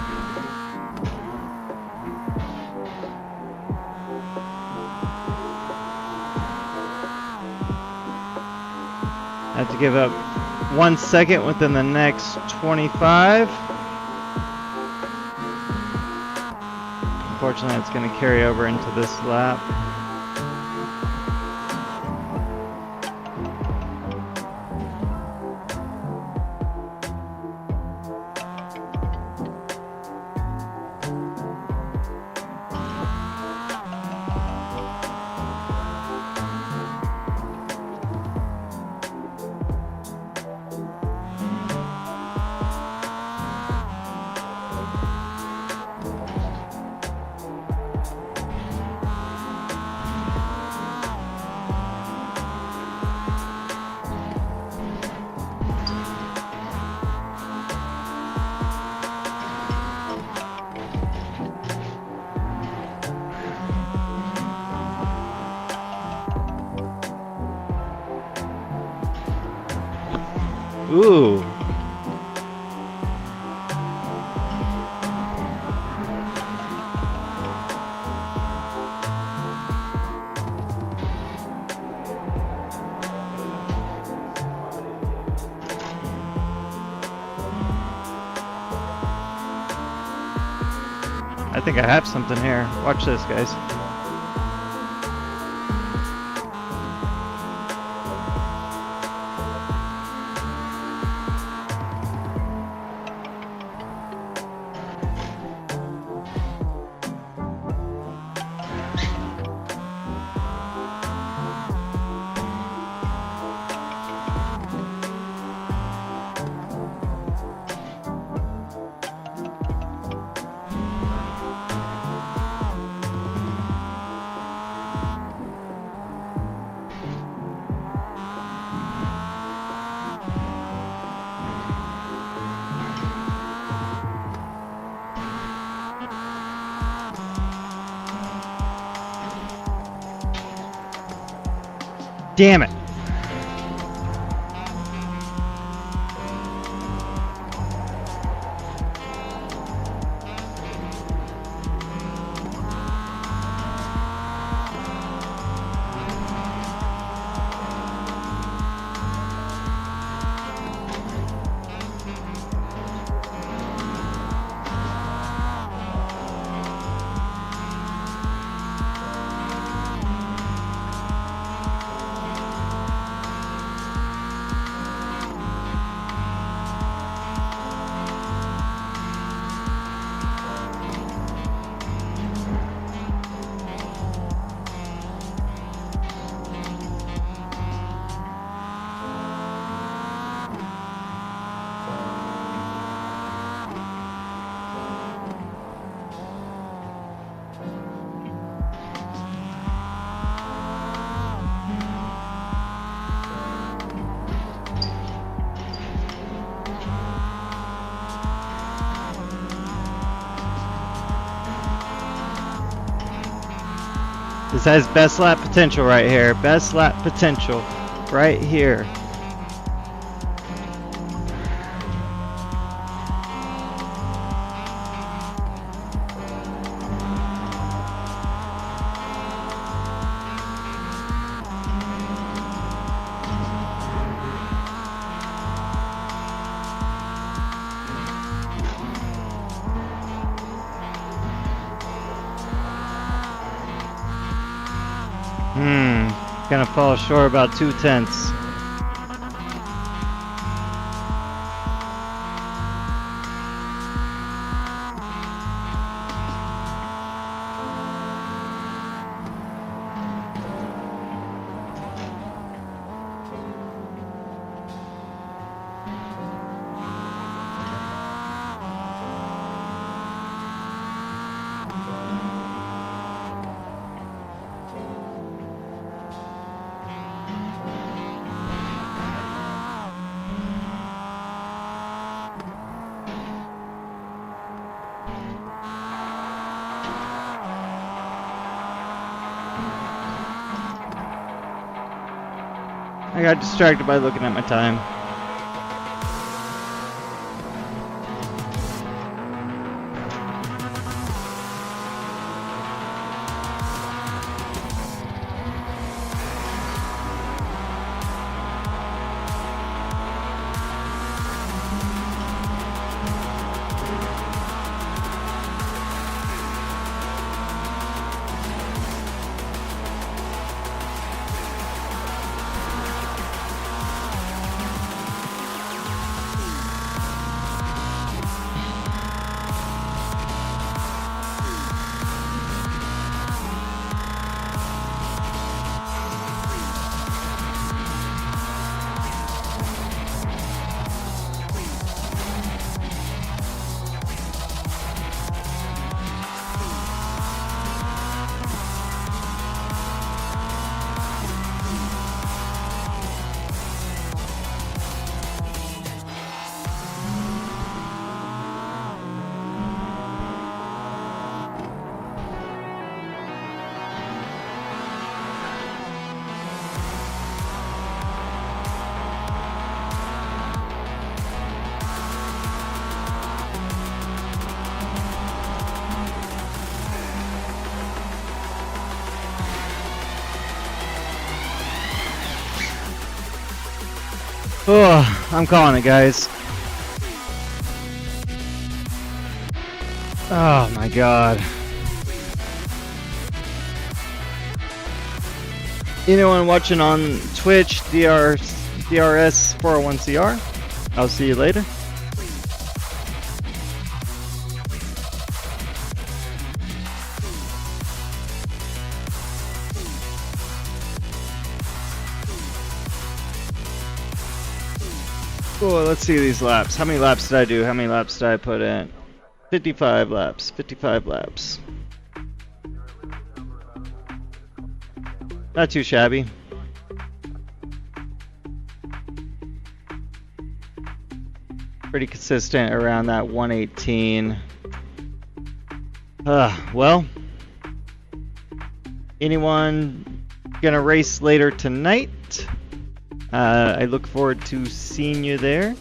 I have to give up 1 second within the next 25. Unfortunately, it's going to carry over into this lap. Ooh. I think I have something here. Watch this, guys. Damn it. This has best lap potential right here. Best lap potential right here. Gonna fall short about 2/10. I got distracted by looking at my time. Oh, I'm calling it, guys. Oh my god. Anyone watching on Twitch, DRS 401CR, I'll see you later. Cool, let's see these laps. How many laps did I do? How many laps did I put in? 55 laps. 55 laps. Not too shabby. Pretty consistent around that 118. Well, anyone gonna race later tonight? I look forward to seeing you there.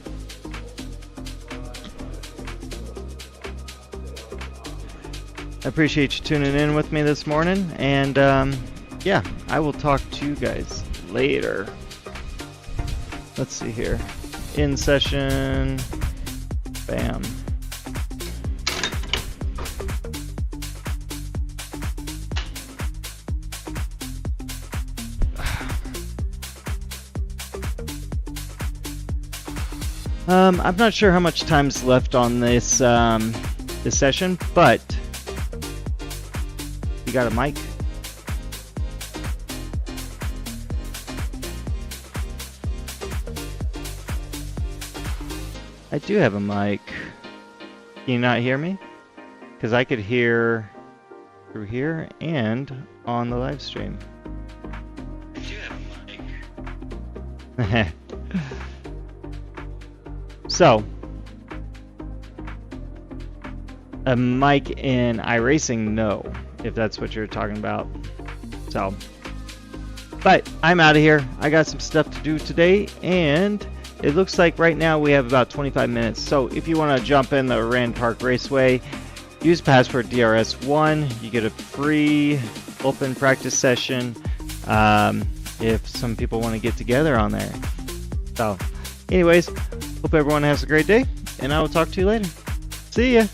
I appreciate you tuning in with me this morning, and yeah, I will talk to you guys later. Let's see here. In session. Bam. I'm not sure how much time's left on this this session, but you got a mic? I do have a mic. Can you not hear me? Because I could hear through here and on the live stream. I do have a mic. So, a mic in iRacing, no, if that's what you're talking about. So, but I'm out of here. I got some stuff to do today, and it looks like right now we have about 25 minutes. So if you want to jump in the Rand Park Raceway, use password DRS1. You get a free open practice session if some people want to get together on there. So anyways, hope everyone has a great day, and I will talk to you later. See ya.